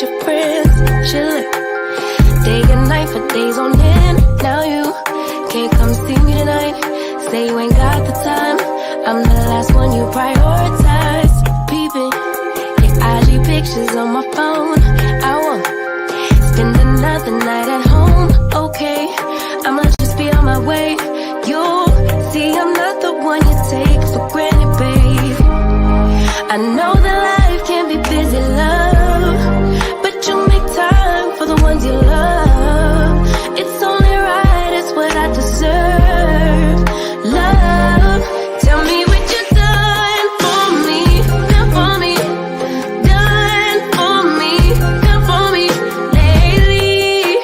with your friends, chillin'. Day and night for days on end. Now you can't come see me tonight. Say you ain't got the time. I'm the last one you prioritize. Peeping your IG pictures on my phone. I won't spend another night at home. Okay, I'ma just be on my way. You'll see I'm not the one you take for granted, babe. I know that life can be busy, love, but you make time for the ones you love. It's only right, it's what I deserve. Love, tell me what you done for me, done for me, done for me, done for me lately.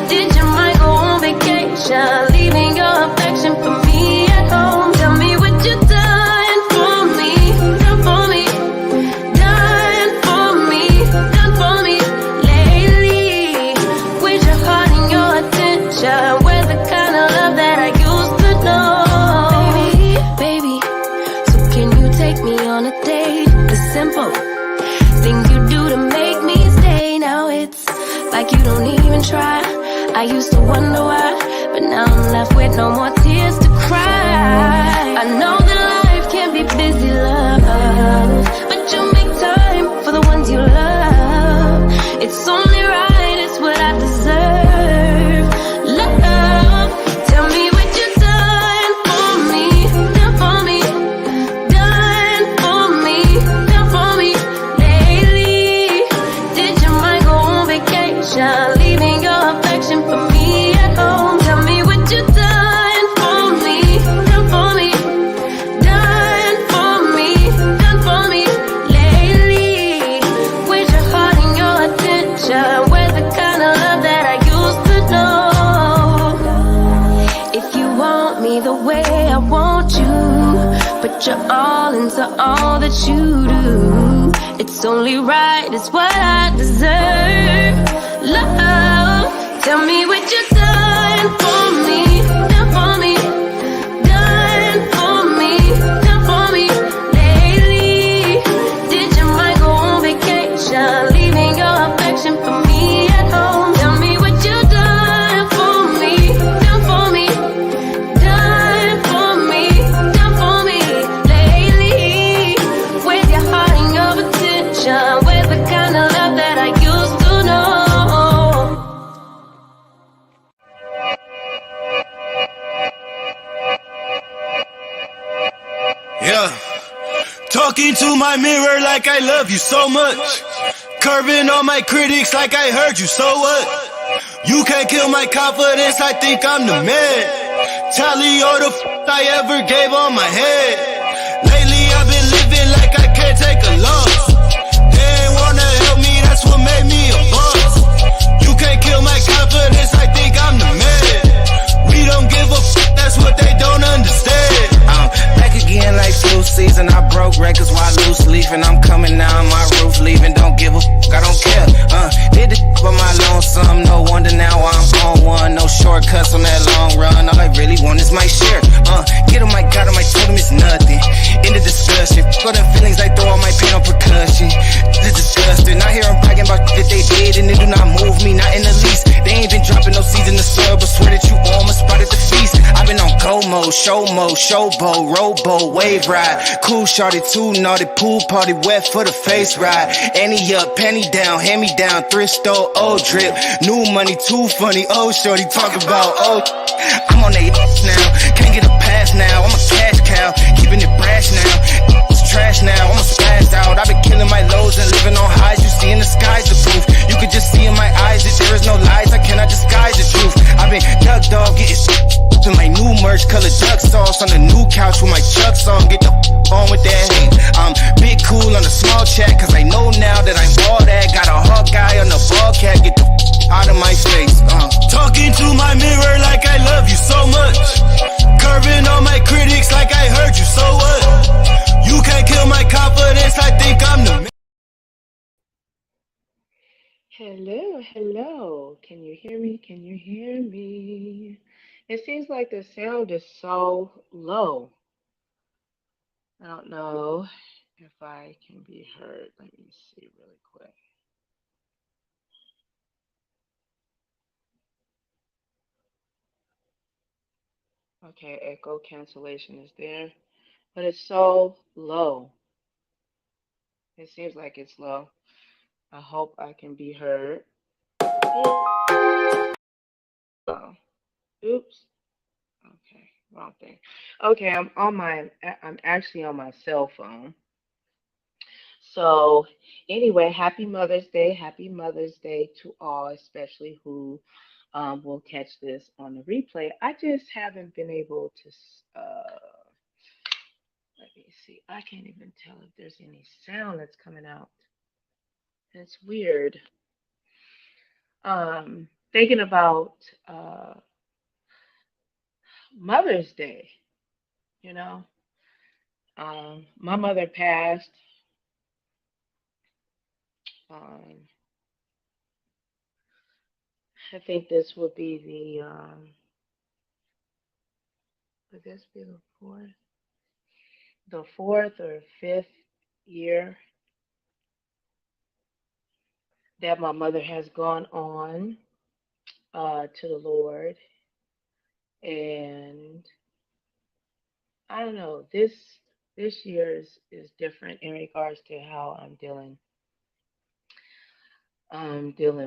Did your mind go on vacation, leaving your affection for me at home? Tell me what you done for me, done for me, done for me, done for me lately. With your heart and your attention, we're the kind of love that I used to know. Baby, so can you take me on a date? The simple things you do to make me stay. Now it's like you don't even try. I used to wonder why, but now I'm left with no more tears to cry. I know that life can be busy, love, but you make time for the ones you love. It's only right, it's what I deserve. Love, tell me what you done for me, done for me, done for me, done for me lately. Did your mind go on vacation, leaving your affection for me at home? Tell me what you done for me, done for me, done for me, done for me lately. With your heart and your attention, we're the kind of love that I used to know. If you want me the way I want you, put your all into all that you do. It's only right, it's what I deserve. Love, tell me what you done for me, done for me, done for me, done for me lately. Did your mind go on vacation, leaving your affection for me at home? Tell me what you done for me, done for me, done for me, done for me lately. With your heart and your attention, with the kind of love that I used to know. Yeah, talking to my mirror like I love you so much. Curving on my critics like I heard you, so what? You can't kill my confidence, I think I'm the man. Tally all the I ever gave on my head. Lately I've been living like I can't take a loss. They ain't wanna help me, that's what made me a boss. You can't kill my confidence, I think I'm the man. We don't give a that's what they don't understand. I'm back again like flu season. I broke records while loose leafing. I'm coming down my roof, leaving. Don't give a I don't care. Did the for my lonesome. No wonder now I'm on one. No shortcuts on that long run. All I really want is my share. Get on my God, on my totem is nothing. In the discussion, for them feelings I throw all my pain on percussion. This is disgusting. I hear them bragging about that they did, and it do not move me, not in the least. They ain't been dropping no seeds in the soil, but swear that you almost spotted the feast. I've been on go mode, showboat, rowboat, wave ride. Cool shorty, too naughty, pool party, wet for the face ride. Annie up, penny down, hand me down, thrift store, old drip. New money, too funny, old shorty, talk about old. I'm on they now, can't get a pass now. I'm a cash cow, keeping it brash now. It's trash now, I'm spazzed out. I've been killing my lows and living on highs. You see in the sky's the proof. You could just see in my eyes that there is no lies. I cannot disguise the truth. I've been duck dog, getting to my new merch, color duck sauce on the new couch with my Chucks on. Get the on with that hate. I'm big cool on the small chat, cause I know now that I'm all that. Got a Hawkeye on the ball cat, get the out of my face. Talking to my mirror like I love you so much. Curving on my critics like I heard you, so what? You can't kill my confidence, I think I'm the man. Hello, hello. Can you hear me? Can you hear me? It seems like the sound is so low. I don't know if I can be heard. Let me see really quick. Okay, echo cancellation is there, but it's so low. It seems like it's low. I hope I can be heard. Oh, oops. Okay, wrong thing. Okay, I'm actually on my cell phone. So anyway, happy Mother's Day. Happy Mother's Day to all, especially who will catch this on the replay. I just haven't been able to. Let me see. I can't even tell if there's any sound that's coming out. It's weird. Thinking about Mother's Day. You know, my mother passed. Um, I think this would be would this be the fourth or fifth year that my mother has gone on to the Lord, and I don't know this year is different in regards to how I'm dealing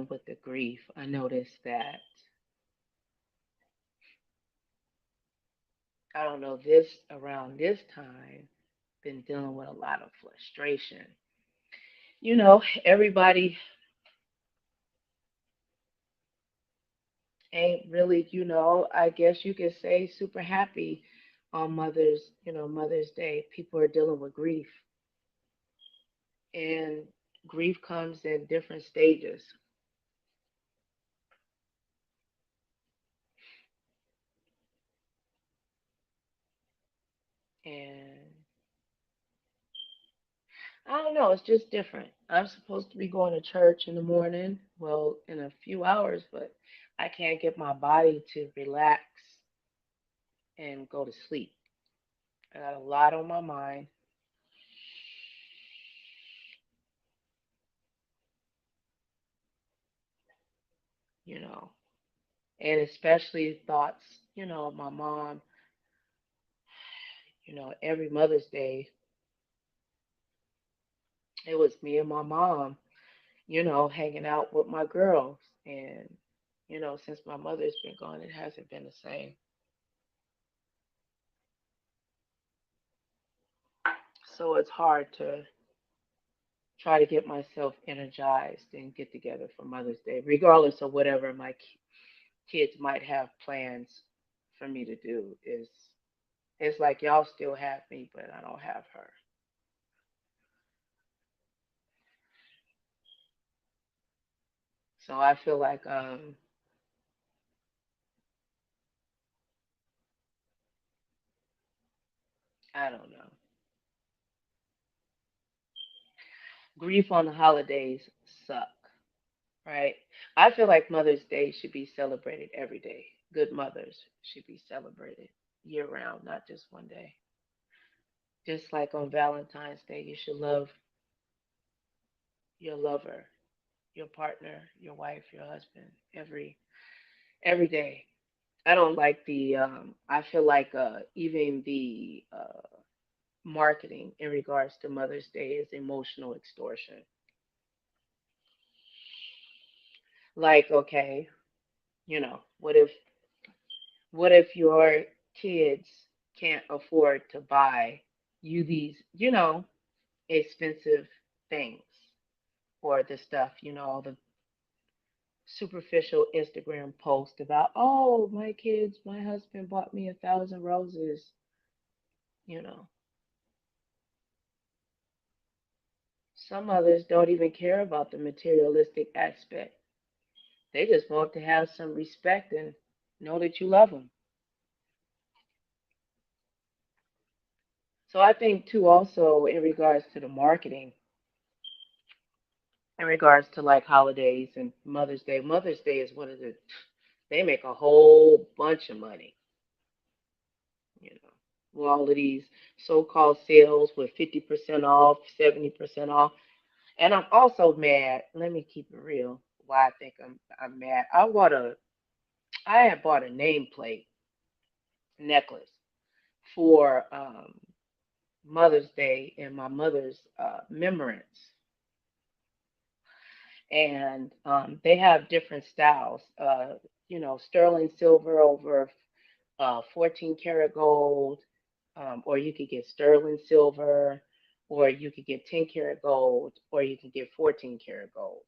with the grief. I noticed that I don't know this around this time been dealing with a lot of frustration. Everybody ain't really, I guess you could say super happy on Mother's Day. People are dealing with grief, and grief comes in different stages. And I don't know, it's just different. I'm supposed to be going to church in the morning, well, in a few hours, but I can't get my body to relax and go to sleep. I got a lot on my mind, you know, and especially thoughts, of my mom. Every Mother's Day, it was me and my mom, hanging out with my girls. And, since my mother's been gone, it hasn't been the same. So it's hard to try to get myself energized and get together for Mother's Day, regardless of whatever my kids might have plans for me to do. It's like y'all still have me, but I don't have her. So I feel like I don't know. Grief on the holidays suck, right? I feel like Mother's Day should be celebrated every day. Good mothers should be celebrated year round, not just one day. Just like on Valentine's Day, you should love your lover, your partner, your wife, your husband every day. I don't like the I feel like even the marketing in regards to Mother's Day is emotional extortion. Like, okay, what if your kids can't afford to buy you these, expensive things or the stuff, all the superficial Instagram post about, oh, my husband bought me 1,000 roses, you know. Some others don't even care about the materialistic aspect. They just want to have some respect and know that you love them. So I think too also in regards to the marketing, in regards to like holidays and Mother's Day. Mother's Day is one of the they make a whole bunch of money, you know, with all of these so-called sales with 50% off, 70% off. And I'm also mad. Let me keep it real. Why I think I'm mad. I had bought a nameplate, necklace for Mother's Day in my mother's remembrance. And they have different styles. Sterling silver over 14 karat gold, or you could get sterling silver, or you could get 10 karat gold, or you can get 14 karat gold.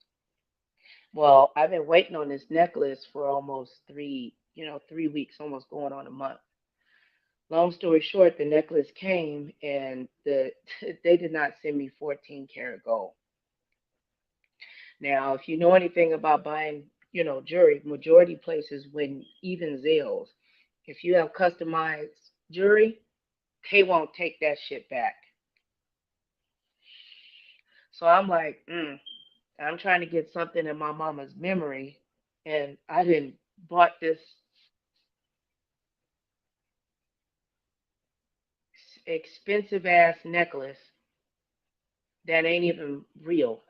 Well, I've been waiting on this necklace for almost 3 weeks, almost going on a month. Long story short, the necklace came and they did not send me 14 karat gold. Now, if you know anything about buying, jewelry, majority places, when even Zales, if you have customized jewelry, they won't take that shit back. So I'm like, I'm trying to get something in my mama's memory, and I didn't bought this expensive ass necklace that ain't even real.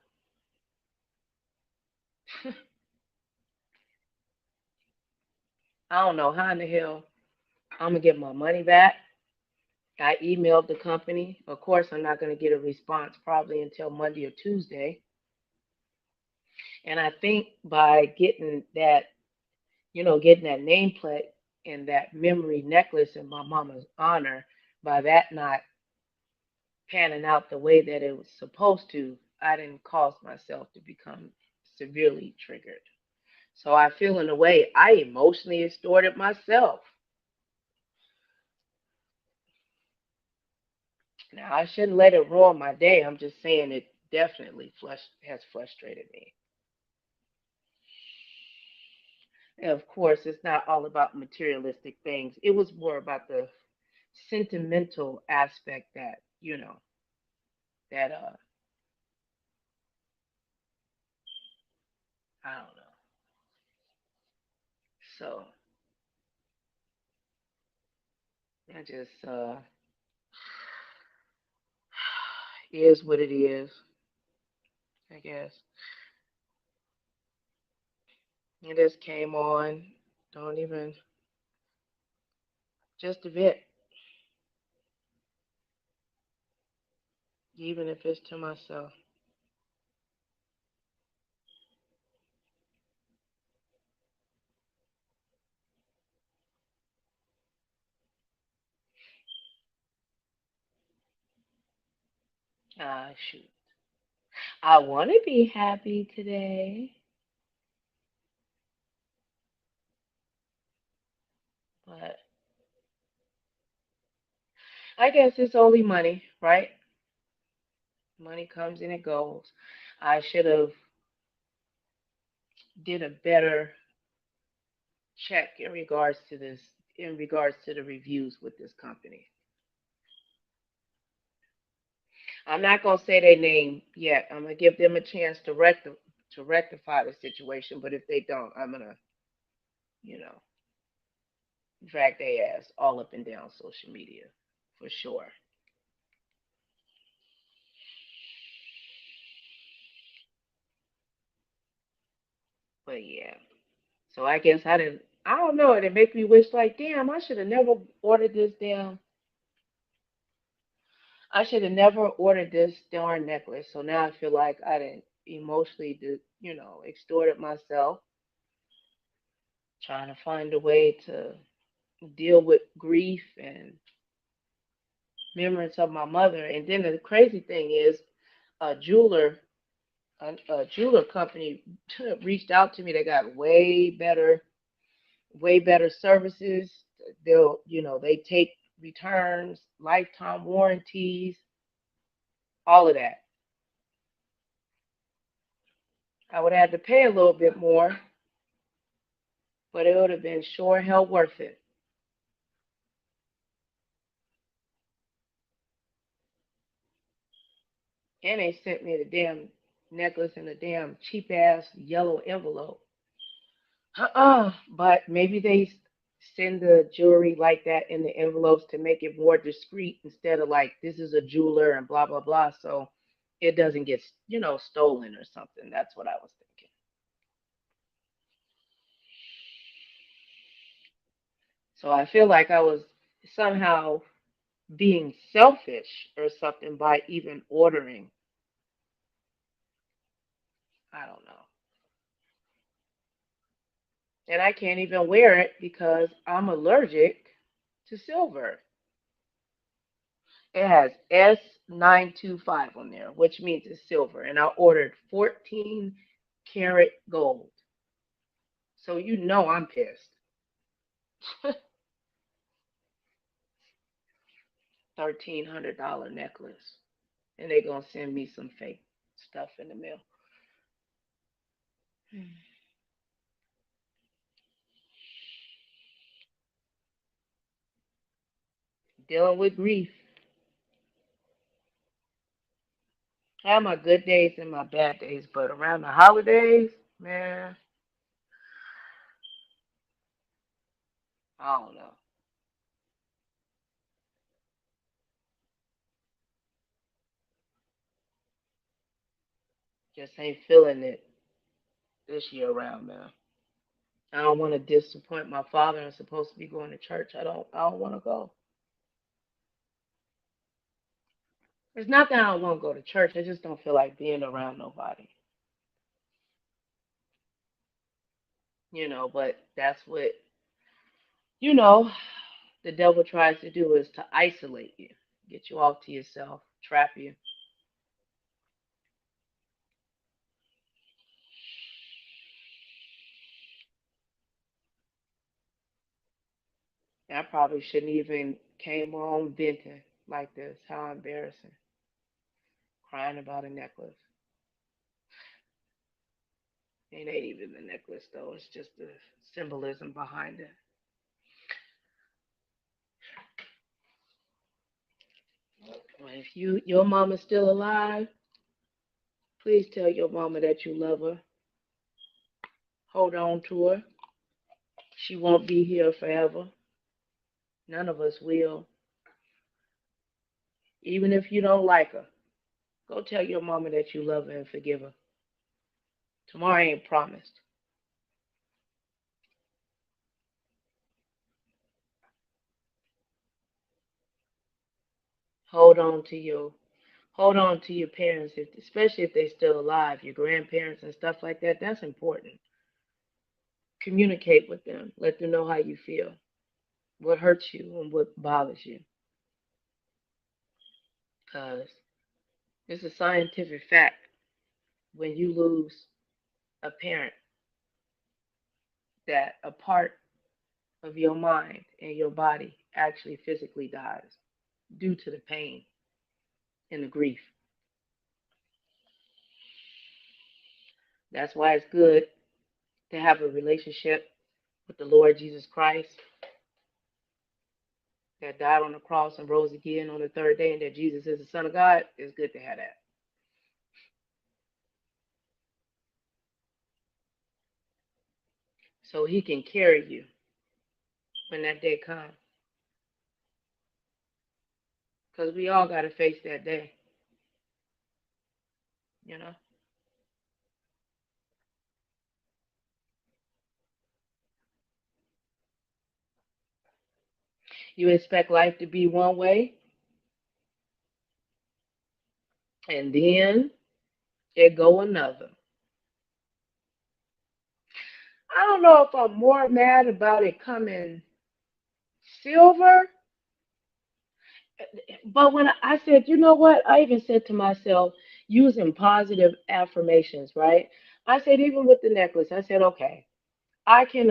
I don't know how in the hell I'm gonna get my money back. I emailed the company. Of course, I'm not gonna get a response probably until Monday or Tuesday. And I think by getting that nameplate and that memory necklace in my mama's honor, by that not panning out the way that it was supposed to, I didn't cause myself to become severely triggered. So I feel in a way I emotionally extorted myself. Now I shouldn't let it ruin my day. I'm just saying it definitely has frustrated me. And of course, it's not all about materialistic things. It was more about the sentimental aspect that I don't know. So I just is what it is, I guess. It just came on. Don't even just a bit, even if it's to myself. Ah, shoot. I want to be happy today, but I guess it's only money, right? Money comes and it goes. I should have did a better check in regards to the reviews with this company. I'm not gonna say their name yet. I'm gonna give them a chance to rectify the situation. But if they don't, I'm gonna, you know, drag their ass all up and down social media for sure. But yeah. So I guess I didn't. I don't know. It makes me wish like, damn, I should have never ordered this damn. I should have never ordered this darn necklace. So now I feel like I didn't emotionally, extorted myself, trying to find a way to deal with grief and remembrance of my mother. And then the crazy thing is, a jeweler, a jeweler company reached out to me. They got way better services. They take returns, lifetime warranties, all of that. I would have to pay a little bit more, but it would have been sure hell worth it. And they sent me the damn necklace in a damn cheap ass yellow envelope. But maybe they send the jewelry like that in the envelopes to make it more discreet instead of like this is a jeweler and blah blah blah, so it doesn't get stolen or something. That's what I was thinking. So I feel like I was somehow being selfish or something by even ordering. I don't know. And I can't even wear it because I'm allergic to silver. It has S925 on there, which means it's silver. And I ordered 14 karat gold. So you know I'm pissed. $1,300 necklace. And they're going to send me some fake stuff in the mail. Dealing with grief. I have my good days and my bad days, but around the holidays, man, I don't know. Just ain't feeling it this year around, man. I don't want to disappoint my father. I'm supposed to be going to church. I don't want to go. It's not that I don't want to go to church. I just don't feel like being around nobody. But that's what, you know, the devil tries to do is to isolate you, get you off to yourself, trap you. I probably shouldn't even came on venting like this. How embarrassing. Crying about a necklace. It ain't even the necklace though. It's just the symbolism behind it. Well, if your mama's still alive, please tell your mama that you love her. Hold on to her. She won't be here forever. None of us will. Even if you don't like her, go tell your mama that you love her and forgive her. Tomorrow ain't promised. Hold on to your hold on to your parents, especially if they're still alive, your grandparents and stuff like that. That's important. Communicate with them. Let them know how you feel, what hurts you, and what bothers you. Because it's a scientific fact. When you lose a parent, that a part of your mind and your body actually physically dies due to the pain and the grief. That's why it's good to have a relationship with the Lord Jesus Christ that died on the cross and rose again on the third day, and that Jesus is the Son of God. It's good to have that. So he can carry you when that day comes. Because we all got to face that day, you know? You expect life to be one way, and then it go another. I don't know if I'm more mad about it coming silver, but when I said, you know what, I even said to myself, using positive affirmations, right? I said, even with the necklace, I said, okay, I can,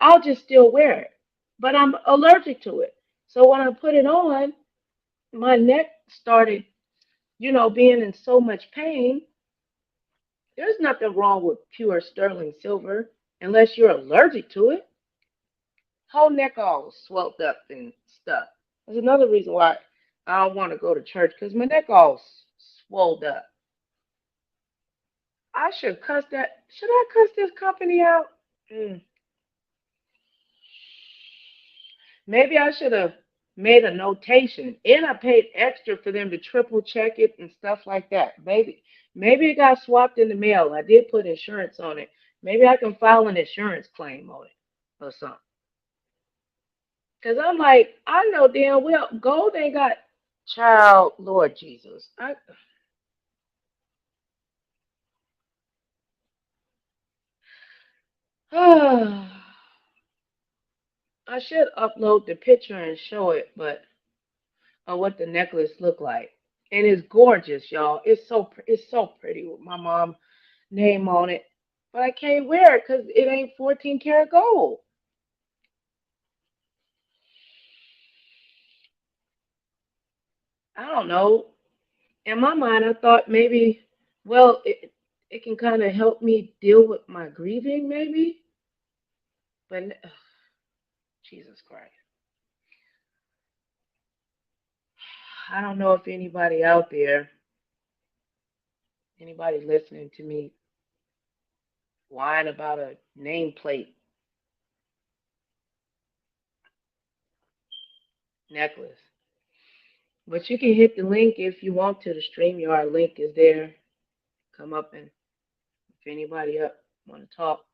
I'll just still wear it, but I'm allergic to it. So when I put it on, my neck started, being in so much pain. There's nothing wrong with pure sterling silver unless you're allergic to it. Whole neck all swelled up and stuff. That's another reason why I don't want to go to church because my neck all swelled up. I should cuss that. Should I cuss this company out? Mm. Maybe I should have made a notation, and I paid extra for them to triple check it and stuff like that. Maybe it got swapped in the mail. I did put insurance on it. Maybe I can file an insurance claim on it or something. Cause I'm like, I know damn well gold ain't got child, Lord Jesus. I I should upload the picture and show it, but of what the necklace looked like. And it's gorgeous, y'all. It's so pretty with my mom name on it. But I can't wear it because it ain't 14 karat gold. I don't know. In my mind, I thought maybe, well, it can kind of help me deal with my grieving, maybe. But Jesus Christ, I don't know if anybody out there, anybody listening to me whine about a nameplate necklace. But you can hit the link if you want to. The StreamYard link is there. Come up and if anybody up want to talk.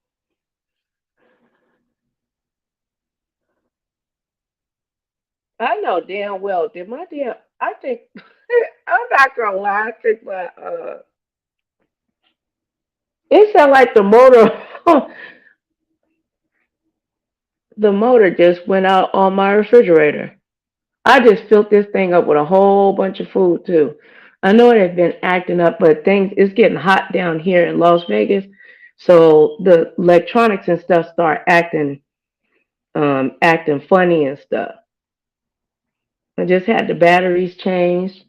I know damn well. Did my damn? I think I'm not gonna lie. I think my it sounded like the motor. The motor just went out on my refrigerator. I just filled this thing up with a whole bunch of food too. I know it had been acting up, but things it's getting hot down here in Las Vegas, so the electronics and stuff start acting funny and stuff. I just had the batteries changed,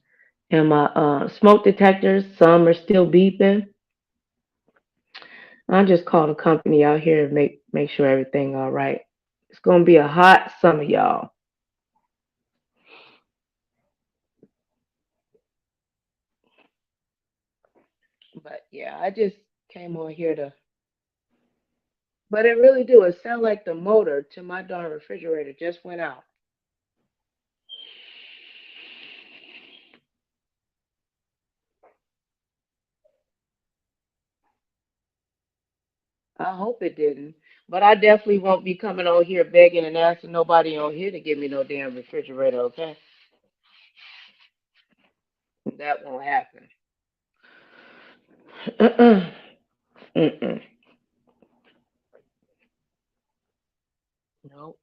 and my smoke detectors some are still beeping. I just called a company out here to make sure everything all right. It's gonna be a hot summer, y'all. But yeah, I just came on here to. But it really do. It sound like the motor to my darn refrigerator just went out. I hope it didn't. But I definitely won't be coming on here begging and asking nobody on here to give me no damn refrigerator, okay? That won't happen. Uh-uh. Mm-mm. No.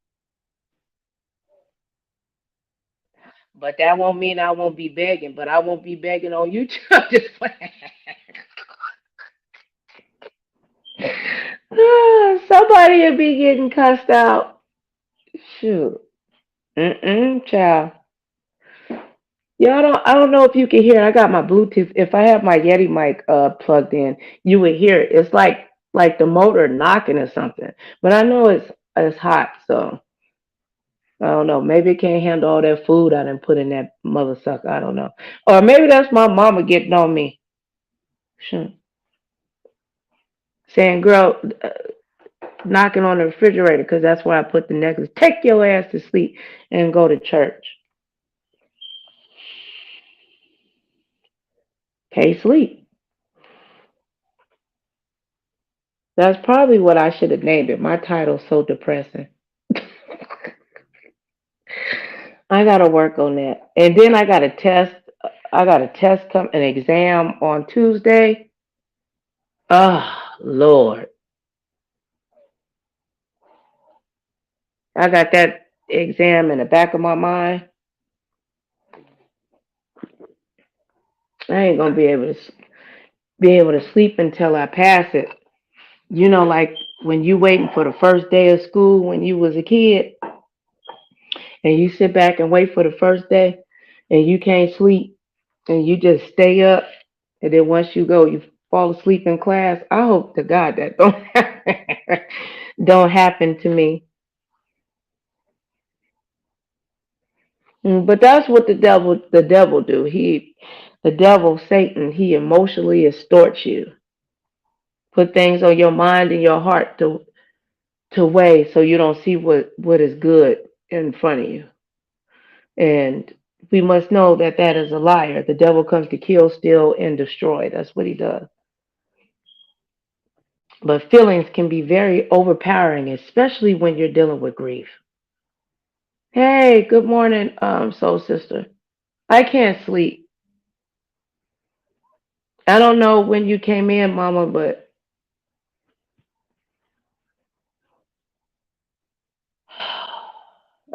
But that won't mean I won't be begging, but I won't be begging on YouTube. I'm just playing. Somebody will be getting cussed out. Shoot. Mm-mm, child. Yeah, I don't know if you can hear. I got my Bluetooth. If I have my Yeti mic plugged in, you would hear it. It's like the motor knocking or something. But I know it's hot, so I don't know. Maybe it can't handle all that food I done put in that mother sucker. I don't know. Or maybe that's my mama getting on me. Sure. Saying, girl, knocking on the refrigerator because that's where I put the necklace. Take your ass to sleep and go to church. Can't sleep. That's probably what I should have named it. My title's so depressing. I gotta work on that. And then I got a test. I got a test an exam on Tuesday. Oh Lord. I got that exam in the back of my mind. I ain't gonna be able to sleep until I pass it. You know, like when you waiting for the first day of school when you was a kid, and you sit back and wait for the first day, and you can't sleep, and you just stay up, and then once you go, you fall asleep in class. I hope to God that don't happen, don't happen to me. But that's what the devil do. The devil, Satan, he emotionally extorts you, put things on your mind and your heart to weigh so you don't see what is good in front of you. And we must know that that is a liar. The devil comes to kill, steal, and destroy. That's what he does. But feelings can be very overpowering, especially when you're dealing with grief. Hey, good morning, soul sister. I can't sleep. I don't know when you came in, Mama, but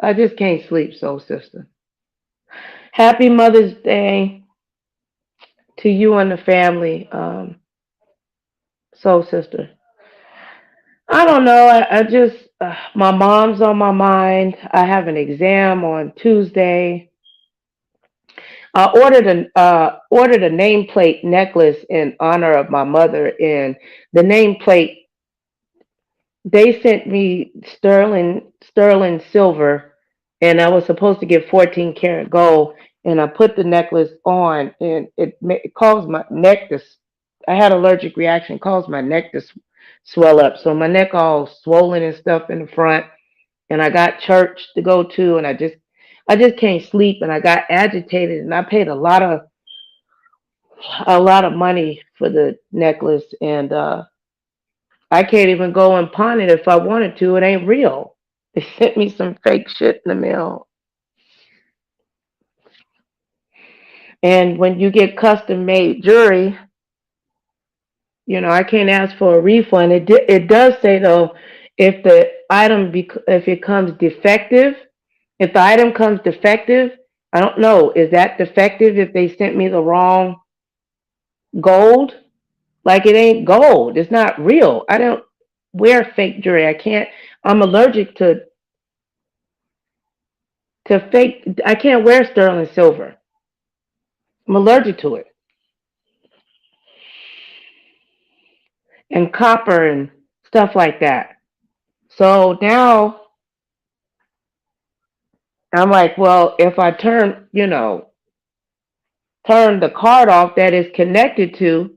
I just can't sleep, soul sister. Happy Mother's Day to you and the family, soul sister. I don't know. I just my mom's on my mind. I have an exam on Tuesday. I ordered a nameplate necklace in honor of my mother, and the nameplate they sent me sterling silver, and I was supposed to get 14 karat gold. And I put the necklace on, and it caused my neck to. I had allergic reaction, caused my neck to swell up. So my neck all swollen and stuff in the front. And I got church to go to, and I just can't sleep, and I got agitated, and I paid a lot of money for the necklace, and I can't even go and pawn it if I wanted to. It ain't real. They sent me some fake shit in the mail. And when you get custom made jewelry, I can't ask for a refund. It does say though, if the if it comes defective, if the item comes defective, I don't know. Is that defective if they sent me the wrong gold? Like it ain't gold. It's not real. I don't wear fake jewelry. I can't. I'm allergic to fake. I can't wear sterling silver. I'm allergic to it, and copper and stuff like that. So now I'm like, well, if I turn the card off that is connected to,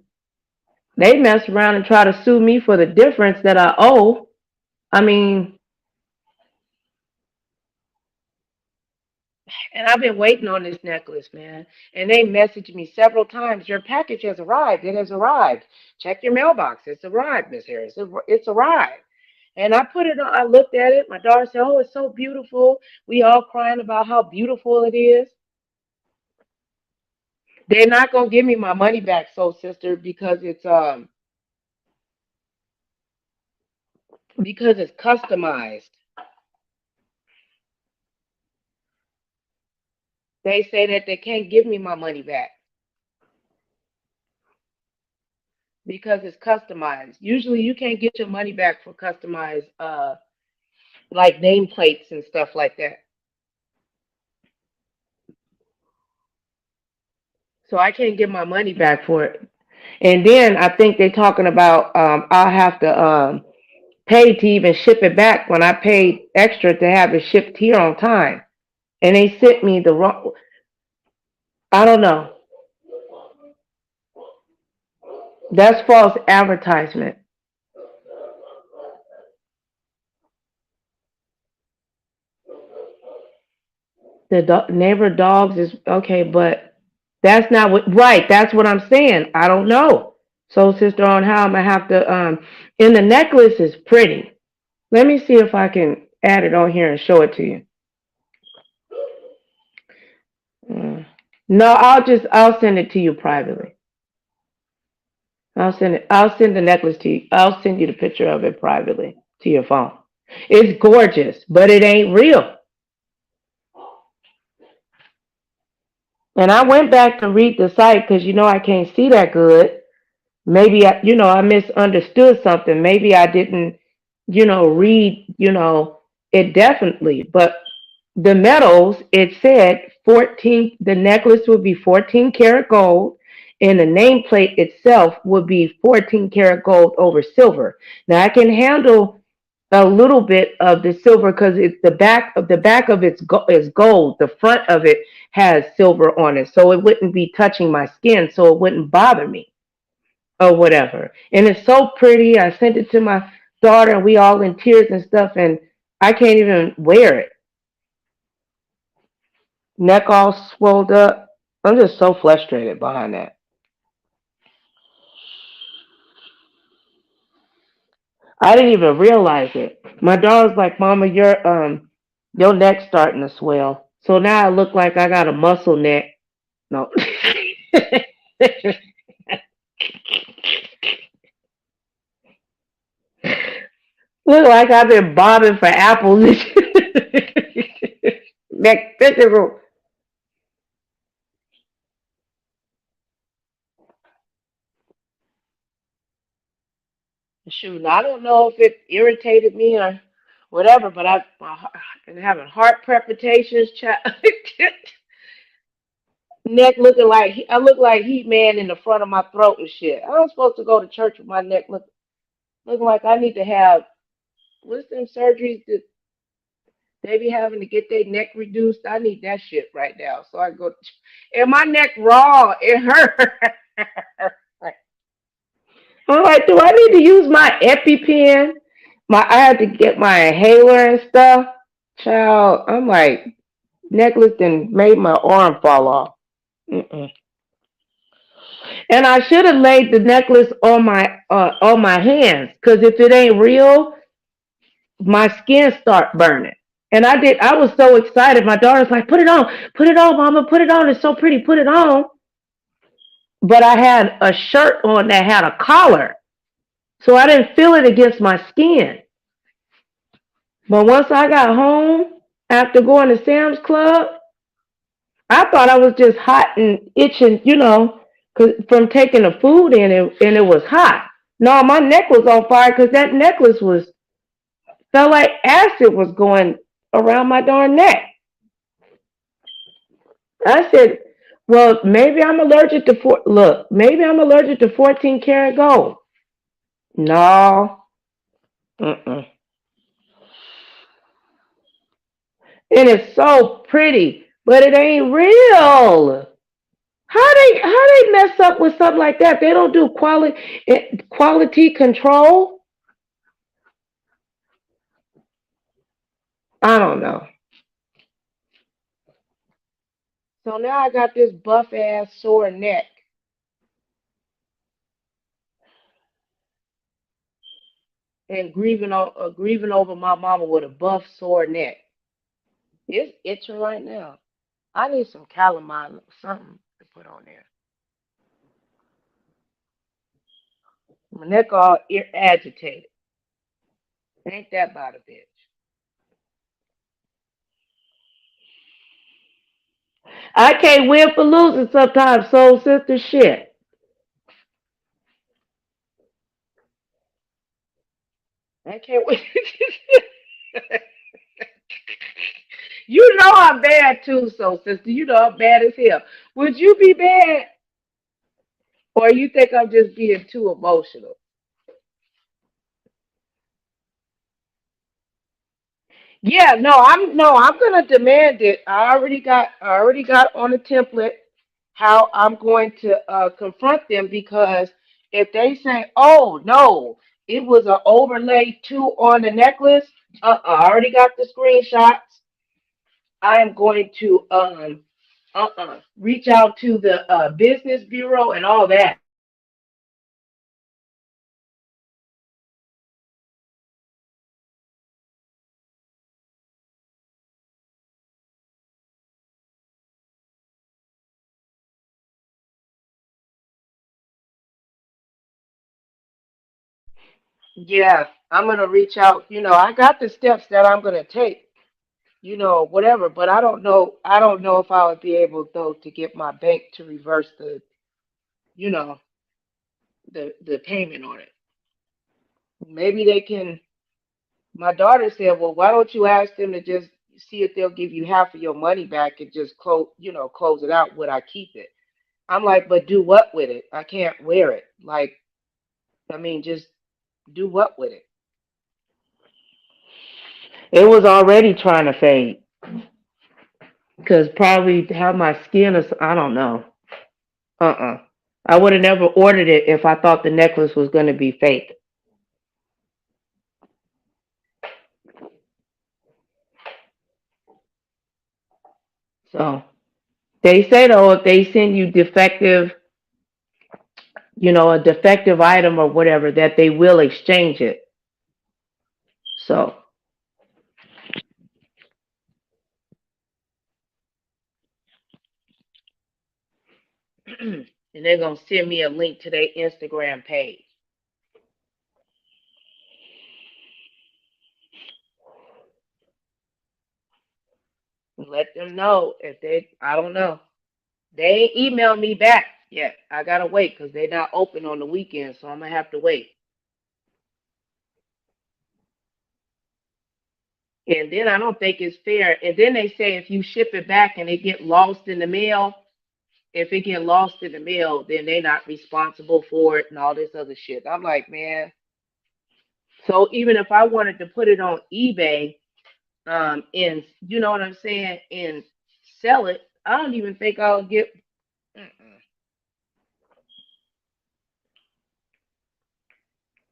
they mess around and try to sue me for the difference that I owe. I mean, and I've been waiting on this necklace, man. And they messaged me several times. Your package has arrived. It has arrived. Check your mailbox. It's arrived, Miss Harris. It's arrived. And I put it on. I looked at it. My daughter said, "Oh, it's so beautiful." We all crying about how beautiful it is. They're not gonna give me my money back, soul sister, because it's customized. They say that they can't give me my money back because it's customized. Usually, you can't get your money back for customized, like nameplates and stuff like that. So I can't get my money back for it. And then I think they're talking about I'll have to pay to even ship it back when I paid extra to have it shipped here on time. And they sent me the wrong. I don't know. That's false advertisement. The neighbor dogs is okay, but that's not what. Right, that's what I'm saying. I don't know. So, sister, on how I'm gonna have to. And the necklace is pretty. Let me see if I can add it on here and show it to you. No, I'll send it to you privately. I'll send the necklace to you. I'll send you the picture of it privately to your phone. It's gorgeous, but it ain't real. And I went back to read the site because I can't see that good. Maybe I misunderstood something. Maybe I didn't, read, it definitely. But the metals, it said 14. The necklace would be 14 karat gold, and the nameplate itself would be 14 karat gold over silver. Now I can handle a little bit of the silver because it's the back of is gold. The front of it has silver on it, so it wouldn't be touching my skin, so it wouldn't bother me or whatever. And it's so pretty. I sent it to my daughter, and we all in tears and stuff, and I can't even wear it. Neck all swelled up. I'm just so frustrated behind that. I didn't even realize it. My daughter's like, "Mama, Your neck's starting to swell. So now I look like I got a muscle neck. No. Look like I've been bobbing for apples. Neck physical. Shoot, I don't know if it irritated me or whatever, but I've been having heart palpitations. Neck looking like I look like Heat Man in the front of my throat and shit. I'm supposed to go to church with my neck looking like I need to have what's them surgeries that they be having to get their neck reduced. I need that shit right now. So I go and my neck raw. It hurt. I'm like, do I need to use my EpiPen? I had to get my inhaler and stuff. Child, I'm like, necklace and made my arm fall off. Mm-mm. And I should have laid the necklace on my hands, because if it ain't real, my skin start burning. And I did. I was so excited. My daughter's like, put it on, mama, put it on. It's so pretty, put it on. But I had a shirt on that had a collar, so I didn't feel it against my skin. But once I got home after going to Sam's Club, I thought I was just hot and itching, 'cause from taking the food in, and it was hot. No, my neck was on fire because that necklace felt like acid was going around my darn neck. I said, well, maybe I'm allergic to maybe I'm allergic to 14 karat gold. No. Mm-mm. And it's so pretty, but it ain't real. How they mess up with something like that? They don't do quality control. I don't know. So now I got this buff ass sore neck and grieving over my mama with a buff sore neck. It's itching right now. I need some calamine, something to put on there. My neck all agitated. Ain't that about a bitch? I can't win for losing sometimes, soul sister shit. I can't win. You know I'm bad too, soul sister. You know I'm bad as hell. Would you be bad? Or you think I'm just being too emotional? Yeah, no, I'm gonna demand it. I already got on a template how I'm going to confront them, because if they say, "Oh no, it was an overlay two on the necklace," I already got the screenshots. I am going to reach out to the business bureau and all that. Yes, I'm gonna reach out. I got the steps that I'm gonna take. Whatever. But I don't know. I don't know if I would be able though to get my bank to reverse you know, the payment on it. Maybe they can. My daughter said, "Well, why don't you ask them to just see if they'll give you half of your money back and just close it out? Would I keep it?" I'm like, "But do what with it? I can't wear it. Like, I mean, just do what with it?" It was already trying to fade because probably how my skin is. I don't know. I would have never ordered it if I thought the necklace was going to be fake. So they say though, if they send you a defective item or whatever, that they will exchange it. So and they're gonna send me a link to their Instagram page. Let them know if they. I don't know. They ain't emailed me back yet. I gotta wait because they're not open on the weekend, so I'm gonna have to wait. And then I don't think it's fair. And then they say if you ship it back and it get lost in the mail, if it get lost in the mail, then they're not responsible for it and all this other shit. I'm like, man. So even if I wanted to put it on eBay, and you know what I'm saying, and sell it, I don't even think I'll get. Mm-mm,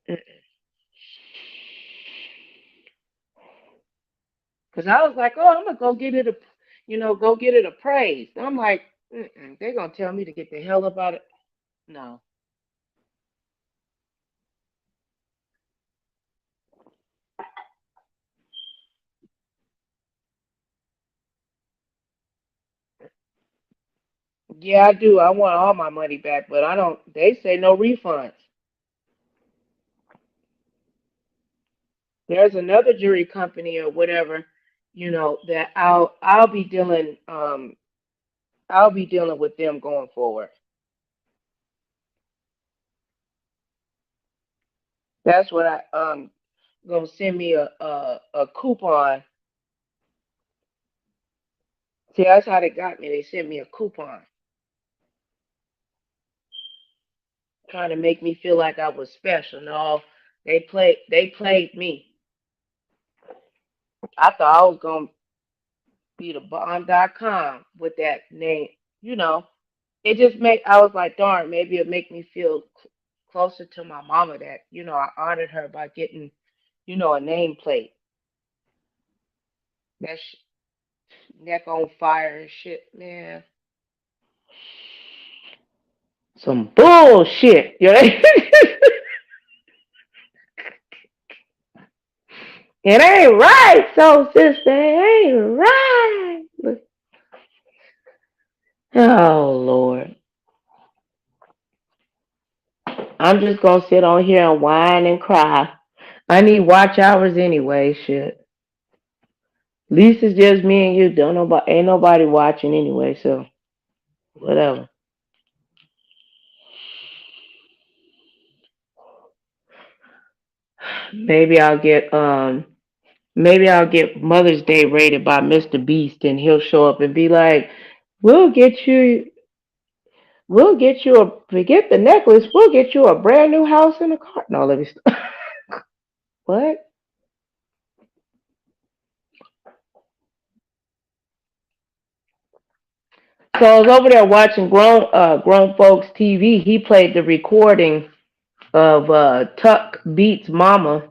mm-mm. Cause I was like, oh, I'm gonna go get it a, go get it appraised. I'm like, they're gonna tell me to get the hell about it. No. Yeah, I do. I want all my money back, but I don't. They say no refunds. There's another jewelry company or whatever, that I'll be dealing with them going forward. That's what I gonna send me a coupon. See, that's how they got me. They sent me a coupon, trying to make me feel like I was special. No, they played me. I thought I was gonna be the bomb.com with that name. You know, it just make I was like, darn, maybe it make me feel closer to my mama that I honored her by getting a nameplate. That neck on fire and shit, man. Some bullshit. It ain't right, so sister, it ain't right. Oh Lord. I'm just gonna sit on here and whine and cry. I need watch hours anyway, shit. At least it's just me and you. Don't nobody ain't nobody watching anyway, so whatever. Maybe I'll get Mother's Day rated by Mr. Beast and he'll show up and be like, We'll get you forget the necklace, we'll get you a brand new house and a car. No, let me stop. What? So I was over there watching grown folks TV. He played the recording of Tuck Beats Mama.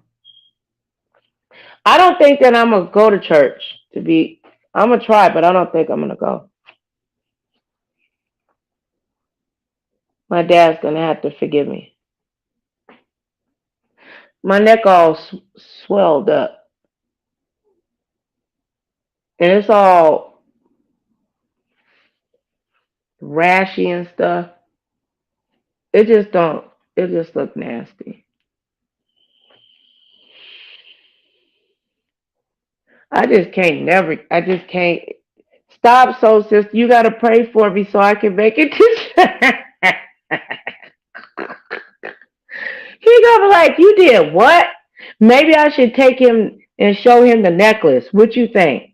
I don't think that I'm gonna go to church I'm gonna try, but I don't think I'm gonna go. My dad's gonna have to forgive me. My neck all swelled up. And it's all rashy and stuff. It just don't it just look nasty. I just can't stop, so sis. You gotta pray for me so I can make it to He gonna be like, you did what? Maybe I should take him and show him the necklace. What you think?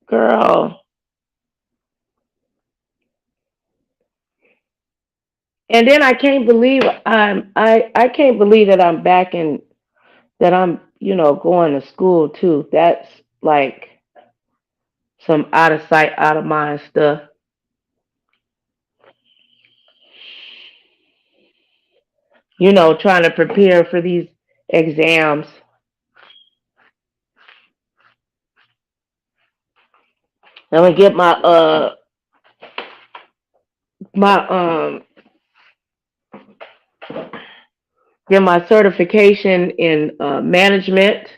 Girl. And then I can't believe I can't believe that I'm back in that I'm, going to school too. That's like some out of sight, out of mind stuff. Trying to prepare for these exams. I'm gonna get my get my certification in management.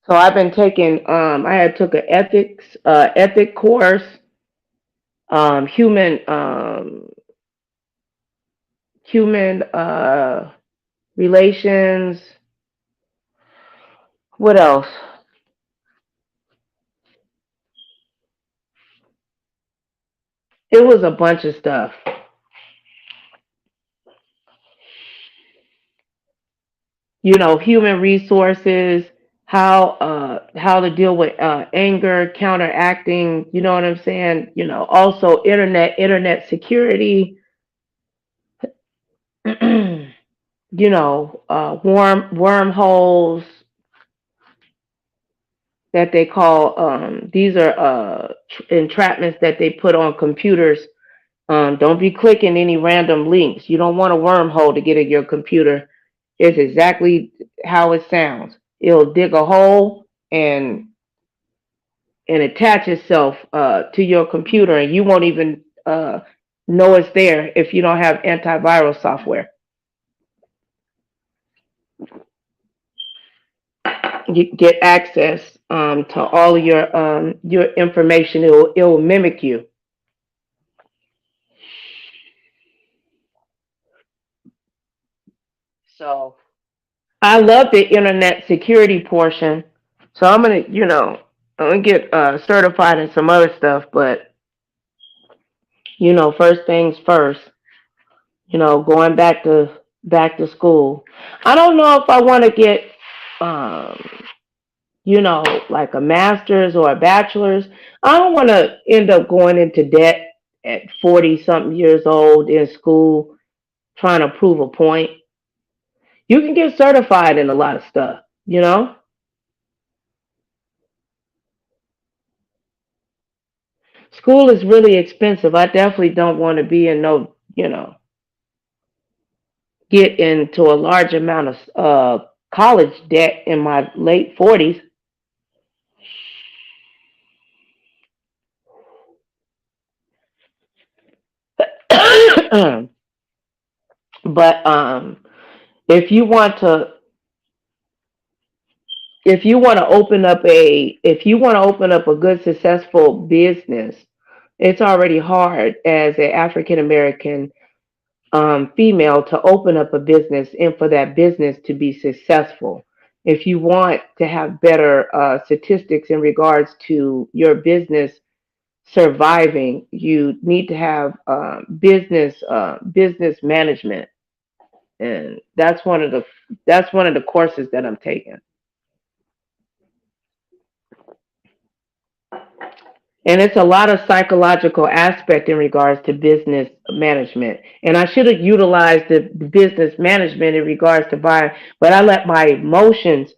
So I've been taking. I had took an ethic course, human human relations. What else? It was a bunch of stuff. Human resources, how to deal with anger, counteracting. You know what I'm saying? Also internet security. Wormholes that they call. These are entrapments that they put on computers. Don't be clicking any random links. You don't want a wormhole to get at your computer. It's exactly how it sounds. It'll dig a hole and attach itself to your computer, and you won't even know it's there if you don't have antiviral software. You get access to all of your information. It will mimic you. So I love the internet security portion. So I'm gonna get certified in some other stuff, but first things first. Going back to school. I don't know if I want to get um, like a master's or a bachelor's. I don't want to end up going into debt at 40 something years old in school trying to prove a point. You can get certified in a lot of stuff. School is really expensive. I definitely don't want to be in get into a large amount of college debt in my late 40s. But if you want to if you want to open up a good successful business, it's already hard as an African American female to open up a business and for that business to be successful. If you want to have better statistics in regards to your business surviving, you need to have business management, and that's one of the courses that I'm taking. And it's a lot of psychological aspect in regards to business management. And I should have utilized the business management in regards to buying, but I let my emotions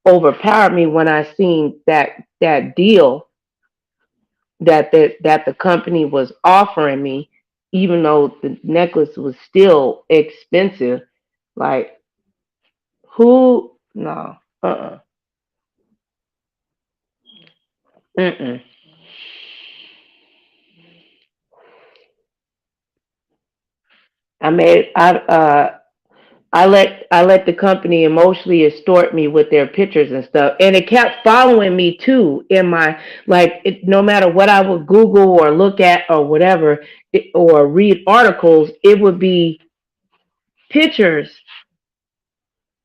overpower me when I seen that deal that the company was offering me, even though the necklace was still expensive. Like, who? No. Mm-mm. I made I let the company emotionally extort me with their pictures and stuff, and it kept following me too in my no matter what I would Google or look at or whatever, or read articles, it would be pictures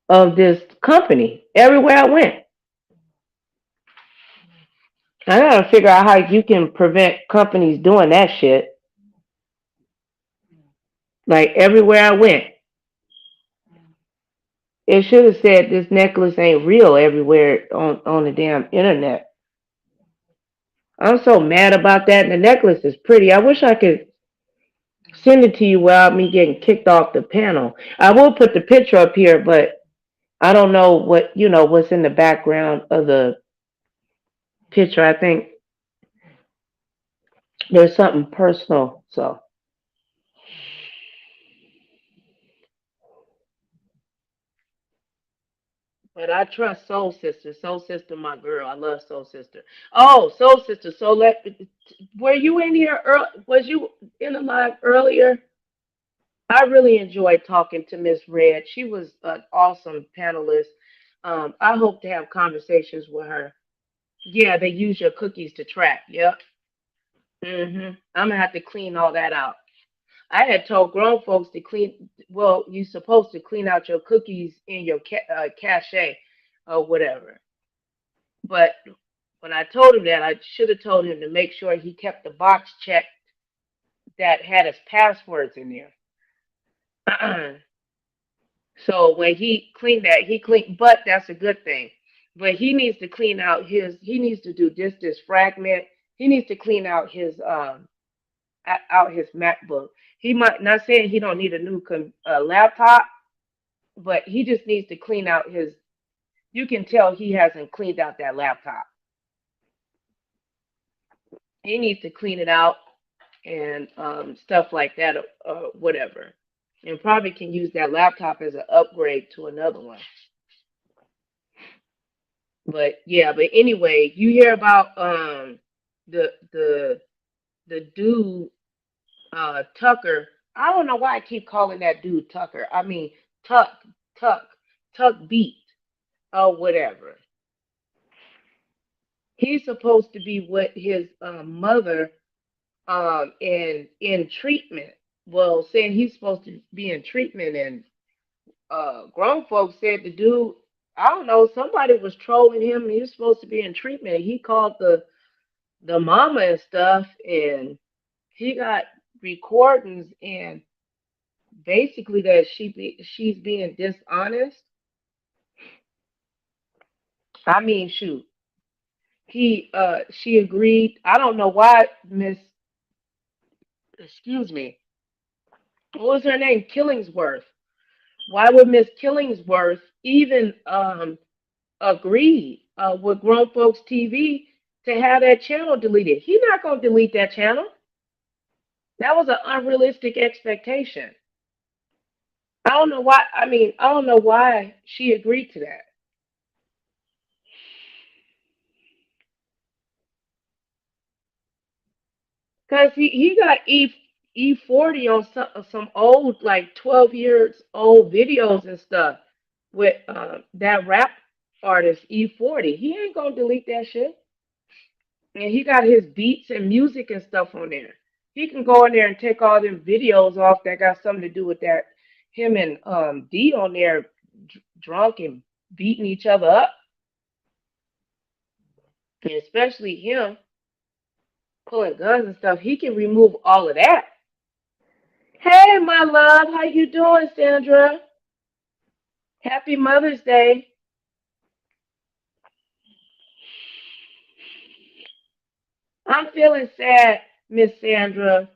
of this company everywhere I went. I gotta figure out how you can prevent companies doing that shit. Like everywhere I went, it should have said this necklace ain't real everywhere on the damn internet. I'm so mad about that. And the necklace is pretty. I wish I could send it to you without me getting kicked off the panel. I will put the picture up here, but I don't know what's in the background of the picture. I think there's something personal. So, but I trust Soul Sister. Soul Sister, my girl. I love Soul Sister. Oh, Soul Sister. Were you in here? Was you in the live earlier? I really enjoyed talking to Miss Red. She was an awesome panelist. I hope to have conversations with her. Yeah, they use your cookies to track. Yep. I'm gonna have to clean all that out. I had told grown folks to clean. Well, you're supposed to clean out your cookies in your cache or whatever. But when I told him that, I should have told him to make sure he kept the box checked that had his passwords in there. So when he cleaned that, he cleaned. But that's a good thing. But he needs to clean out his. He needs to do this fragment. He needs to clean out his out his MacBook. He might not saying he don't need a new laptop, but he just needs to clean out his. You can tell he hasn't cleaned out that laptop. He needs to clean it out and stuff like that, whatever. And probably can use that laptop as an upgrade to another one. But yeah, but anyway, you hear about the the the dude Tucker. I don't know why I keep calling that dude Tucker. I mean Tuck, Tuck, Tuck Beat or whatever. He's supposed to be with his mother in treatment. Well, saying he's supposed to be in treatment, and grown folks said the dude, I don't know, somebody was trolling him. He was supposed to be in treatment. He called the mama and stuff, and he got recordings and basically that she's being dishonest. I mean, shoot, she agreed. I don't know why Miss, excuse me, what was her name? Killingsworth. Why would Miss Killingsworth even agree with Grown Folks TV to have that channel deleted? He's not gonna delete that channel. That was an unrealistic expectation. I don't know why. I mean, I don't know why she agreed to that. Cause he got E40 on some old, like 12 years old videos and stuff with that rap artist E40. He ain't gonna delete that shit. And he got his beats and music and stuff on there. He can go in there and take all them videos off that got something to do with that. Him and D on there drunk and beating each other up. And especially him pulling guns and stuff. He can remove all of that. Hey, my love, how you doing, Sandra? Happy Mother's Day. I'm feeling sad, Miss Sandra.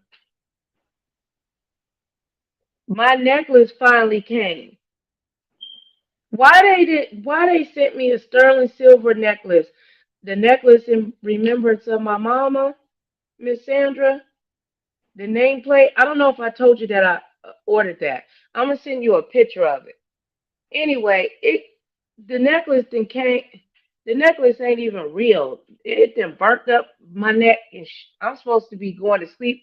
My necklace finally came. Why they sent me a sterling silver necklace? The necklace in remembrance of my mama, Miss Sandra. The nameplate. I don't know if I told you that I ordered that. I'm gonna send you a picture of it. Anyway, the necklace then came. The necklace ain't even real. It then burnt up my neck, and I'm supposed to be going to sleep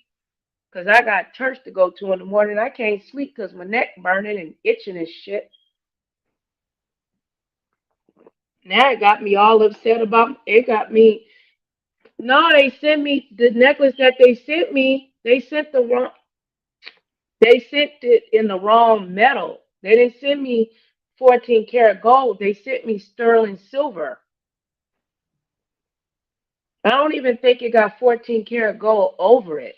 because I got church to go to in the morning. I can't sleep because my neck burning and itching and shit. Now it got me all upset about it. Got me. No, they sent me the necklace that they sent me. They sent the wrong. They sent it in the wrong metal. They didn't send me 14 karat gold. They sent me sterling silver. I don't even think it got 14 karat gold over it.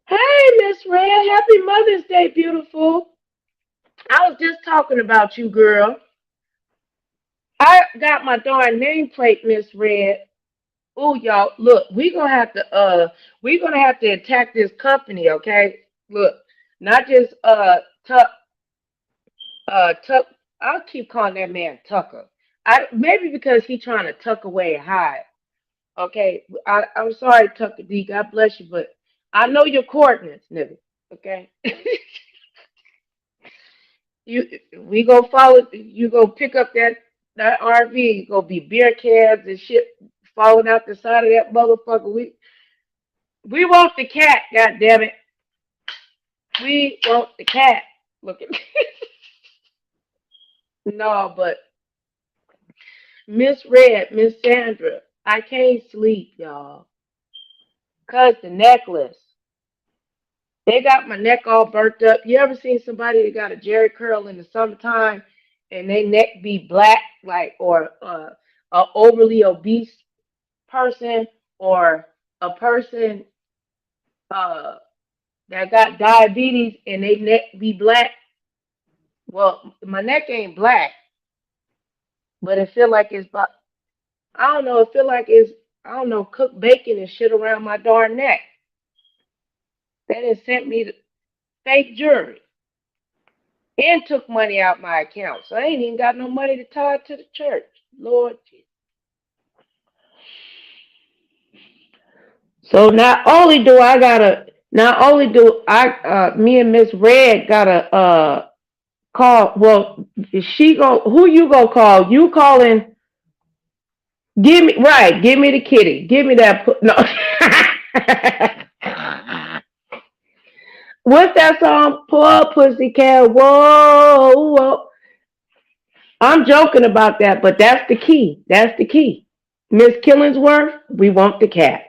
Hey, Miss Red, happy Mother's Day, beautiful. I was just talking about you, girl. I got my darn nameplate, Miss Red. Oh, y'all, look, we're gonna have to attack this company, okay? Look, not just Tuck Tuck. I'll keep calling that man Tucker. Maybe because he's trying to tuck away and hide. Okay, I'm sorry, Tucker D. God bless you, but I know your coordinates, nigga. Okay, we go follow. You go pick up that RV. You go be beer cans and shit falling out the side of that motherfucker. We want the cat. God damn it. We want the cat. Look at me. No, but Miss Red, Miss Sandra, I can't sleep, y'all. Cause the necklace. They got my neck all burnt up. You ever seen somebody that got a Jerry curl in the summertime and they neck be black, like, or a overly obese person, or a person uh that got diabetes and they neck be black? Well, my neck ain't black, but it feel like it's, I don't know, it feel like it's, I don't know, cooked bacon and shit around my darn neck. They done sent me the fake jewelry and took money out my account. So I ain't even got no money to tie to the church. Lord Jesus. So not only do I me and Miss Red gotta call. Well, she go, who you go call? You calling? Give me the kitty. Give me that no. What's that song? Poor Pussycat. Whoa, whoa. I'm joking about that, but that's the key. That's the key. Miss Killingsworth, we want the cat.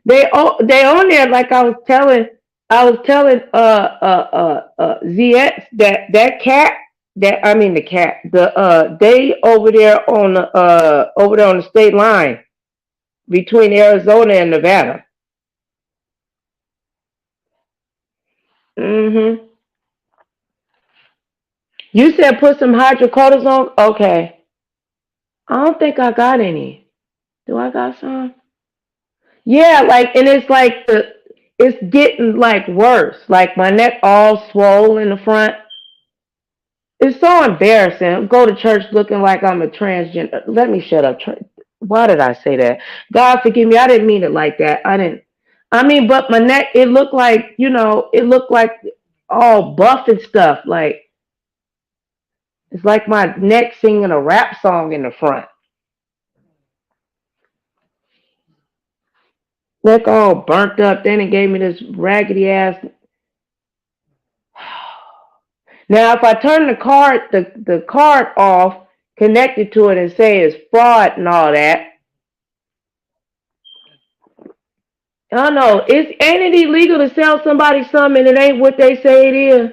They on there, like I was telling ZX that cat, that I mean the cat, they over there on the state line between Arizona and Nevada. Mhm. You said put some hydrocortisone. Okay. I don't think I got any. Do I got some? Yeah, like, and it's like it's getting like worse. Like my neck all swollen in the front. It's so embarrassing. Go to church looking like I'm a transgender. Let me shut up. Why did I say that? God forgive me. I didn't mean it like that. I didn't. I mean, but my neck, it looked like, it looked like all buff and stuff. Like, it's like my neck singing a rap song in the front. Neck all burnt up. Then it gave me this raggedy ass. Now, if I turn the card off, connected to it, and say it's fraud and all that, I don't know. Ain't it illegal to sell somebody something and it ain't what they say it is?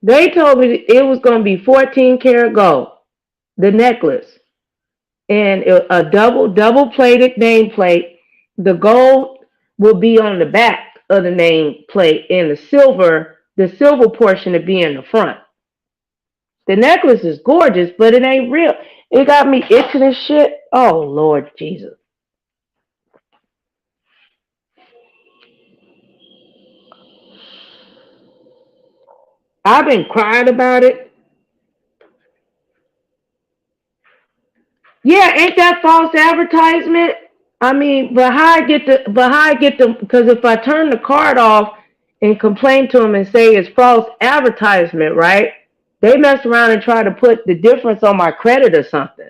They told me it was going to be 14 karat gold, the necklace, and a double plated nameplate. The gold will be on the back of the nameplate, and the silver portion will be in the front. The necklace is gorgeous, but it ain't real. It got me itching and shit. Oh, Lord Jesus. I've been crying about it. Yeah, ain't that false advertisement? I mean, but how I get the, because if I turn the card off and complain to them and say it's false advertisement, right? They mess around and try to put the difference on my credit or something.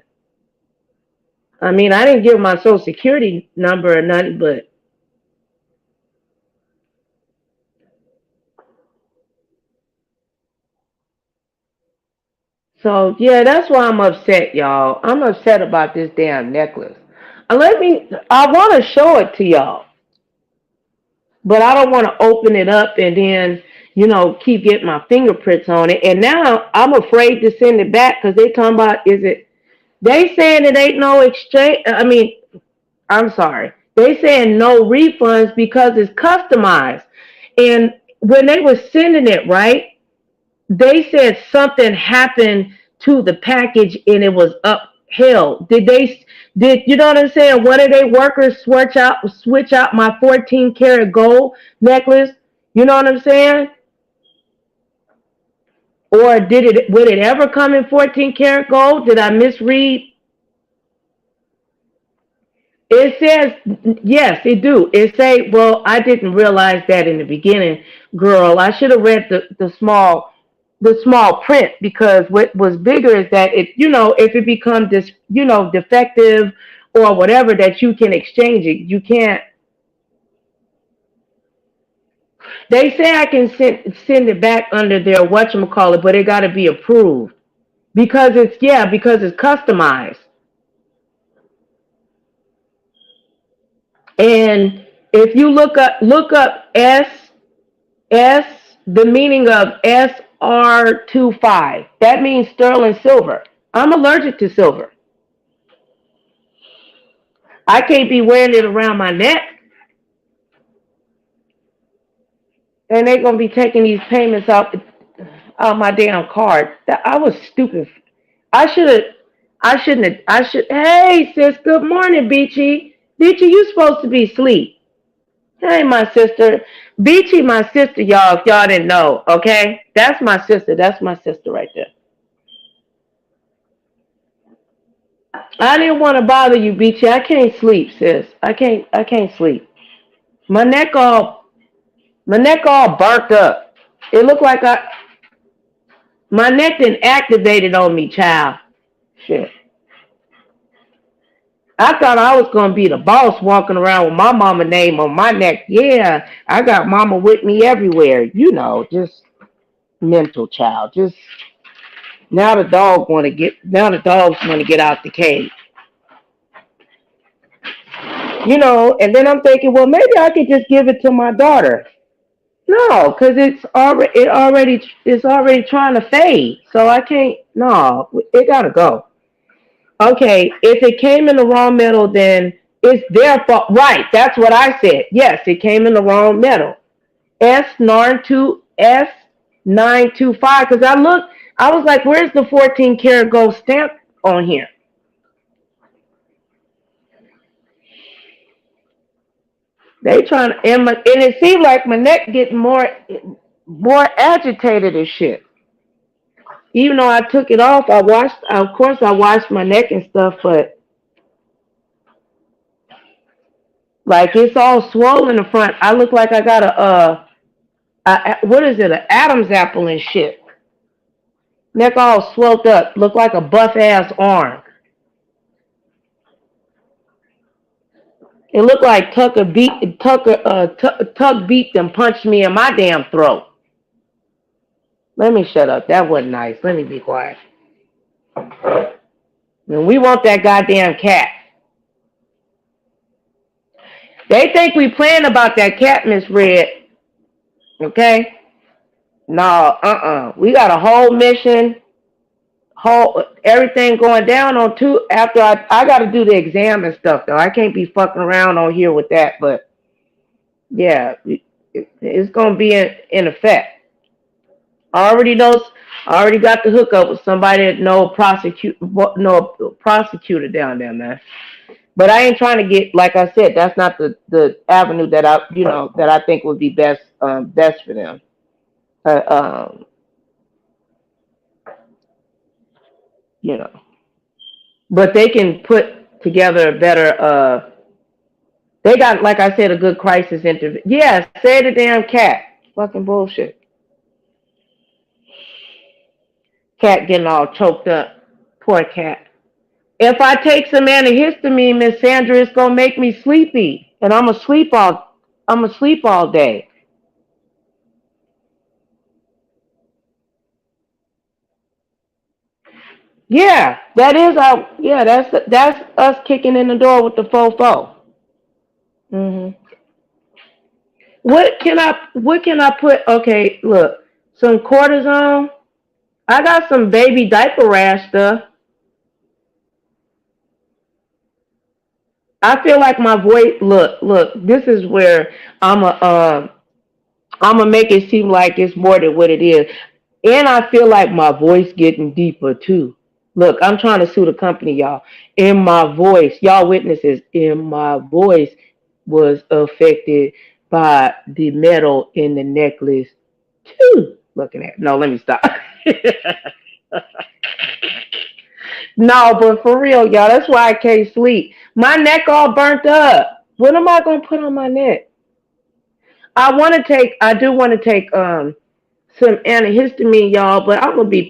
I mean, I didn't give my social security number or nothing, but so yeah, that's why I'm upset, y'all. I'm upset about this damn necklace. I want to show it to y'all, but I don't want to open it up and then, keep getting my fingerprints on it. And now I'm afraid to send it back because they talking about, they saying it ain't no exchange. I mean, I'm sorry. They saying no refunds because it's customized. And when they were sending it, right, they said something happened to the package and it was upheld. Did you know what I'm saying? One of their workers switch out my 14 karat gold necklace? You know what I'm saying? Or would it ever come in 14 karat gold? Did I misread? It says, yes, it do. It say, well, I didn't realize that in the beginning, girl. I should have read the small print, because what was bigger is that if it becomes defective or whatever, that you can exchange it. You can't. They say I can send it back under their whatchamacallit, but it got to be approved because it's customized. And if you look up S, the meaning of SR25, that means sterling silver. I'm allergic to silver. I can't be wearing it around my neck. And they're gonna be taking these payments out my damn card. I was stupid. I should have. I shouldn't have. I should. Hey, sis. Good morning, Beachy. Beachy, you supposed to be asleep. Hey, my sister. Beachy, my sister, y'all. If y'all didn't know, okay, that's my sister. That's my sister right there. I didn't want to bother you, Beachy. I can't sleep, sis. I can't. I can't sleep. My neck all. My neck all burnt up. It looked like my neck didn't activated on me, child. Shit. I thought I was gonna be the boss walking around with my mama name on my neck. Yeah, I got mama with me everywhere. You know, just mental child. Just now the dogs want to get out the cage. You know, and then I'm thinking, well, maybe I could just give it to my daughter. No, because it's already trying to fade. So I can't. No, it gotta go. Okay, if it came in the wrong metal, then it's their fault. Right, that's what I said. Yes, it came in the wrong metal. S925. Because I was like, where's the 14 karat gold stamp on here? They trying to, and it seemed like my neck getting more agitated as shit. Even though I took it off, I washed my neck and stuff, but like it's all swollen in the front. I look like I got what is it, an Adam's apple and shit. Neck all swelled up, look like a buff ass arm. It looked like Tuck beat and punched me in my damn throat. Let me shut up. That wasn't nice. Let me be quiet. And we want that goddamn cat. They think we playing about that cat, Miss Red. Okay? No, We got a whole mission, everything going down on two. After I got to do the exam and stuff, though. I can't be fucking around on here with that, but yeah, it's going to be in effect. I already got the hookup with somebody that know prosecutor down there, man. But I ain't trying to get, like I said, that's not the avenue that I think would be best for them. But they can put together a better. They got, like I said, a good crisis interview. Yeah, say the damn cat. Fucking bullshit. Cat getting all choked up. Poor cat. If I take some antihistamine, Miss Sandra, it's gonna make me sleepy, and I'm asleep all day. Yeah, that's us kicking in the door with the fofo. What can I put? Okay, look, some cortisone. I got some baby diaper rash stuff. I feel like my voice. Look. This is where I'm gonna make it seem like it's more than what it is, and I feel like my voice getting deeper too. Look, I'm trying to sue the company, y'all. In my voice, y'all witnesses, in my voice was affected by the metal in the necklace too. Looking at no, let me stop. No, but for real, y'all, that's why I can't sleep. My neck all burnt up. What am I gonna put on my neck? I do want to take some antihistamine, y'all, but I'm gonna be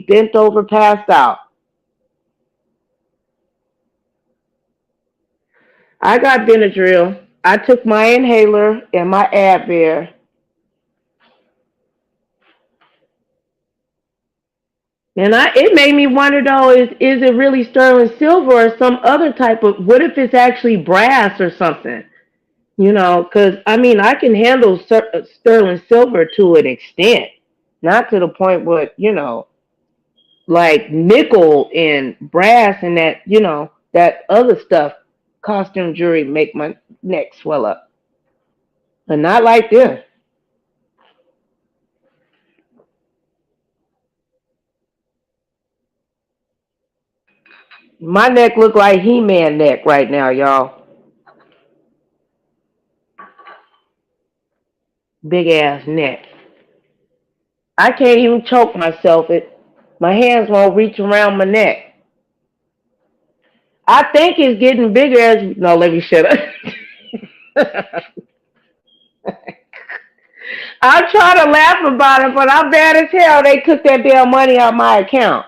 bent over, passed out. I got Benadryl. I took my inhaler and my Advair. And it made me wonder though, is it really sterling silver or some other type of, what if it's actually brass or something? You know, because I mean, I can handle sterling silver to an extent, not to the point where, you know, like nickel and brass and that, you know, that other stuff, costume jewelry make my neck swell up. But not like this. My neck look like He-Man neck right now, y'all. Big ass neck. I can't even choke myself. My hands won't reach around my neck. I think it's getting bigger as no. Let me shut up. I'm trying to laugh about it, but I'm bad as hell. They took that damn money out my account.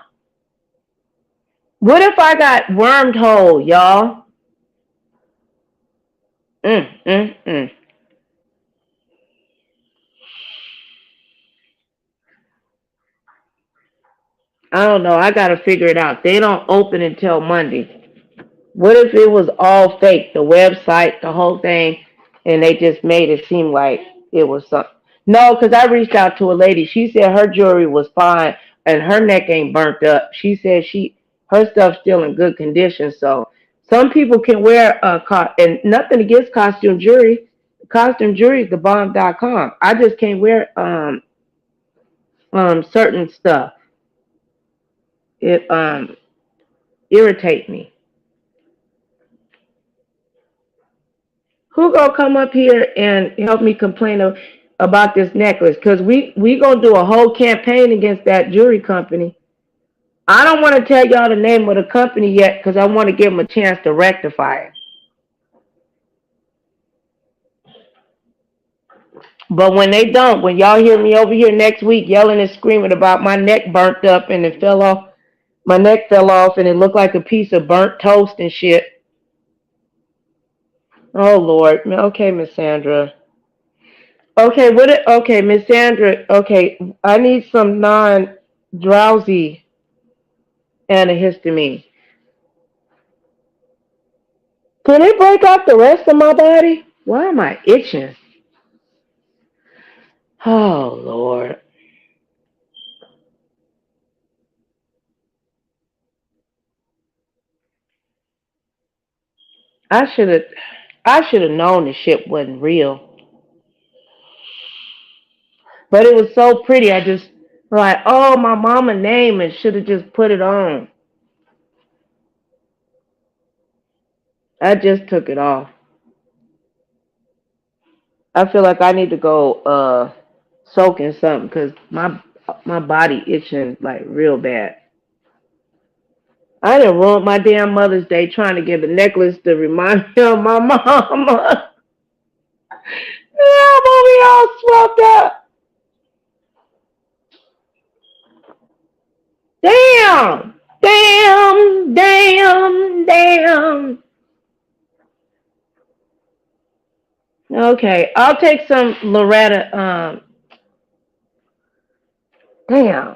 What if I got wormed whole, y'all? Mm, mm, mm. I don't know. I gotta figure it out. They don't open until Monday. What if it was all fake, the website, the whole thing, and they just made it seem like it was something? No, because I reached out to a lady. She said her jewelry was fine and her neck ain't burnt up. She said her stuff's still in good condition. So some people can wear and nothing against costume jewelry. Costume jewelry is the bomb.com. I just can't wear certain stuff. It irritates me. Who gonna come up here and help me complain about this necklace? Because we gonna do a whole campaign against that jewelry company. I don't want to tell y'all the name of the company yet because I want to give them a chance to rectify it. But when they don't, when y'all hear me over here next week yelling and screaming about my neck burnt up and it fell off, my neck fell off and it looked like a piece of burnt toast and shit. Oh Lord. Okay, Miss Sandra. Okay, okay, Miss Sandra, okay, I need some non-drowsy antihistamine. Can it break out the rest of my body? Why am I itching? Oh, Lord. I should have known the shit wasn't real. But it was so pretty. I just like, oh, my mama name and should have just put it on. I just took it off. I feel like I need to go soak in something because my body itching like real bad. I done ruined my damn Mother's Day trying to get a necklace to remind me of my mama. Yeah, I'm over all swapped up. Damn! Damn! Damn! Damn! Okay, I'll take some Loretta. Damn.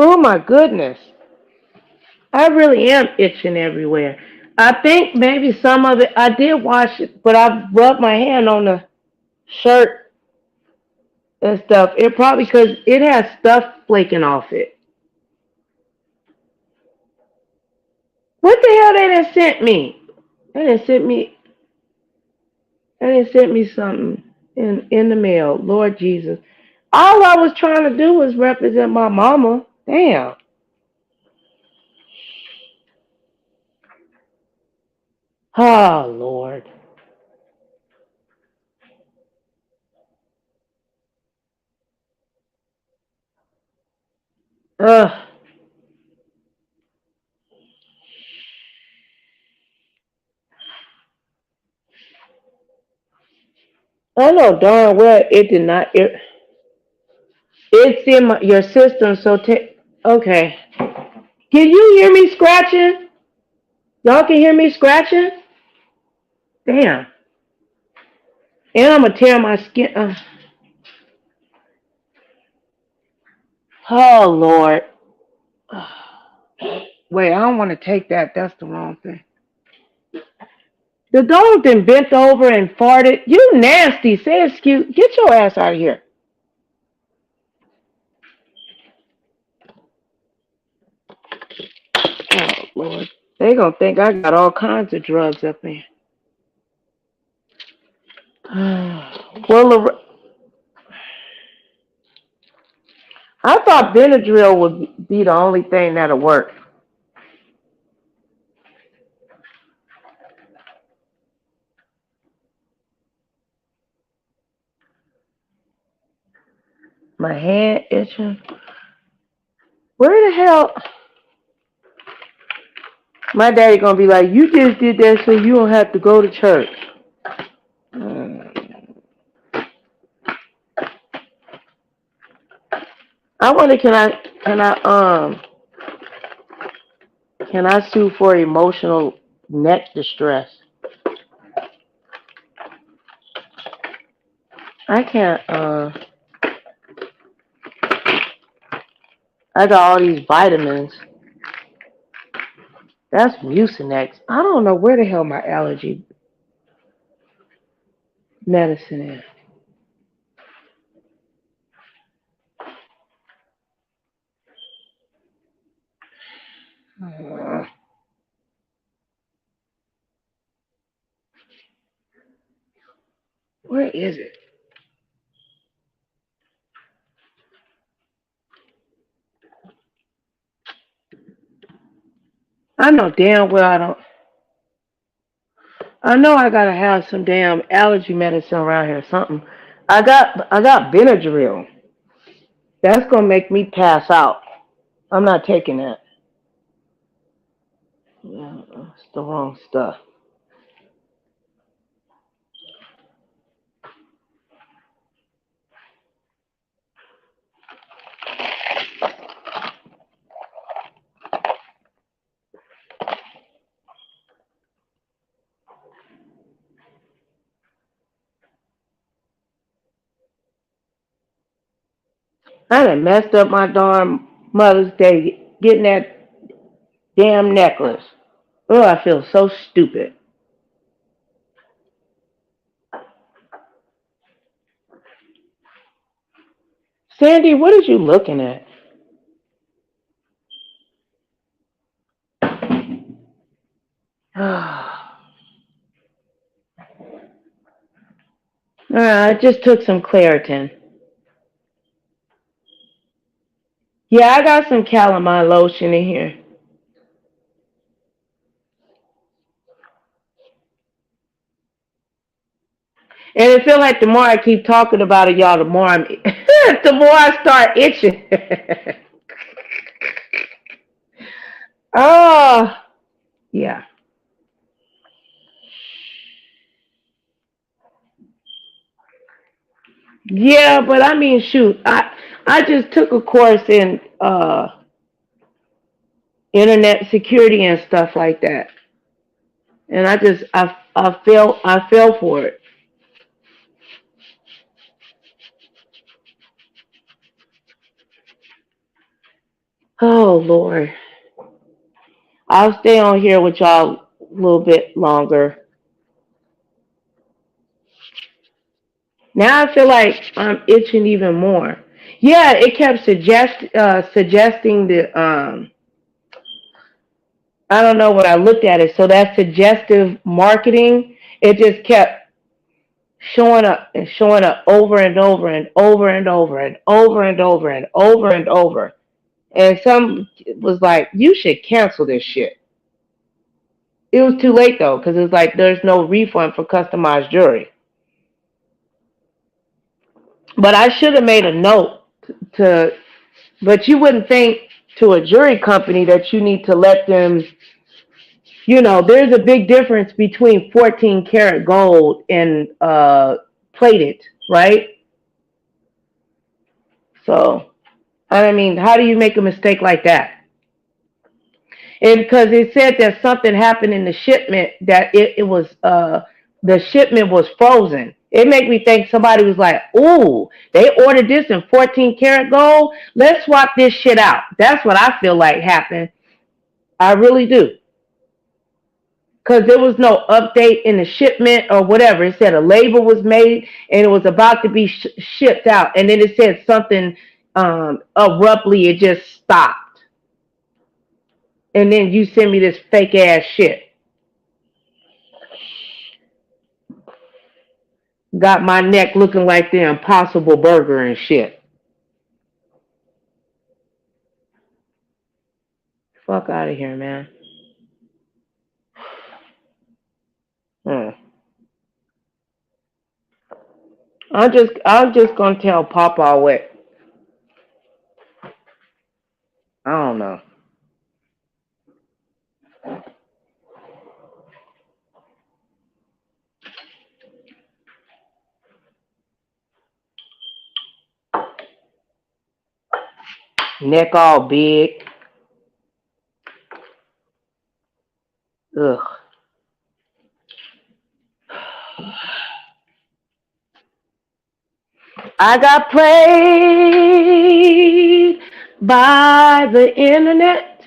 Oh my goodness. I really am itching everywhere. I think maybe some of it, I did wash it, but I rubbed my hand on the shirt and stuff. It probably because it has stuff flaking off it. What the hell they done sent me? They done sent me. They done sent me something in the mail. Lord Jesus. All I was trying to do was represent my mama. Damn. Oh Lord. Ugh. I know darn well it did not. It's in your system. So okay. Can you hear me scratching? Y'all can hear me scratching? Damn. And I'm gonna tear my skin. Oh, Lord. Wait, I don't want to take that. That's the wrong thing. The dog then bent over and farted. You nasty. Say excuse. Get your ass out of here. Oh, Lord. They gonna think I got all kinds of drugs up in. Well, I thought Benadryl would be the only thing that'll work. My hand itching. Where the hell? My daddy gonna be like, you just did that so you don't have to go to church. I wonder, can I sue for emotional neck distress? I can't. I got all these vitamins. That's Mucinex. I don't know where the hell my allergy medicine is. Where is it? I know damn well I don't. I know I gotta have some damn allergy medicine around here. Something. I got Benadryl. That's gonna make me pass out. I'm not taking that. Yeah, it's the wrong stuff. I done messed up my darn Mother's Day getting that damn necklace. Oh, I feel so stupid. Sandy, what are you looking at? I just took some Claritin. Yeah, I got some calamine lotion in here. And it feels like the more I keep talking about it, y'all, the more the more I start itching. Oh, yeah. Yeah, but I mean, shoot, I just took a course in internet security and stuff like that, and I fell for it. Oh Lord, I'll stay on here with y'all a little bit longer. Now I feel like I'm itching even more. Yeah, it kept suggesting the I don't know what I looked at it. So that suggestive marketing, it just kept showing up over and over and over and over and over and over and over and over. And some was like, you should cancel this shit. It was too late though, because it was like there's no refund for customized jewelry. But I should have made a note to, but you wouldn't think to a jewelry company that you need to let them, there's a big difference between 14 karat gold and plated, right? So, I mean, how do you make a mistake like that? And because it said that something happened in the shipment, that it was the shipment was frozen. It make me think somebody was like, ooh, they ordered this in 14 karat gold. Let's swap this shit out. That's what I feel like happened. I really do. Because there was no update in the shipment or whatever. It said a label was made and it was about to be shipped out. And then it said something abruptly, it just stopped. And then you send me this fake ass shit. Got my neck looking like the Impossible Burger and shit. Fuck out of here, man. I'm just gonna tell Papa what. I don't know. Neck all big. Ugh. I got played by the internet.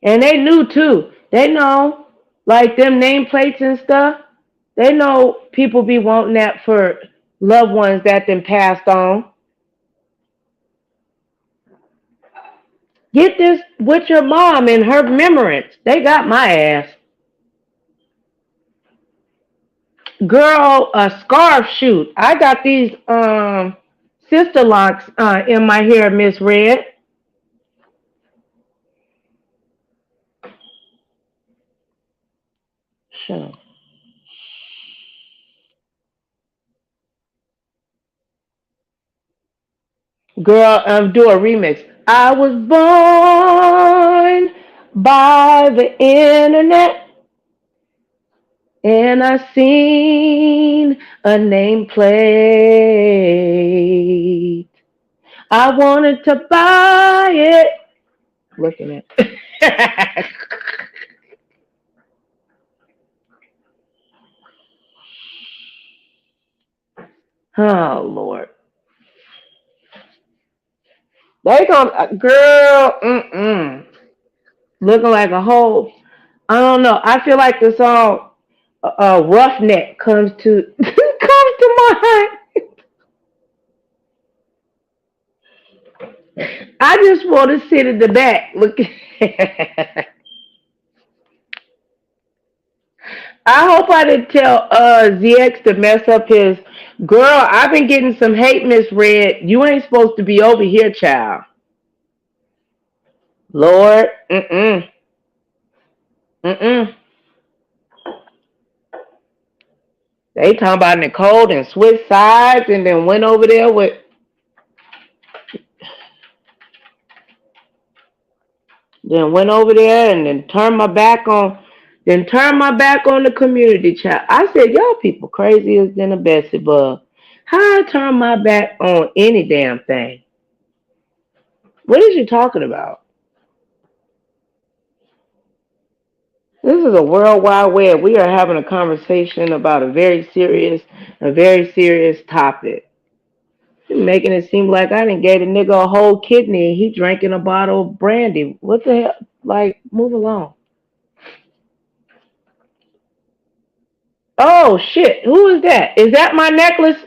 And they knew too. They know, like them nameplates and stuff. They know people be wanting that for loved ones that then passed on. Get this with your mom in her remembrance. They got my ass. Girl, a scarf shoot. I got these sister locks in my hair, Miss Red. Sure. Girl, do a remix. I was born by the internet, and I seen a nameplate. I wanted to buy it. Looking at oh, Lord. They gonna, girl, looking like a whole, I don't know. I feel like the song Roughneck comes to mind. I just want to sit in the back looking. I hope I didn't tell ZX to mess up his. Girl, I've been getting some hate, Miss Red. You ain't supposed to be over here, child. Lord, They talking about Nicole and switched sides and then went over there with. Then went over there and then turned my back on the community chat. I said, y'all people crazy as than a Bessie bug. How I turn my back on any damn thing? What is you talking about? This is a world wide web. We are having a conversation about a very serious topic. You're making it seem like I didn't gave a nigga a whole kidney and he drinking a bottle of brandy. What the hell? Like, move along. Oh shit! Who is that? Is that my necklace?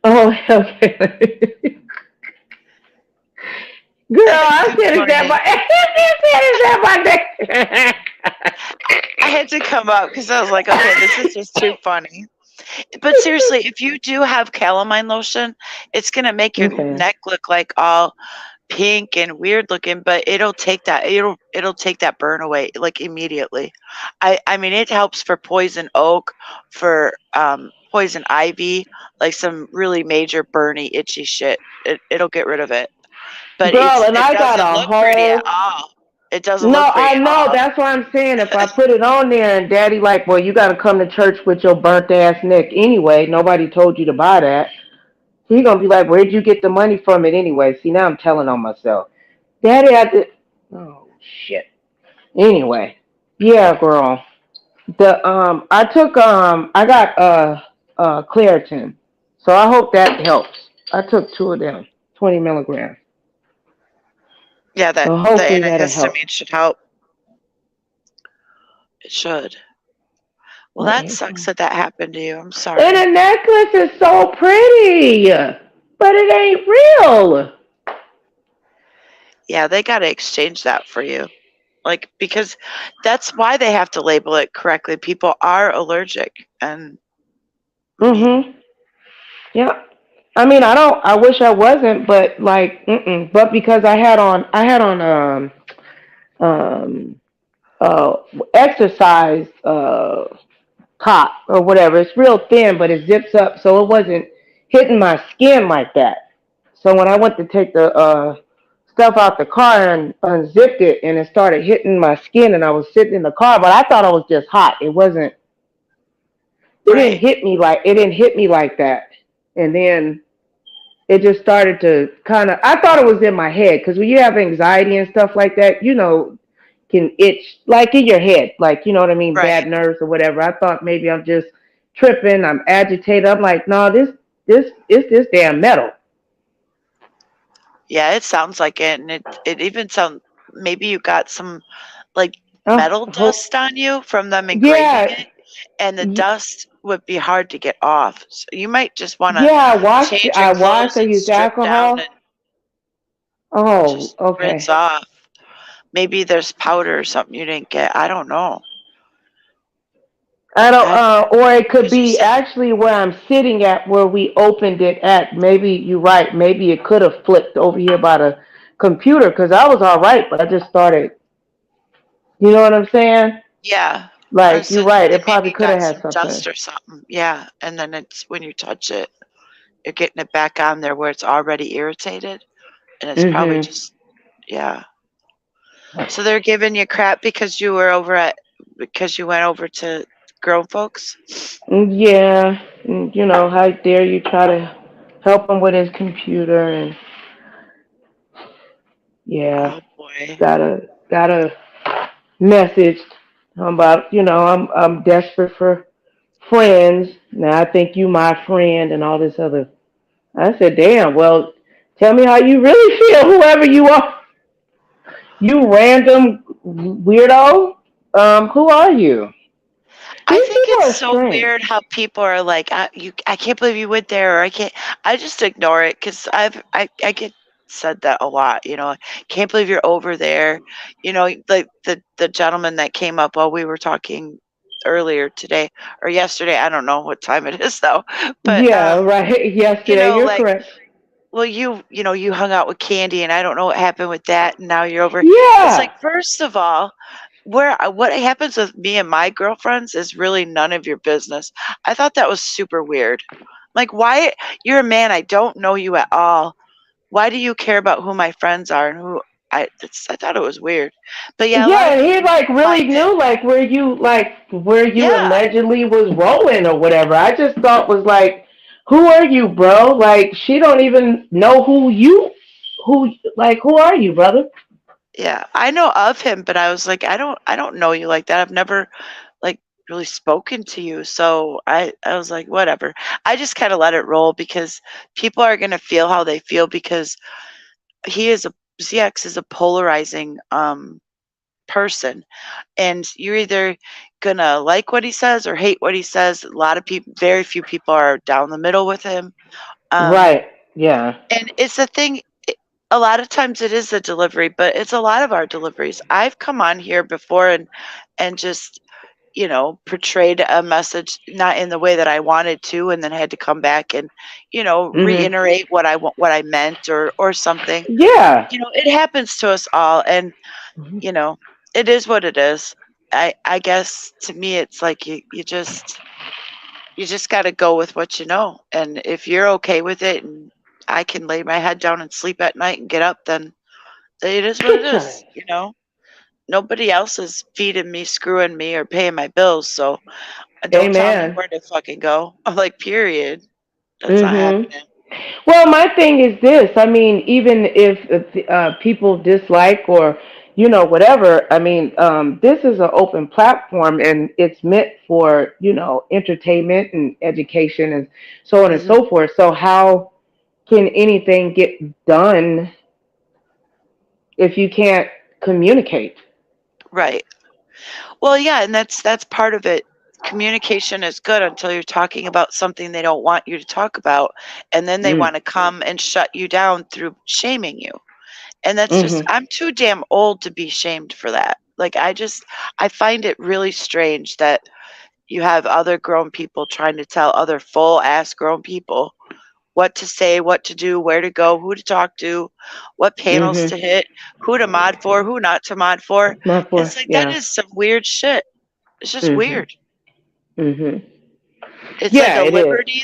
Oh, okay. Girl, I said, is that my necklace? I had to come up because I was like, okay, this is just too funny. But seriously, if you do have calamine lotion, it's gonna make your neck look like all pink and weird looking, but it'll take that burn away like immediately. I mean, it helps for poison oak, for poison ivy, like some really major burny itchy shit. It'll get rid of it. But girl, and I got a whole. Pretty at all. It doesn't look pretty. No, I know. That's what I'm saying. If I put it on there and Daddy like, well, you got to come to church with your burnt ass neck anyway. Nobody told you to buy that. He's going to be like, where'd you get the money from it anyway? See, now I'm telling on myself. Daddy, oh, shit. Anyway. Yeah, girl. I got Claritin, so I hope that helps. I took two of them, 20 milligrams. Yeah, that So the hopefully that'll help. antihistamine should help. It should. Well, that Right. sucks that that happened to you. I'm And sorry. the necklace is so pretty, but it ain't real. Yeah, they got to exchange that for you. Like, because that's why they have to label it correctly. People are allergic. And I mean, Mhm. Yeah. I mean, I don't. I wish I wasn't, but like, but because I had on um uh exercise top or whatever. It's real thin, but it zips up, so it wasn't hitting my skin like that. So when I went to take the stuff out the car and unzipped it, and it started hitting my skin, and I was sitting in the car, but I thought it was just hot. It wasn't. It didn't right, hit me like that, and then it just started to kind of. I thought it was in my head because when you have anxiety and stuff like that, can itch like in your head, like you know what I mean, right. bad nerves or whatever. I thought maybe I'm just tripping, I'm agitated. I'm like, no, this is this damn metal. Yeah, it sounds like it. And it even sounds, maybe you got some like Oh, metal hope, dust on you from them engraving yeah, it. And the dust would be hard to get off. So you might just want to yeah. change your I washed. clothes I and used strip down alcohol. and Oh, just rinse okay. off. Maybe there's powder or something you didn't get. I don't know. I don't, I or it could because you be said, actually where I'm sitting at, where we opened it at. Maybe you're right. Maybe it could have flipped over here by the computer because I was all right, but I just started. You know what I'm saying? yeah. I Like you're said right. they It maybe probably could have got had some something. dust or something. Yeah. And then it's when you touch it, you're getting it back on there where it's already irritated. And it's probably Mhm. just, yeah. So they're giving you crap because you went over to grown folks? Yeah. How dare you try to help him with his computer and yeah, Oh boy. got a message about I'm desperate for friends. Now I think you my friend and all this other. I said, damn. Well, tell me how you really feel, whoever you are. You random weirdo. Who are you? I These think people it's are so strange. weird how people are like, I can't believe you went there, or I can't. I just ignore it because I get said that a lot. Can't believe you're over there. Like the gentleman that came up while we were talking earlier today or yesterday. I don't know what time it is though, but Yeah, right. Yesterday, you're like, correct. well, you hung out with Candy, and I don't know what happened with that, and now you're over. It's like, Yeah, first of all, what happens with me and my girlfriends is really none of your business. I thought that was super weird. Like, why? You're a man. I don't know you at all. Why do you care about who my friends are and who I thought it was weird. But yeah, a lot yeah. of And he people like find really it. knew where you Yeah, allegedly was rolling or whatever. I just thought was like, who are you, bro? Like she don't even know who are you, brother? yeah. I know of him, but I was like, I don't know you like that. I've never like really spoken to you. So I was like, whatever. I just kind of let it roll because people are gonna feel how they feel because he is a ZX is a polarizing person, and you're either gonna like what he says or hate what he says. A lot of people, very few people are down the middle with him. Um, Right. Yeah. and it's a thing. A lot of times it is a delivery, but it's a lot of our deliveries. I've come on here before and just portrayed a message not in the way that I wanted to, and then had to come back and Mhm. reiterate what I meant or something. Yeah. It happens to us all, and Mhm. you know, it is what it is. I guess to me it's like you just got to go with what you know, and if you're okay with it, and I can lay my head down and sleep at night and get up, then it is what it Listen. is. Nobody else is feeding me, screwing me, or paying my bills, so don't tell me Amen. where to fucking go. I'm like, period. That's not Mhm. happening. Well, my thing is this. I mean, even if people dislike or whatever. I mean, this is an open platform and it's meant for, entertainment and education and so on and Hmm. so forth. So how can anything get done if you can't communicate? Right. Well, yeah, and that's part of it. Communication is good until you're talking about something they don't want you to talk about, and then they Mm. want to come and shut you down through shaming you. And that's just, Mhm. I'm too damn old to be shamed for that. Like, I find it really strange that you have other grown people trying to tell other full ass grown people what to say, what to do, where to go, who to talk to, what panels Mhm. to hit, who to mod for, who not to mod for. Not for It's like, that yeah. is some weird shit. It's just Mhm. weird. Mhm. It's like Yeah, a it is. liberty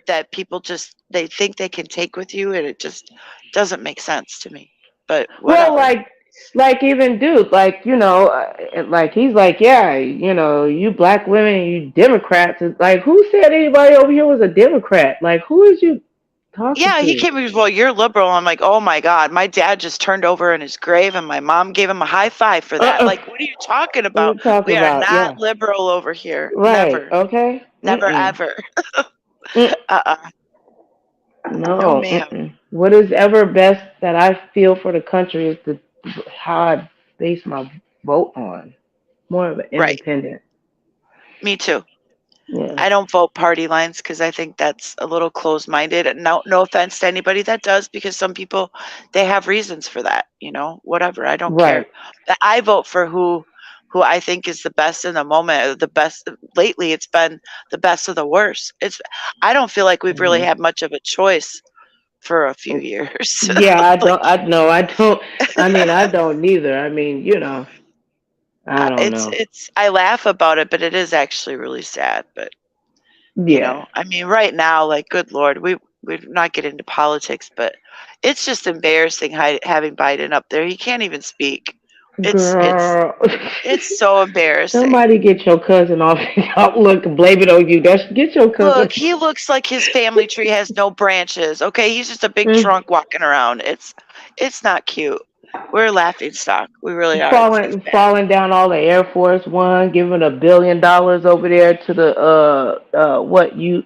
that people just they think they can take with you, and it just doesn't make sense to me. But Well, whatever. like even dude, like like he's like, yeah, you black women, you Democrats. It's like, who said anybody over here was a Democrat? Like, who is you talking Yeah, he to? came and goes, well, you're liberal. I'm like, oh my God, my dad just turned over in his grave and my mom gave him a high five for that. Uh-uh. Like, what are you talking What are about? you talking We are about? not Yeah. liberal over here. Right. Never. Okay. Never Mm-mm. ever. Mm. Uh-uh. No, No. ma'am. Mm-mm. What is ever best that I feel for the country is how I base my vote on. More of an Right. independent. Me too. Yeah. I don't vote party lines because I think that's a little closed-minded. And no offense to anybody that does, because some people they have reasons for that. Whatever. I don't care. Right. But I vote for who I think is the best in the moment. The best lately. It's been the best of the worst. I don't feel like we've really Mhm. had much of a choice for a few years. Yeah, I Like, don't. I no, I don't. I mean, I don't neither. I mean, I don't it's know. it's I laugh about it, but it is actually really sad. But Yeah, I mean, right now, like, good Lord, we not get into politics, but it's just embarrassing having Biden up there. He can't even speak. It's it's girl. it's so embarrassing. Somebody get your cousin off. Look, blame it on you. Get your cousin. Look, he looks like his family tree has no branches. Okay, he's just a big Mm. trunk walking around. It's not cute. We're a laughing stock. We really are. It's Falling, bad. falling down all the Air Force One, giving $1 billion over there to the what you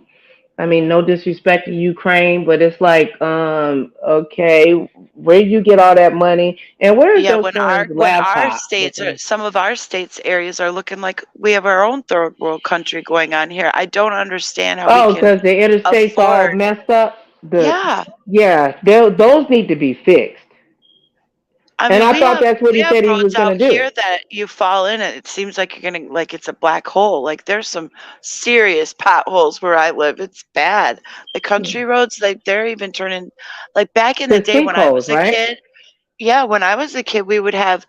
I mean, no disrespect to Ukraine, but it's like, okay, where you get all that money, and where's Yeah, your when son's our laptop states looking are like? some of our states areas are looking like we have our own third world country going on here. I don't understand how we Oh, can because the interstates all afford. messed up. Yeah, Yeah, those need to be fixed. I And mean, I thought that's what we he have said he was roads gonna out do. here that you fall in and it seems like you're gonna like it's a black hole. Like, there's some serious potholes where I live. It's bad. The country roads, like, they're even turning, like, back in the The day when I sinkholes, was a right? kid. Yeah, when I was a kid, we would have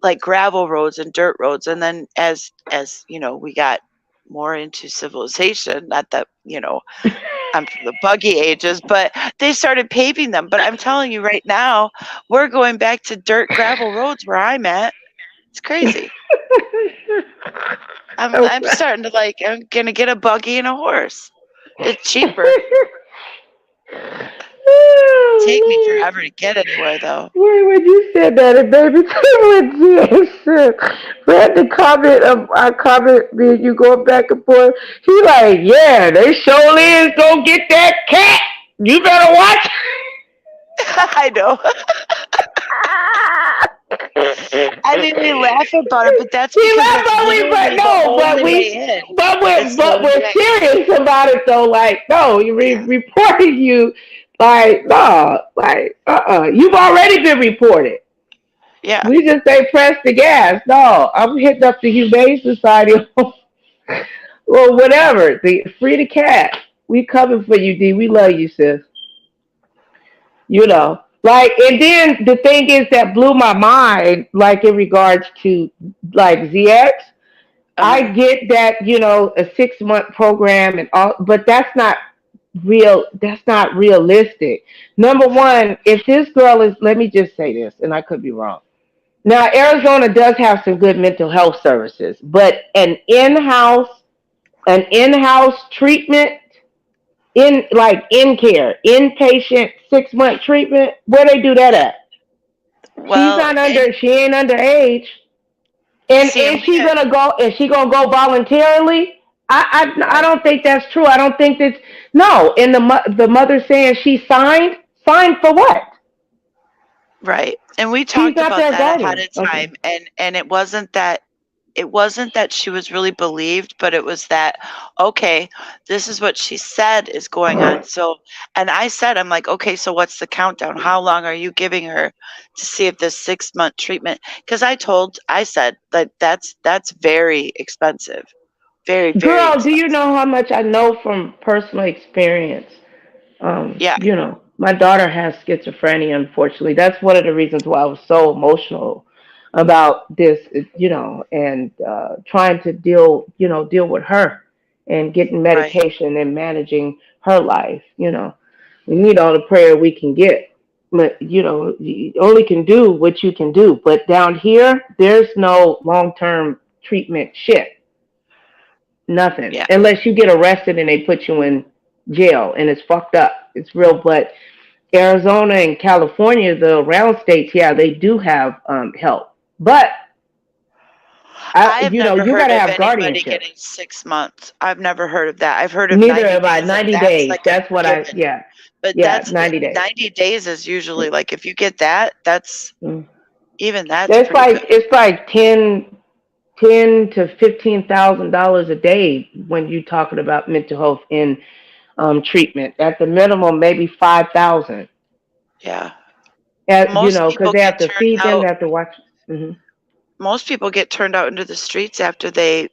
like gravel roads and dirt roads, and then as we got more into civilization. Not that I'm from the buggy ages, but they started paving them. But I'm telling you right now, we're going back to dirt gravel roads where I'm at. It's crazy. I'm Okay. starting to like. I'm gonna get a buggy and a horse. It's cheaper. Take me Oh, forever to get anywhere though. Lord. When you said that, it made me think when Jason read the comment of our comment, me and you going back and forth. He like, yeah, they sure is gonna get that cat. You better watch. I know. I mean, we laugh about it, but that's We because laugh, that's but literally the no, only way in. It's the but only we're way. serious about it though. Like, no, you Yeah. reporting you. Like, no, like, you've already been reported. Yeah. We just say press the gas. No, I'm hitting up the Humane Society or whatever. Free the cat. We coming for you, D. We love you, sis. Like, and then the thing is that blew my mind, like in regards to like ZX. I Uh-huh. get that, a 6 month program and all, but that's not real. That's not realistic. Number one, if this girl is, let me just say this, and I could be wrong. Now, Arizona does have some good mental health services, but an in-house treatment, in care, inpatient 6 month treatment, where they do that at? She's Well, not and she ain't underage. And see, and is she gonna go voluntarily? I right, don't think that's true. I don't think that's no. And the mother saying she signed for what? right. And we She's talked not about their that ahead guardian. of Okay. time, and it wasn't that she was really believed, but it was that, okay, this is what she said is going on. So, and I said, I'm like, okay, so what's the countdown? How long are you giving her to see if this 6-month treatment? Because I said that that's very expensive, very, very Girl, do you expensive. know how much I know from personal experience? Yeah, My daughter has schizophrenia, unfortunately. That's one of the reasons why I was so emotional about this, and trying to deal with her and getting right. medication and managing her life. We need all the prayer we can get. But, you only can do what you can do. But down here, there's no long-term treatment shit. Nothing. Yeah. Unless you get arrested and they put you in jail and it's fucked up. It's real. But Arizona and California, the around states, yeah, they do have help. But I have never you heard gotta of have anybody guardianship. getting 6 months. I've never heard of that. I've heard of Neither 90 have I. days, and 90 that's days. like a That's what given. yeah. But Yeah, that's 90 days. 90 days is usually like, if you get that, Mm. that's It's pretty like good. it's like ten to $15,000 a day when you're talking about mental health in treatment. At the minimum, maybe 5,000. Yeah. Because Most people they have get to turned feed them, they out have to watch. Hmm. most people get turned out into the streets after they,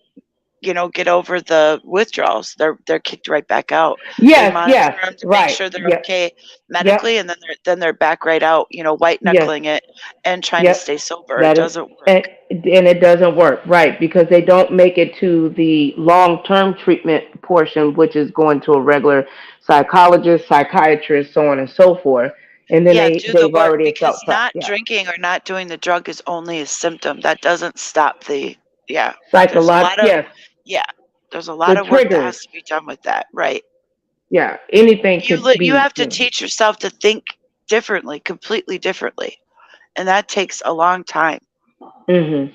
get over the withdrawals. They're kicked right back out. They Yes, monitor yes, them to make right. sure they're Yep, okay yep, medically, and then they're back right out, white yes, knuckling it and trying to yep. stay sober. It That is, doesn't and, work. and it doesn't work, right? Because they don't make it to the long-term treatment portion, which is going to a regular psychologist, psychiatrist, so on and so forth. And then Yeah, do the they've work, already felt because tough. not Yeah, drinking or not doing the drug is only a symptom. That doesn't stop the, yeah. There's a psychological. lot of, Yes, yeah, there's a lot the of work that triggers. has to be done with that, right? Yeah, anything You could you be. have to teach yourself to think differently, completely differently, and that takes a long time. Hmm.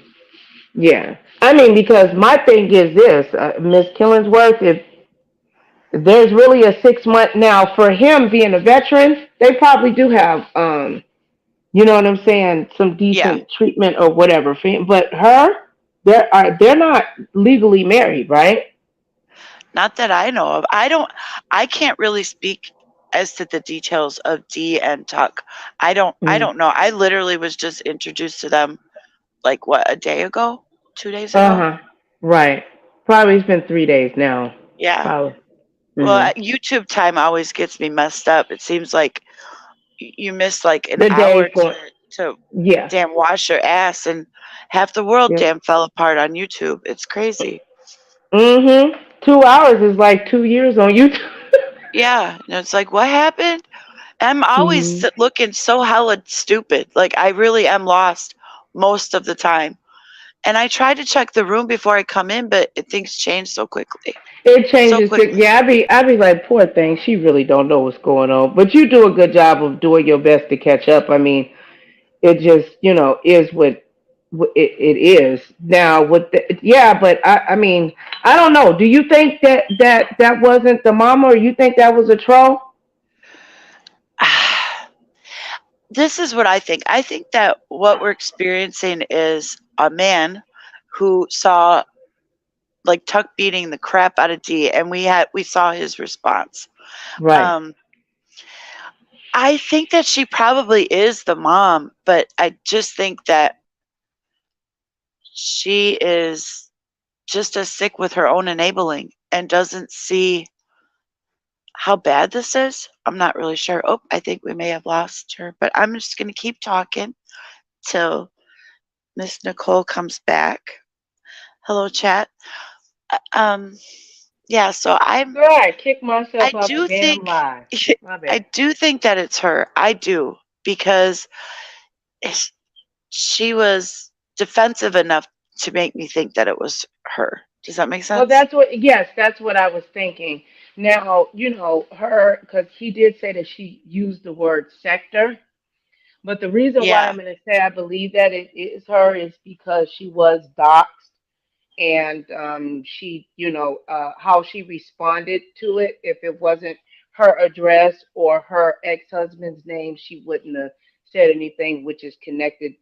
Yeah, I mean, because my thing is this, Miss Killingsworth, if there's really a 6 month now for him being a veteran, they probably do have, you know what I'm saying, some Yeah, decent treatment or whatever for him. But her, they're not legally married, right? not that I know of. I can't really speak as to the details of D and Tuck. I Mm. don't know. I literally was just introduced to them, like, what, a day ago? 2 days Uh ago? huh. Right. Probably it's been 3 days now. Yeah. Probably. Well, Hmm. YouTube time always gets me messed up. It seems like you miss like an The day hour for to yeah. damn wash your ass, and half the world Yep. damn fell apart on YouTube. It's crazy. Mhm. 2 hours is like 2 years on YouTube. Yeah, and it's like, what happened? I'm always Mhm. looking so hella stupid. Like, I really am lost most of the time. And I try to check the room before I come in, but things change so quickly. It So changes. quickly. Yeah, I be like, poor thing. She really don't know what's going on. But you do a good job of doing your best to catch up. I mean, it just is what it is now. Yeah, but I mean, I don't know. Do you think that wasn't the mama, or you think that was a troll? This is what I think. I think that what we're experiencing is a man who saw like Tuck beating the crap out of D, and we saw his response. Right. Um, I think that she probably is the mom, but I just think that she is just as sick with her own enabling and doesn't see how bad this is. I'm not really sure. Oh, I think we may have lost her, but I'm just going to keep talking till Miss Nicole comes back. Hello, chat. Uh, Um, yeah, so Girl, I kicked I myself out the do damn think, lie. My I bad. do think that it's her. I do, because it's- she was defensive enough to make me think that it was her. Does that make Well, sense? yes, that's what I was thinking. Now, her, because he did say that she used the word sector. But the reason why Yeah. I'm going to say I believe that it is her is because she was doxxed, and she, how she responded to it. If it wasn't her address or her ex-husband's name, she wouldn't have said anything which is connected,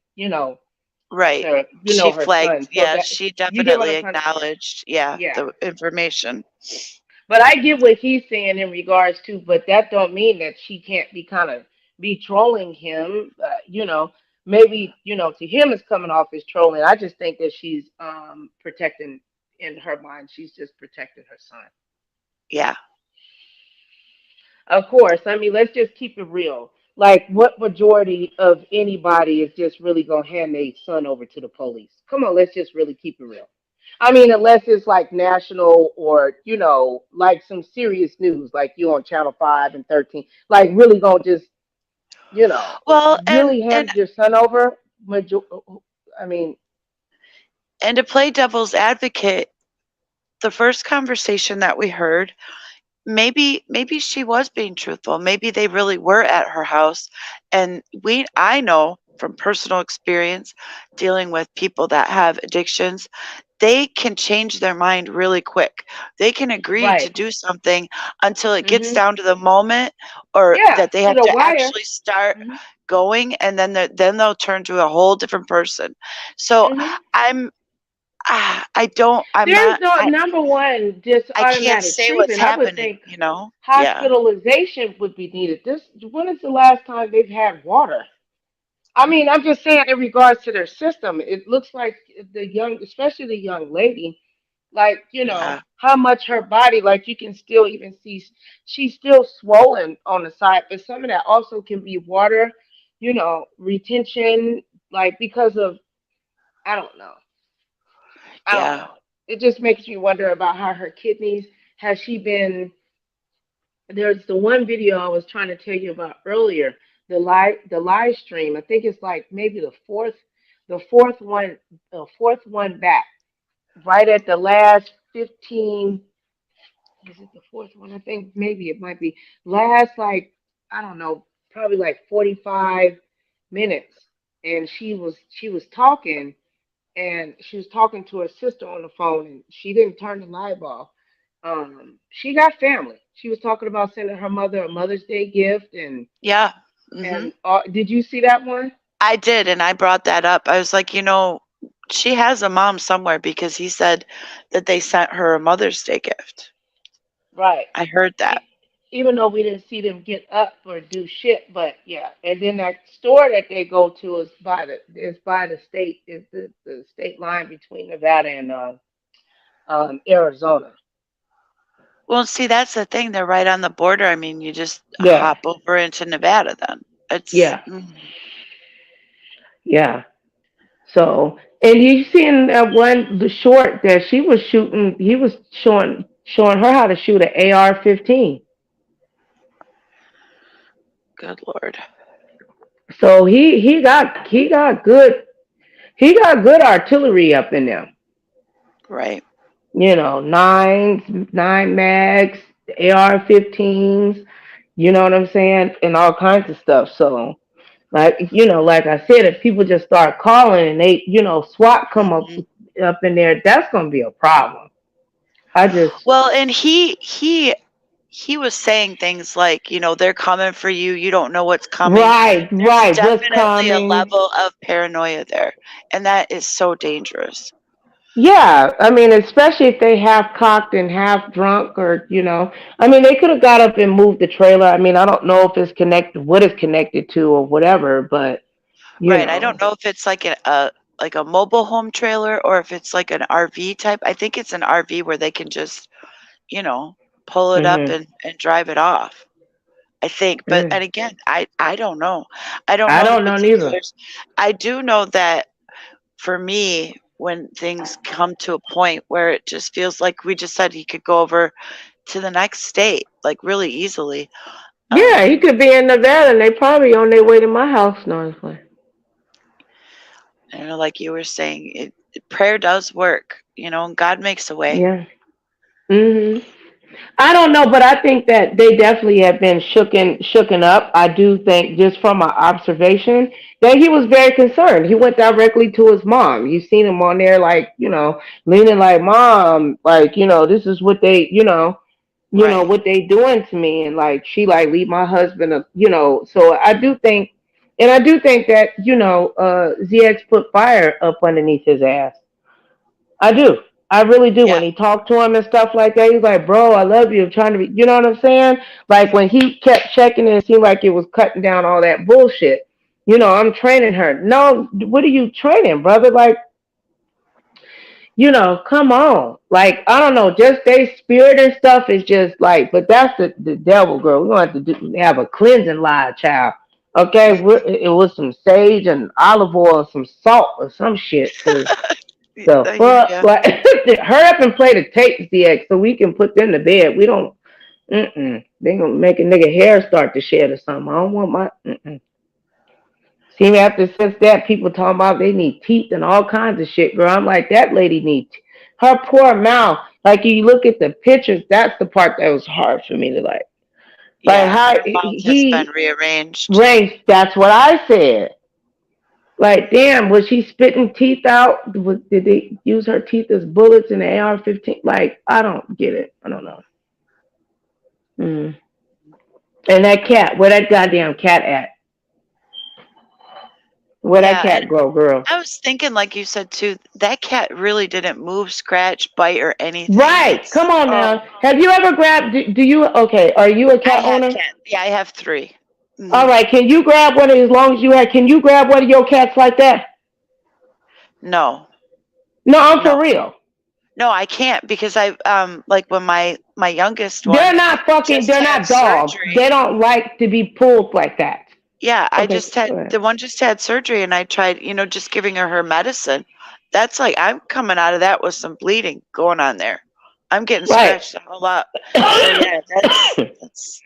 Right. to, She her flagged. son. So Yeah, that, she you get what definitely I'm trying to say? acknowledged, yeah, Yeah. the information. But I get what he's saying in regards to, but that don't mean that she can't be kind of be trolling him. Maybe to him it's coming off as trolling. I just think that she's protecting, in her mind. She's just protecting her son. Yeah. Of course, I mean, let's just keep it real. Like, what majority of anybody is just really gonna hand their son over to the police? Come on, let's just really keep it real. I mean, unless it's like national or like some serious news, like you on Channel 5 and 13, like really gonna just you know Well, really and hand your son over. I mean, and to play devil's advocate, the first conversation that we heard, maybe she was being truthful. Maybe they really were at her house, and I know from personal experience dealing with people that have addictions, they can change their mind really quick. They can agree to right? do something until it gets Mhm. down to the moment or Yeah, that they to have the to wire. actually start Mhm. going, and then they'll turn to a whole different person. So Mhm. I'm I don't I'm There's not no number one just I can't automatic say what's treatment. I would happening, think you know? Yeah. hospitalization would be needed. When is the last time they've had water? I mean, I'm just saying in regards to their system, it looks like the young, especially the young lady, like, Yeah. how much her body, like you can still even see she's still swollen on the side, but some of that also can be water, retention, like because of, I don't know. I don't Yeah. know. It just makes me wonder about how her kidneys, has she been, there's the one video I was trying to tell you about earlier, the live stream. I think it's like maybe the fourth one back, right at the last 15. Is it the fourth one? I think maybe it might be last, like, I don't know, probably like 45 minutes. And she was talking, and she was talking to her sister on the phone, and she didn't turn the live off. She got family. She was talking about sending her mother a Mother's Day gift, and Yeah. Mhm. did you see that one? I did, and I brought that up. I was like, she has a mom somewhere because he said that they sent her a Mother's Day gift. Right. I heard that. Even though we didn't see them get up or do shit, but yeah. And then that store that they go to is by the state, is the state line between Nevada and Arizona. Well, see, that's the thing. They're right on the border. I mean, you just Yeah, hop over into Nevada then. It's yeah, yeah. So, and you seen that one, the short that she was shooting. He was showing her how to shoot an AR-15. good Lord. So he got good artillery up in there. Right. Nine mags, AR-15s. You know what I'm saying, and all kinds of stuff. So, like I said, if people just start calling and they, SWAT come Mhm. up in there, that's gonna be a problem. I just Well, and he was saying things like, they're coming for you. You don't know what's coming. right, There's right. What's definitely a coming? level of paranoia there, and that is so dangerous. Yeah, I mean, especially if they half cocked and half drunk, or I mean, they could have got up and moved the trailer. I mean, I don't know if it's connected, what it's connected to, or whatever, but you Right. I know, don't know if it's like a mobile home trailer or if it's like an RV type. I think it's an RV where they can just, you know, pull it up hmm and drive it off. I think. But and again, I don't know. I don't I know the don't know neither. particulars. I do know that for me, when things come to a point where it just feels like we just said he could go over to the next state, like really easily. Yeah, he Um, could be in Nevada, and they probably on their way to my house. No, it's like, like you were saying, prayer does work, and God makes a way. yeah. hmm I don't know, but I think that they definitely have been shooken up. I do think, just from my observation, that he was very concerned. He went directly to his mom. You seen him on there, like, leaning like, "Mom, like, this is what they, Right. what they doing to me," and like, she like, "Leave my husband," So I do think, and I do think that ZX put fire up underneath his ass. I do. I really do. Yeah. When he talked to him and stuff like that, he's like, "Bro, I love you. I'm trying to be," you know what I'm saying? Like, when he kept checking it, it seemed like it was cutting down all that bullshit. I'm training her. No, what are you training, brother? Like, come on. Like, I don't know, just their spirit and stuff is just like, but that's the devil, girl. We're going to have to have a cleansing line, child. Okay, it was some sage and olive oil and some salt or some shit, because the fuck, Yeah. like, hurry up and play the tapes, DX, so we can put them to bed. We don't. They gonna make a nigga hair start to shed or something. I don't want my. See, after since that, people talking about they need teeth and all kinds of shit, girl. I'm like, that lady needs her poor mouth. Like, you look at the pictures, that's the part that was hard for me to like. Like, Yeah. how Her mouth has been rearranged. race. That's what I said. Like, damn, was she spitting teeth out? Did they use her teeth as bullets in the AR-15? Like, I don't get it. I don't know. And that cat, where that goddamn cat at? Where that Yeah, cat and go, girl? I was thinking, like you said too, that cat really didn't move, scratch, bite, or anything. Right. It's Come on now. Have you ever grabbed? Do you? Okay. Are you a I cat have owner? cat. Yeah, I have 3. All right. Can you grab one as long as you have? Can you grab one of your cats like that? No, No, I'm no, for real. no, I can't because I like when my youngest one They're not fucking. just They're had not dogs. surgery. They don't like to be pulled like that. Yeah, I Okay. just had Go ahead. the one just had surgery, and I tried, just giving her medicine. That's like I'm coming out of that with some bleeding going on there. I'm getting Right. scratched a whole lot. So yeah, that's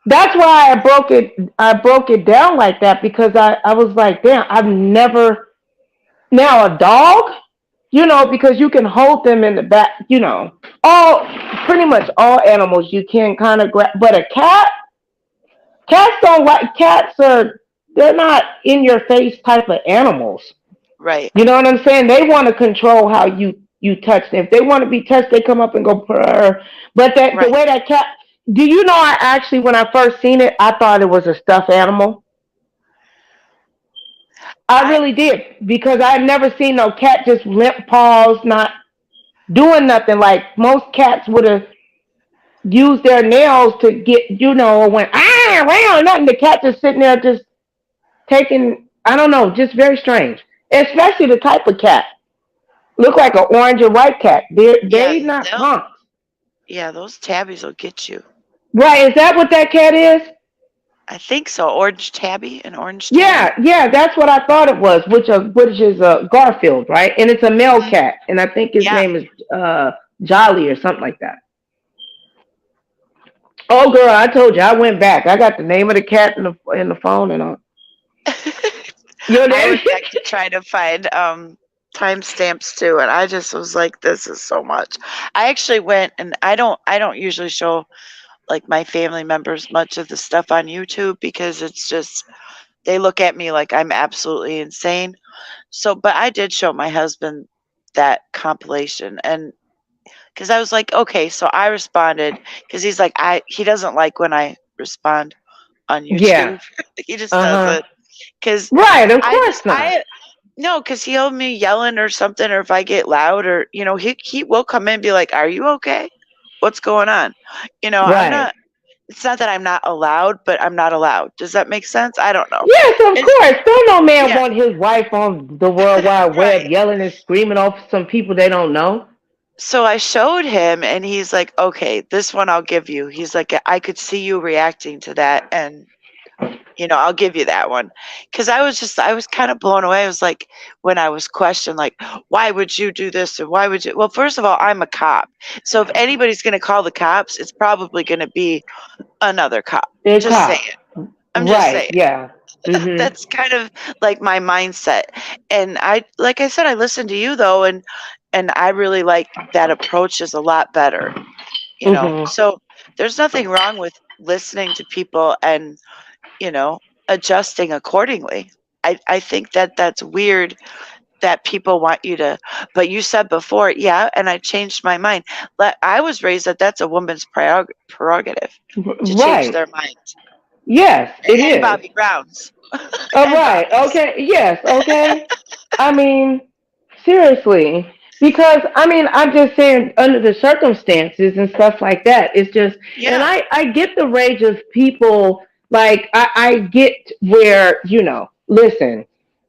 That's why I broke it. I broke it down like that because I was like, damn, I've never. Now a dog, because you can hold them in the back, all pretty much all animals you can kind of grab, but a cats don't like cats are they're not in your face type of animals. right. You know what I'm saying? They want to control how you touch them. If they want to be touched, they come up and go purr. But that the Right. way that cat, do you know? I actually, when I first seen it, I thought it was a stuffed animal. I I really did because I had never seen no cat just limp paws, not doing nothing. Like most cats would have used their nails to get, or went wow, nothing. The cat just sitting there, just taking. I don't know, just very strange. Especially the type of cat. Look like an orange or white cat. yeah, They not they'll punks. yeah, those tabbies will get you. Right? Is that what that cat is? I think so. Orange tabby, an orange tabby. Yeah, yeah, that's what I thought it was. Which is Garfield, right? And it's a male Mhm. cat, and I think his Yeah. name is Jolly or something like that. Oh, girl, I told you I went back. I got the name of the cat in the phone and all. Your I name? went back to try to find timestamps too, and I just was like, this is so much. I actually went, and I don't usually show like my family members much of the stuff on YouTube because it's just they look at me like I'm absolutely insane. So, but I did show my husband that compilation, and because I was like, okay, so I responded because he's like, he doesn't like when I respond on Yeah. YouTube. He just Uh huh. doesn't because Right. Of I course just not. I no, because he'll me yelling or something, or if I get loud, or he will come in and be like, "Are you okay? What's going on?" I'm Right. not. It's not that I'm not allowed, but I'm not allowed. Does that make sense? I don't know. Yes, of It's course. Don't no man yeah, want his wife on the World Wide Web right. yelling and screaming off some people they don't know. So I showed him, and he's like, "Okay, this one I'll give you." He's like, "I could see you reacting to that, and I'll give you that one." Because I was kind of blown away. I was like, when I was questioned, like, why would you do this? Or why would you? Well, first of all, I'm a cop. So if anybody's going to call the cops, it's probably going to be another cop. They're Just saying. cops. I'm just Right. saying. Yeah. Mhm. That's kind of like my mindset. And like I said, I listened to you though, and I really like that approach is a lot better. you know. So there's nothing wrong with listening to people and, you know, adjusting accordingly. I think that that's weird that people want you to, but you said before, yeah, and I changed my mind. I was raised that that's a woman's prerogative to change their mind. Yes, it And is. Bobby Brown's. Oh, And right. Bobby's. Okay. Yes. Okay. I mean, seriously. Because, I mean, I'm just saying, under the circumstances and stuff like that, it's just, and Yeah. I get the rage of people, like, I get where, listen,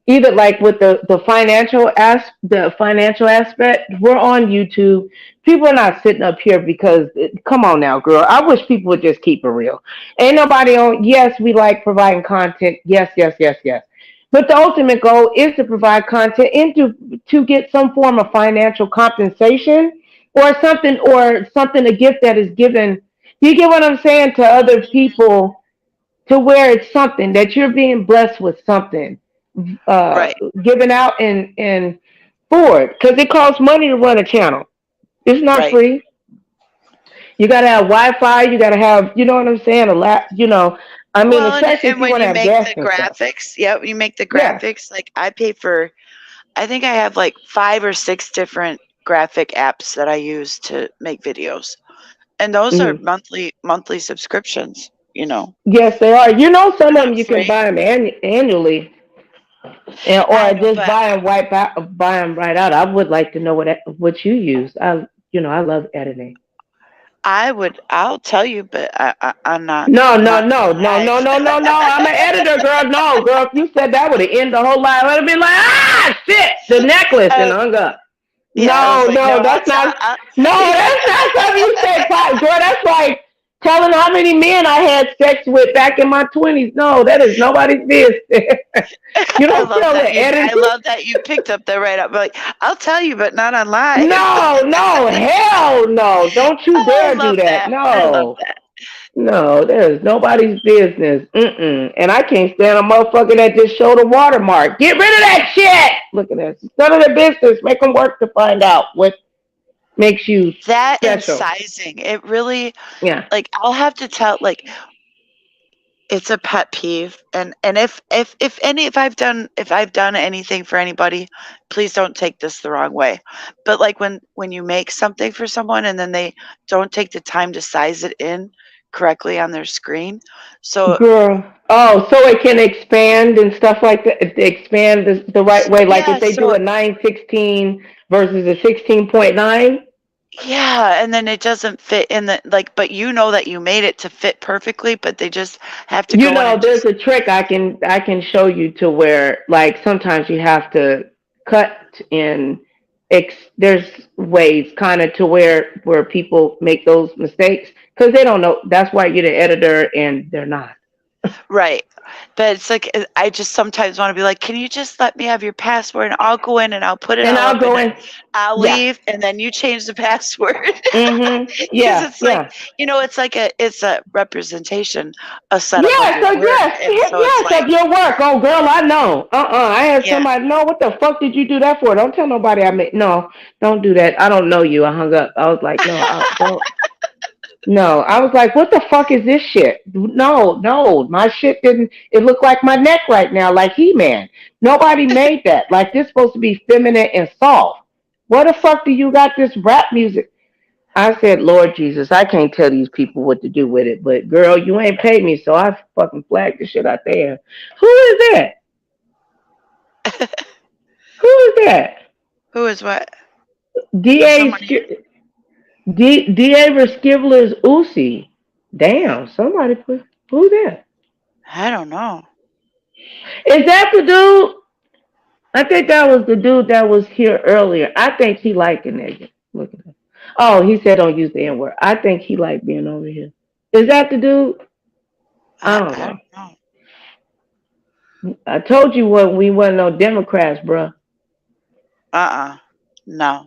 either like with the financial aspect, we're on YouTube. People are not sitting up here because, come on now, girl. I wish people would just keep it real. Ain't nobody on. Yes, we like providing content. Yes, yes, yes, yes. But the ultimate goal is to provide content and to get some form of financial compensation or something, a gift that is given. You get what I'm saying, to other people, to where it's something that you're being blessed with, something uh Right. given out and forward, because it costs money to run a channel. It's not Right. free. You got to have Wi-Fi. You got to have, you know what I'm saying, a lap. I mean, Well, especially and if you when want to you have make guests the and stuff. graphics, yep, you make the Yeah. graphics. Like I pay for, I think I have like 5 or 6 different graphic apps that I use to make videos, and those are Mhm. monthly subscriptions. You know, Yes, they are. Some they're of them not you can free. buy them annually, I or know, just but buy them right out. I would like to know what you use. I love editing. I'll tell you, but I'm not No, no, not no, no, live. no, no, no, no. I'm an editor, girl. No, girl. If you said that, would have ended the whole life. I'd have been like, shit, the necklace, and uh, hung up. yeah, I No, was like, no, no, that's not. I'll No, that's not something you say, girl. That's like telling how many men I had sex with back in my 20s. No, that is nobody's business. You I don't love tell the that I editor. love that you picked up the right up. Like, I'll tell you, but not on live. No, no, hell no. Don't you I dare do love that. that. I love No. that. No, there's nobody's business. Mm-mm. And I can't stand a motherfucker that just showed a watermark. Get rid of that shit. Look at this. It's none of their business. Make them work to find out what makes you That and special. sizing, it really, Yeah. like, I'll have to tell, like, it's a pet peeve. And if I've done anything for anybody, please don't take this the wrong way. But like when you make something for someone and then they don't take the time to size it in correctly on their screen. So Girl. Oh, so it can expand and stuff like that. Expand the right way. Like yeah, if they do so a 916 versus a 16.9. yeah, and then it doesn't fit in the, like, but you know that you made it to fit perfectly, but they just have to go in and There's just, a trick I can show you, to where, like, sometimes you have to cut in. There's ways, kind of, to where people make those mistakes because they don't know. That's why you're the editor and they're not. right. But it's like, I just sometimes want to be like, can you just let me have your password and I'll go in and I'll put it And all I'll up and go then in. I'll Yeah. leave and then you change the password. Because Yeah. it's like, Yeah. it's a representation, a setup of Yeah, your so work. yes, And so it's yes, like, of your work. Oh, girl, I know. I had yeah, somebody. No, what the fuck did you do that for? Don't tell nobody I made. No, don't do that. I don't know you. I hung up. I was like, no, I don't. No, I was like, what the fuck is this shit? No, no, my shit didn't. It looked like my neck right now, like He-Man. Nobody made that. Like, this supposed to be feminine and soft. What the fuck do you got this rap music? I said, Lord Jesus, I can't tell these people what to do with it, but girl, you ain't paid me, so I fucking flagged the shit out there. Who is that? Who is that? who is what? D.A. Somebody, D.A. Skivler's Uzi. Damn, somebody put, who that? I don't know. Is that the dude? I think that was the dude that was here earlier. I think he liked the nigga. Look at that. Oh, he said don't use the N word. I think he liked being over here. Is that the dude? I don't I know. don't know. I told you what, we wasn't no Democrats, bruh. No.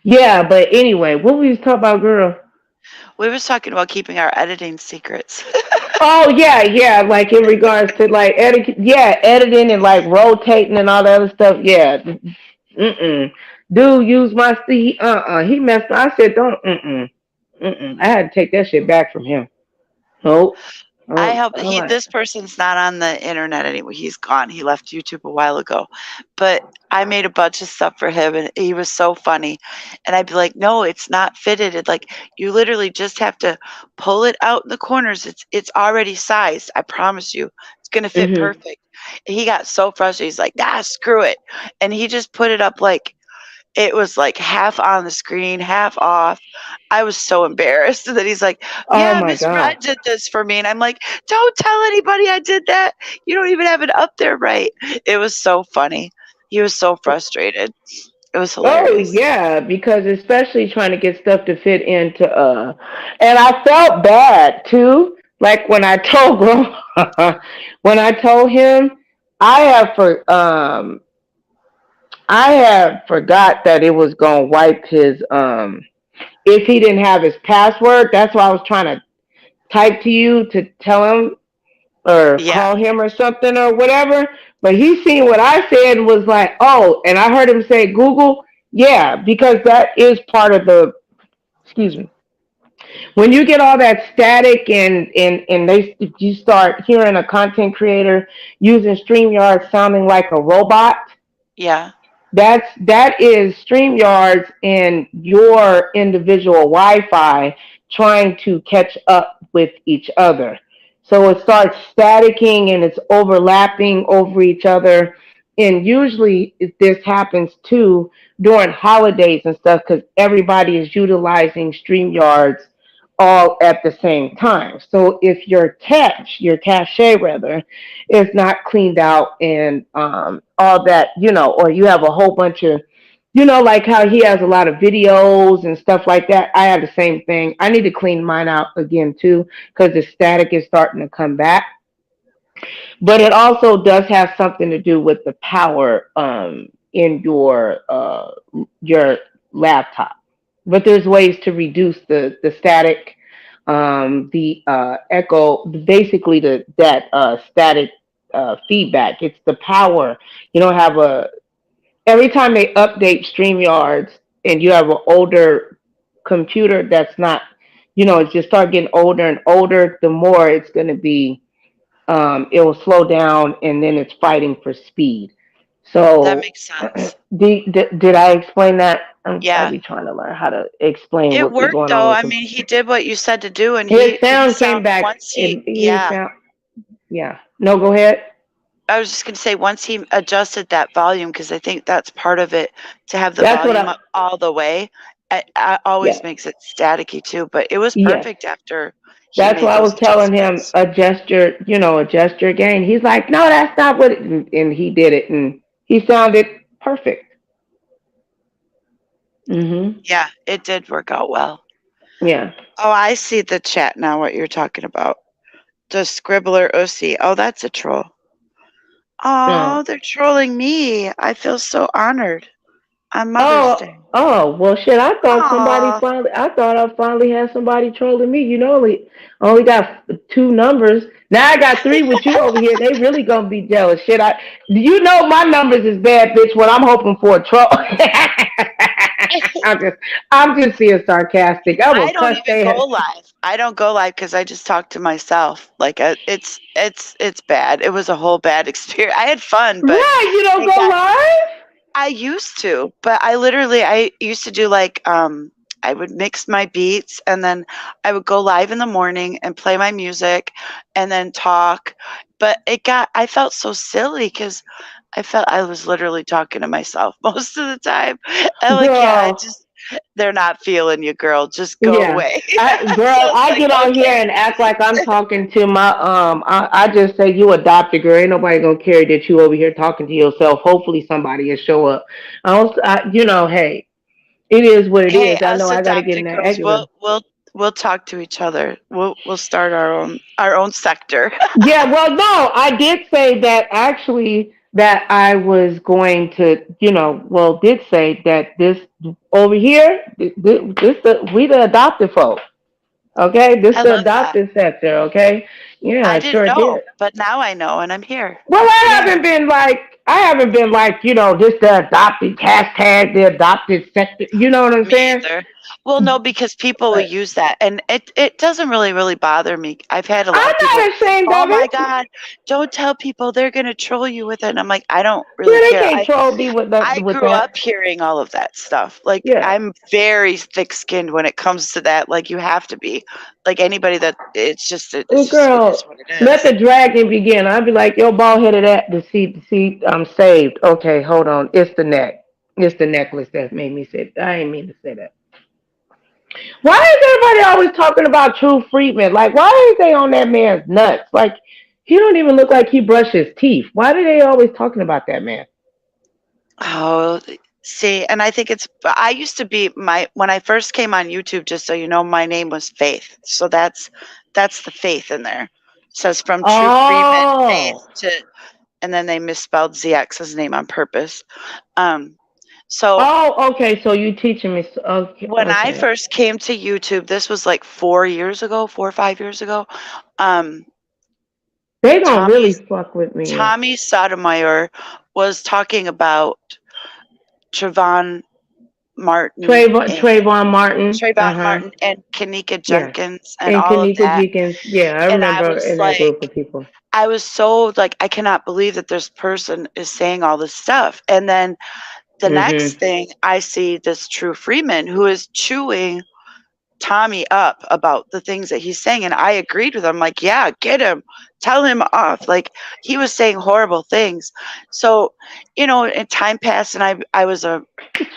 Yeah, but anyway, what we was talking about, girl? We was talking about keeping our editing secrets. Oh yeah, yeah. Like in regards to like editing and like rotating and all that other stuff. Yeah. Mm-mm. dude used my he messed. I said, don't. I had to take that shit back from him. Nope. I hope I'm like, this person's not on the internet anymore. He's gone. He left YouTube a while ago. But I made a bunch of stuff for him and he was so funny. And I'd be like, no, it's not fitted. It's like you literally just have to pull it out in the corners. It's already sized. I promise you. It's gonna fit perfect. And he got so frustrated. He's like, nah, screw it. And he just put it up like it was like half on the screen, half off. I was so embarrassed. And then he's like, oh yeah, my Miss god. Red did this for me. And I'm like, don't tell anybody I did that. You don't even have it up there right. It was so funny. He was so frustrated. It was Oh hilarious. yeah, because especially trying to get stuff to fit into and I felt bad too. Like when I told when I told him I have I have forgot that it was gonna wipe his if he didn't have his password. That's why I was trying to type to you to tell him or Yeah. call him or something or whatever. But he seen what I said and was like, oh, and I heard him say Google. Yeah, because that is part of the, excuse me. When you get all that static and you start hearing a content creator using StreamYard sounding like a robot, Yeah. that is StreamYards and your individual Wi-Fi trying to catch up with each other. So it starts staticking and it's overlapping over each other. And usually this happens too during holidays and stuff because everybody is utilizing StreamYards all at the same time. So if your cache rather, is not cleaned out and all that, or you have a whole bunch of, like how he has a lot of videos and stuff like that. I have the same thing. I need to clean mine out again too because the static is starting to come back. But it also does have something to do with the power in your laptop. But there's ways to reduce the static, the echo, basically that static feedback. It's the power. You don't have every time they update StreamYards and you have an older computer that's not, it's just start getting older and older, the more it's going to be, it will slow down and then it's fighting for speed. So That makes sense. did I explain that? Yeah. I be trying to learn how to explain It what be worked going on though. with I him. mean, he did what you said to do and His sound came back. once Yeah. No, go ahead. I was just going to say, once he adjusted that volume, because I think that's part of it, to have the That's what volume up all the way, it always makes it staticky too. But it was Yes. perfect after he That's made why I was those telling him adjustments. adjust your gain. He's like, no, that's not what and he did it and he sounded perfect. Yeah, it did work out well. Yeah. Oh, I see the chat now, what you're talking about. The Scribbler Ussy. Oh, that's a troll. Oh, they're trolling me. I feel so honored on Mother's Day. Oh, well, shit. I thought I finally had somebody trolling me. Only got 2 numbers. Now I got 3 with you over here. They really gonna be jealous. Shit, my numbers is bad, bitch. What I'm hoping for a troll. I'm just being sarcastic. I don't even go live. I don't go live because I just talk to myself. Like it's bad. It was a whole bad experience. I had fun, but you don't go live. I used to, but I used to do like I would mix my beats and then I would go live in the morning and play my music and then talk. But I felt so silly because I felt I was literally talking to myself most of the time. I'm like, they're not feeling you, girl. Just go away. I get on here and act like I'm talking to my I just say you adopted, girl. Ain't nobody gonna care that you over here talking to yourself. Hopefully somebody will show up. Hey, it is what it is. I know I gotta get in that girls, we'll talk to each other. We'll start our own sector. Yeah, well, no, I did say that actually that I was going to, did say that this over here, we the adopted folk. Okay, this is the adopted sector. Okay, yeah, I didn't know, did. But now I know, and I'm here. Well, I haven't been like I haven't been like, just the adopted hashtag, the adopted sector. You know what I'm Me saying? either. Well, no, because people will But use that, and it doesn't really bother me. I've had a lot I'm of people, not ashamed oh of my it. God, don't tell people, they're gonna troll you with it. And I'm like, I don't really Yeah, they care. can't troll me with I with grew that. up hearing all of that stuff. Like, Yeah. I'm very thick-skinned when it comes to that. Like, you have to be. Like, anybody that Well, it is girl, what it let is. the dragging begin. I'd be like, yo, bald headed at deceit, I'm saved. Okay, hold on. It's the neck. It's the necklace that made me say I ain't mean to say that. Why is everybody always talking about True Freeman? Like, why is they on that man's nuts? Like, he don't even look like he brushed his teeth. Why are they always talking about that man? Oh, see, and I think I used to be when I first came on YouTube, just so you know, my name was Faith. So that's the faith in there. It says from True Freeman Faith Oh. to, and then they misspelled ZX's name on purpose. Um, so Oh, okay. So you teaching me. Okay, when I okay. first came to YouTube, this was like 4 years ago, 4 or 5 years ago. Um, They don't Tommy really fuck with me. Tommy Sotomayor was talking about Trayvon Martin and Trayvon Martin. Uh Trayvon huh. Martin and Kanika Yeah. Jenkins and And all of Kanika that. Jenkins. Yeah, I And I remember was in that group of like, people. I was so like, I cannot believe that this person is saying all this stuff. And then the next Mhm. thing I see this True Freeman who is chewing Tommy up about the things that he's saying. And I agreed with him, like, yeah, get him, tell him off. Like, he was saying horrible things. So, and time passed and I was a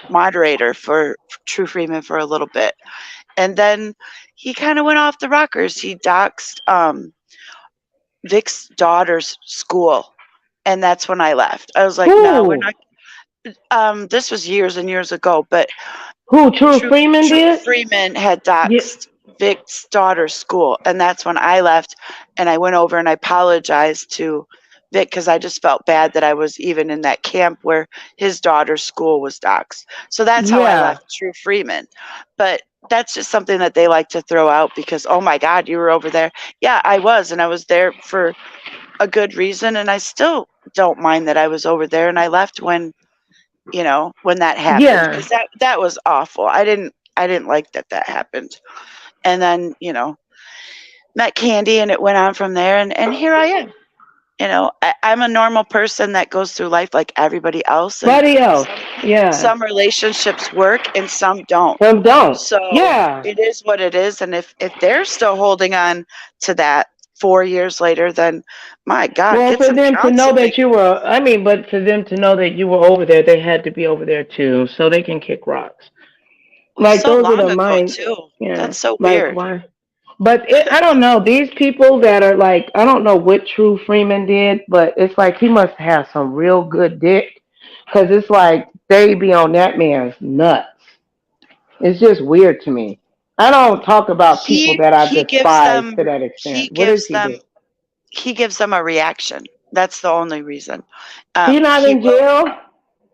moderator for True Freeman for a little bit. And then he kind of went off the rockers. He doxed Vic's daughter's school. And that's when I left. I was like, no, we're Who? not. This was years and years ago, but Who? True True, Freeman True did? Freeman had Yeah. doxed Vic's daughter's school. And that's when I left. And I went over and I apologized to Vic because I just felt bad that I was even in that camp where his daughter's school was doxed. So that's how I Yeah. left True Freeman. But that's just something that they like to throw out because, oh my God, you were over there. Yeah, I was. And I was there for a good reason. And I still don't mind that I was over there. And I left when that happened Yeah. because that was awful. I didn't like that happened. And then met Candy and it went on from there. And here I am. I'm a normal person that goes through life like everybody else, and Buddy else. some Yeah. some relationships work and some don't. Some don't. So Yeah. it is what it is. And if they're still holding on to that 4 years later, then my God, Well, get for some them to know counseling. that you were, I mean, but for them to know that you were over there, they had to be over there too, so they can kick rocks. Like So those are long the ago minds. too. Yeah. That's so Like weird. why? But I don't know. These people that are like, I don't know what True Freeman did, but it's like he must have some real good dick. Because it's like they be on that man's nuts. It's just weird to me. I don't talk about people He that I he gives despise to them that he extent. What does gives he them do? he gives them a reaction. That's the only reason. He not He in will. jail?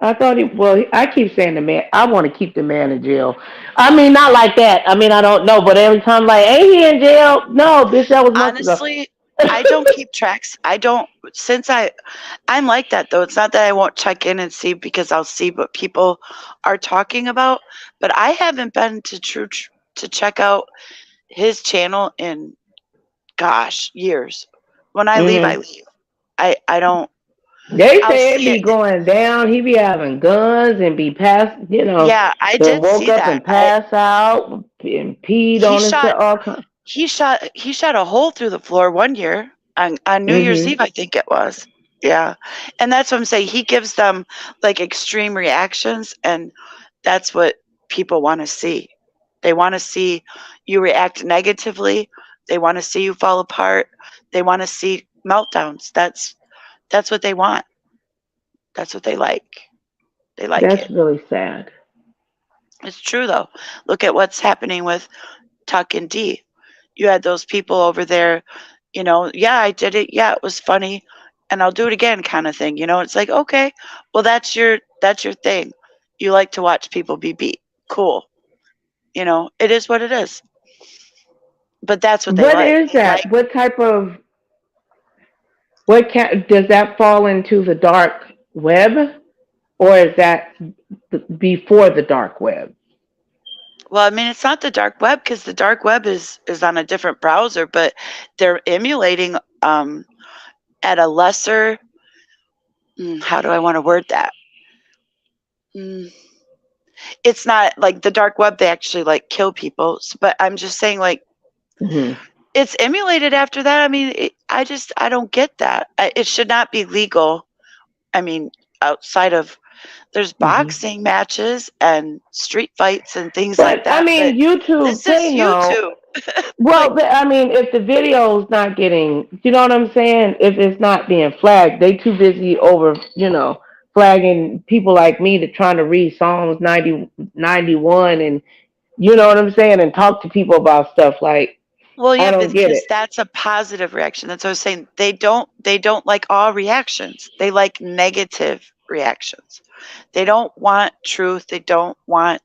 I thought he, well, I keep saying the man, I want to keep the man in jail. I mean, not like that. I mean, I don't know, but every time, like, ain't he in jail? No, bitch, that was months ago. Honestly, I don't keep tracks. I don't since I'm like that though. It's not that I won't check in and see because I'll see what people are talking about, but I haven't been to check out his channel in gosh, years. When I leave, I Hmm. leave. I don't They I'll say it see be it. going down. He be having guns and be passed, Yeah, I then did woke see up that. and passed out and peed He on himself. shot All kind. he shot a hole through the floor one year on New Year's Hmm. Eve, I think it was. Yeah. And that's what I'm saying. He gives them like extreme reactions, and that's what people want to see. They want to see you react negatively. They want to see you fall apart. They want to see meltdowns. That's what they want. That's what they like. They like That's it. really sad. It's true though. Look at what's happening with Tuck and D. You had those people over there, yeah, I did it. Yeah, it was funny and I'll do it again kind of thing. It's like, okay, well that's your thing. You like to watch people be beat. Cool. It is what it is. But that's what they What like. is They like that? What type of, what can, does that fall into the dark? web, or is that before the dark web? Well, I mean, it's not the dark web because the dark web is on a different browser, but they're emulating at a lesser. How do I want to word that? It's not like the dark web. They actually like kill people, but I'm just saying like it's emulated after that. I mean, I don't get that. It should not be legal. I mean, outside of there's boxing matches and street fights and things like that. I mean, YouTube, this is YouTube. Well, I mean, if the video's not getting, you know what I'm saying? If it's not being flagged, they too busy over, flagging people like me to trying to read Psalms 91 and, you know what I'm saying? And talk to people about stuff like, well, yeah, I don't get it. That's a positive reaction. That's what I was saying. They don't like all reactions. They like negative reactions. They don't want truth. They don't want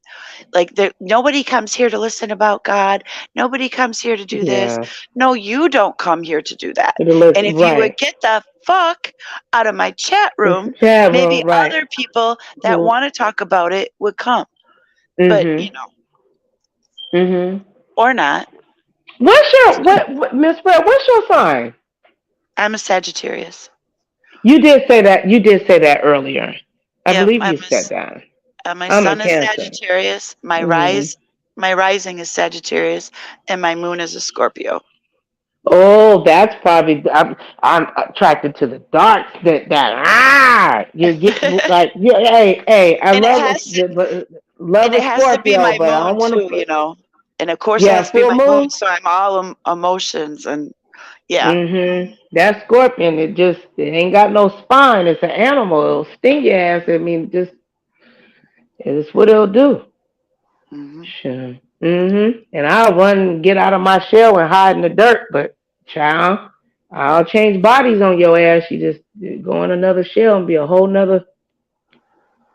nobody comes here to listen about God. Nobody comes here to do this. No, you don't come here to do that. And if you would get the fuck out of my chat room, maybe other people that want to talk about it would come. But or not. What's your Miss Brett? What's your sign? I'm a Sagittarius. You did say that. You did say that earlier. I believe you said that. My sun is Sagittarius. My rising is Sagittarius, and my moon is a Scorpio. Oh, that's probably I'm attracted to the darks. You get like hey. I love Scorpio, but I don't want to. And of course, it has to be my moon, so I'm all emotions and That scorpion, it ain't got no spine. It's an animal. It'll sting your ass. I mean, it's what it'll do. Sure. And I'll run, get out of my shell and hide in the dirt. But child, I'll change bodies on your ass. You just go in another shell and be a whole nother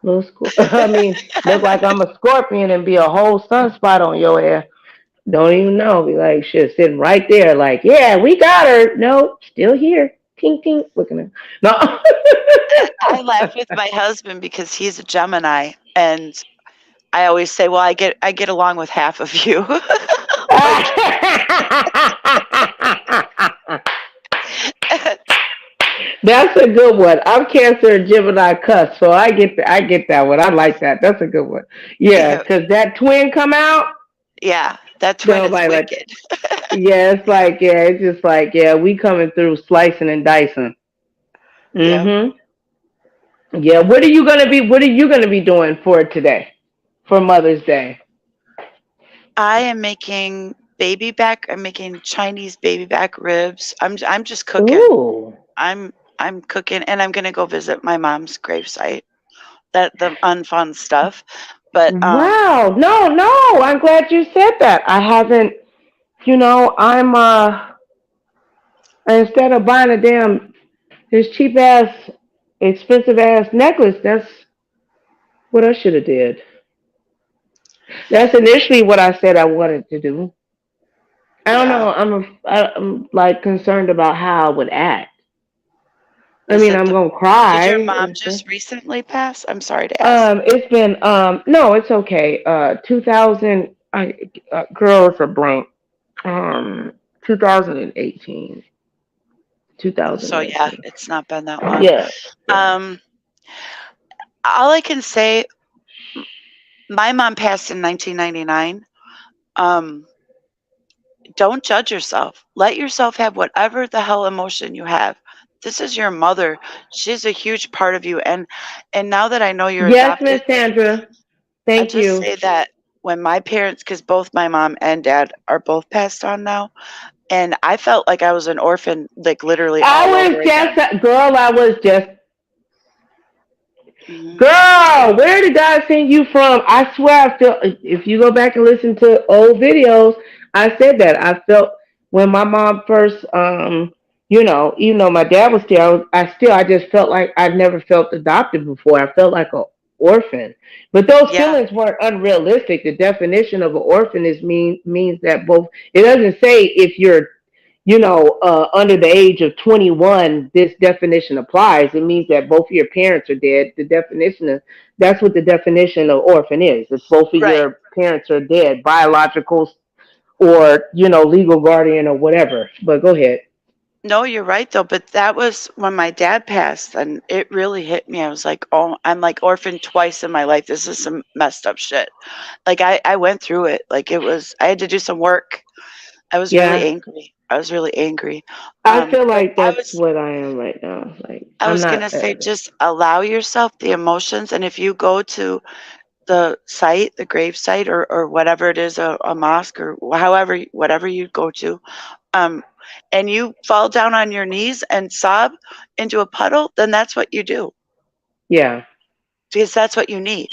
little scorpion. I mean, look like I'm a scorpion and be a whole sunspot on your ass. Don't even know. Be like, shit, sitting right there, like, yeah, we got her. No, still here. Tink, tink, looking at her. No. I laugh with my husband because he's a Gemini, and I always say, well, I get along with half of you. That's a good one. I'm Cancer and Gemini cuss, so I get that one. I like that. That's a good one. Yeah, because that twin come out. Yeah. That twin is wicked. It's just like, we coming through slicing and dicing. Yeah, what are you gonna be doing for today? For Mother's Day? I am making I'm making Chinese baby back ribs. I'm just cooking. Ooh. I'm cooking, and I'm gonna go visit my mom's gravesite. The unfun stuff. But wow, no, I'm glad you said that. I haven't, I'm instead of buying this cheap ass, expensive ass necklace, that's what I should have did. That's initially what I said I wanted to do. I don't know. I'm like concerned about how I would act. I'm gonna cry. Did your mom just recently pass? I'm sorry to ask. It's been no, it's okay. 2000 girls are blank. 2018. 2018. So yeah, it's not been that long. Yeah. All I can say, my mom passed in 1999. Don't judge yourself. Let yourself have whatever the hell emotion you have. This is your mother. She's a huge part of you. And now that I know you're adopted, Miss Sandra. Thank you. I just say that when my parents, because both my mom and dad are both passed on now, and I felt like I was an orphan, like literally. Girl, where did God send you from? I swear, I feel if you go back and listen to old videos, I said that I felt when my mom first, even though my dad was there, I just felt like I'd never felt adopted before. I felt like an orphan, but those feelings weren't unrealistic. The definition of an orphan means that both. It doesn't say if you're under the age of 21, this definition applies. It means that both of your parents are dead. That's what the definition of orphan is. If both of Right. your parents are dead, biological or, legal guardian or whatever. But go ahead. No, you're right though. But that was when my dad passed, and it really hit me. I was like, oh, I'm like orphaned twice in my life. This is some messed up shit. Like I went through it. Like I had to do some work. I was really Yeah. angry. I was really angry. I feel But like that's what I am right now. Like, I I'm was not. gonna say, just allow yourself the emotions, and if you go to the site, the grave site, or whatever it is, a mosque or however, whatever you go to, and you fall down on your knees and sob into a puddle, then that's what you do. Yeah. Because that's what you need.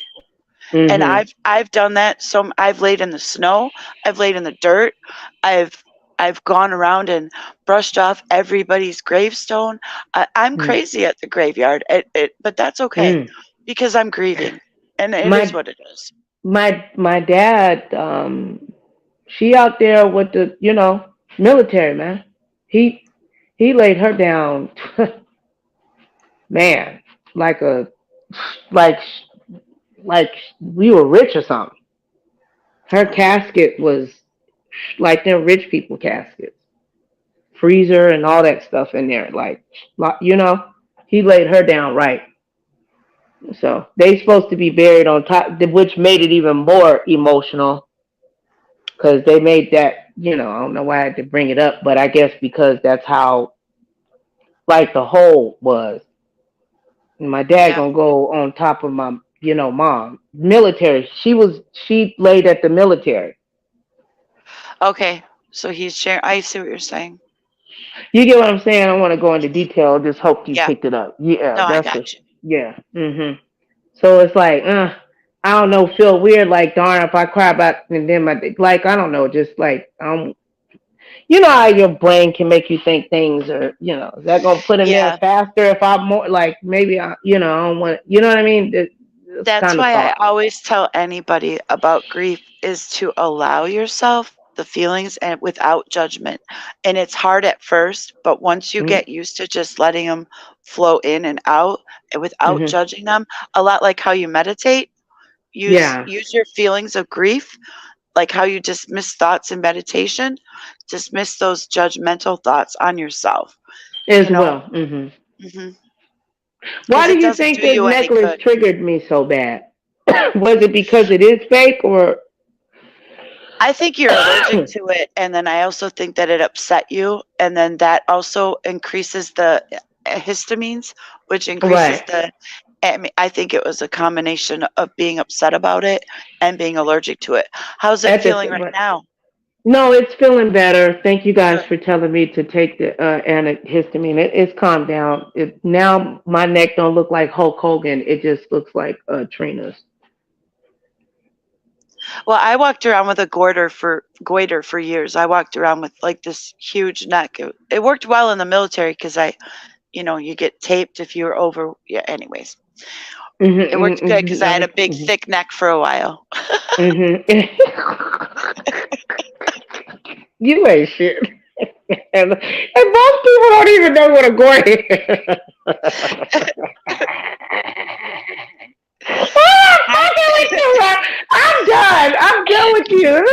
Mm-hmm. And I've done that. So I've laid in the snow, I've laid in the dirt, I've gone around and brushed off everybody's gravestone. I'm crazy at the graveyard, but that's okay because I'm grieving, and it is what it is. My dad, she out there with the military, man. He laid her down, man, like like like we were rich or something. Her casket was like them rich people caskets, freezer and all that stuff in there. Like, he laid her down right. So they supposed to be buried on top, which made it even more emotional because they made that. I don't know why I had to bring it up, but I guess because that's how like the hole was. And my dad gonna go on top of my, mom. Military. She laid at the military. Okay, so he's sharing. I see what you're saying. You get what I'm saying? I don't want to go into detail. Just hope you picked it up. Yeah, no, that's I got you. Yeah. So it's like, I don't know, feel weird. Like, darn, if I cry about and then like, I don't know, just like, how your brain can make you think things, or is that gonna put him there faster if I'm more like maybe I don't want, you know what I mean? That's why I always tell anybody about grief is to allow yourself the feelings and without judgment. And it's hard at first, but once you get used to just letting them flow in and out and without judging them, a lot like how you meditate, use your feelings of grief, like how you dismiss thoughts in meditation, dismiss those judgmental thoughts on yourself. As well. Why do you think this necklace triggered me so bad? Was it because it is fake, or? I think you're allergic to it, and then I also think that it upset you, and then that also increases the histamines, which increases I think it was a combination of being upset about it and being allergic to it. How's it feeling right now? No, it's feeling better. Thank you guys for telling me to take the antihistamine. It's calmed down. Now my neck don't look like Hulk Hogan. It just looks like Trina's. Well, I walked around with a goiter for years. I walked around with like this huge neck. It worked well in the military because you get taped if you were over. Yeah. Anyways, it worked good because I had a big thick neck for a while. You ain't shit. And most people don't even know what a goiter is. I'm done. I'm done with you.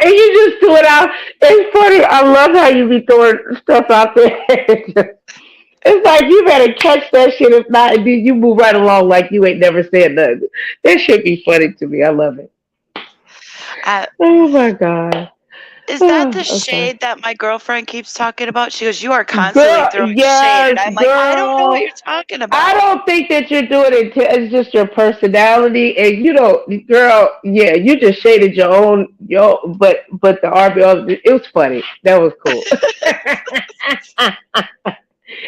And you just threw it out. It's funny. I love how you be throwing stuff out there. It's like you better catch that shit. If not, and then you move right along like you ain't never said nothing. That should be funny to me. I love it. Oh my God. Is that the shade that my girlfriend keeps talking about? She goes, "You are constantly throwing shade." And I'm like, I don't know what you're talking about. I don't think that you're doing it. It's just your personality, and girl. Yeah, you just shaded your own. But the RBO, it was funny. That was cool.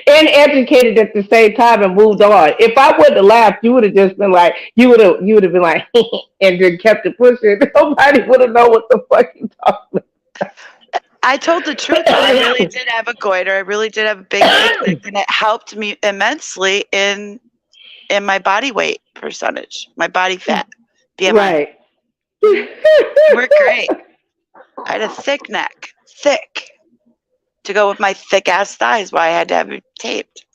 And educated at the same time and moved on. If I wouldn't have laughed, you would have just been like, you would have been like, and then kept it pushing. Nobody would have known what the fuck you talking about. I told the truth, though. I really did have a goiter. I really did have a big thick neck, and it helped me immensely in my body weight percentage, my body fat, BMI. Right. Worked great. I had a thick neck, thick, to go with my thick ass thighs. Why I had to have it taped.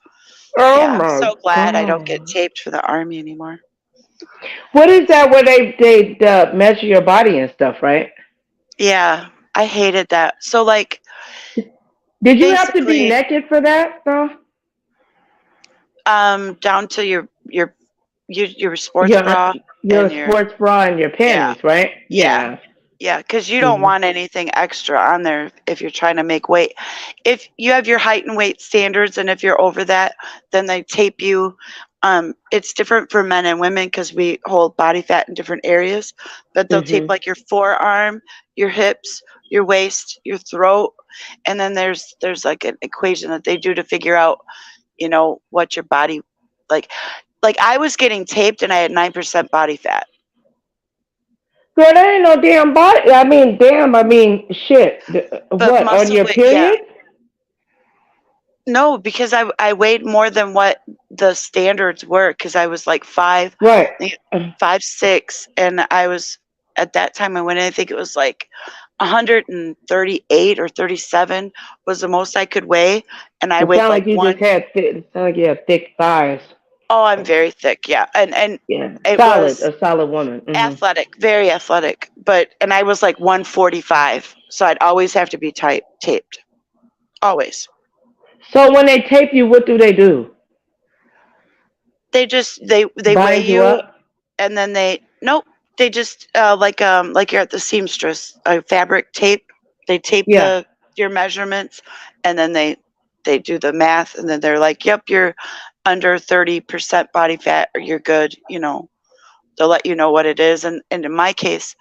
Oh Yeah, I'm my so glad I don't God. get taped for the army anymore. What is that where they measure your body and stuff, right? Yeah, I hated that. So like, Did you have to be basically, naked for that though? down to your sports bra Your and your sports bra and your yeah, panties, right? yeah. Yeah. Yeah, because you don't Mhm. want anything extra on there if you're trying to make weight. If you have your height and weight standards, and if you're over that, then they tape you. It's different for men and women because we hold body fat in different areas, but they'll tape Mhm. like your forearm, your hips, your waist, your throat, and then there's like an equation that they do to figure out, what your body like. Like I was getting taped and I had 9% body fat. Girl, that ain't no damn body. I mean, damn. I mean, shit. But What on muscle your weight, yeah. period? No, because I weighed more than what the standards were because I was like Right. 5'6", and I was at that time I went in, I think it was like 138 or 37 was the most I could weigh, and I It weighed sound like like you just one. had. It sound like you had thick thighs. Oh, I'm very thick, yeah, and Yeah. it Solid. was A solid woman. Mhm. athletic, very athletic, and I was like 145, so I'd always have to be taped, always. So when they tape you, what do they do? They just they weigh Bind you you, up? and then nope, they just like you're at the seamstress, fabric tape. They tape Yeah. your measurements, and then they do the math, and then they're like, yep, you're under 30% body fat, or you're good. They'll let you know what it is, and in my case,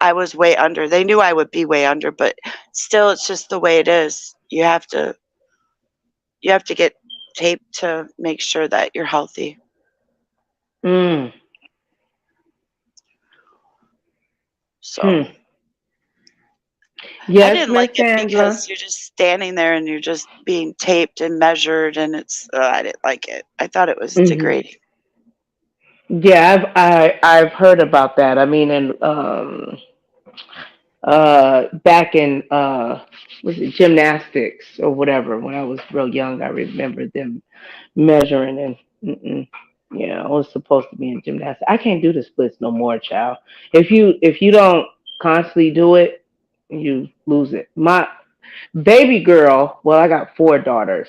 I was way under. They knew I would be way under, but still, it's just the way it is. You have to get taped to make sure that you're healthy. Mm. So Hmm. I Yes, didn't Miss like it Sandra. because you're just standing there and you're just being taped and measured, and I didn't like it. I thought it was Mhm. degrading. Yeah, I've heard about that. I mean, and back in was it gymnastics or whatever, when I was real young, I remember them measuring and yeah, I was supposed to be in gymnastics. I can't do the splits no more, child. If you don't constantly do it, you lose it. My baby girl, well, I got four daughters.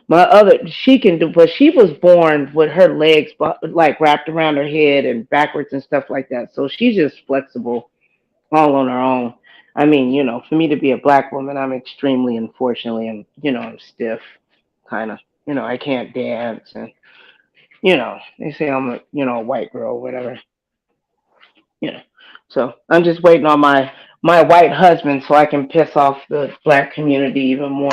My other, she can do, but she was born with her legs like wrapped around her head and backwards and stuff like that. So she's just flexible all on her own. I mean, for me to be a black woman, I'm extremely, unfortunately, and I'm stiff, kind of. I can't dance, and they say I'm a a white girl, whatever. You know, so I'm just waiting on my white husband so I can piss off the black community even more.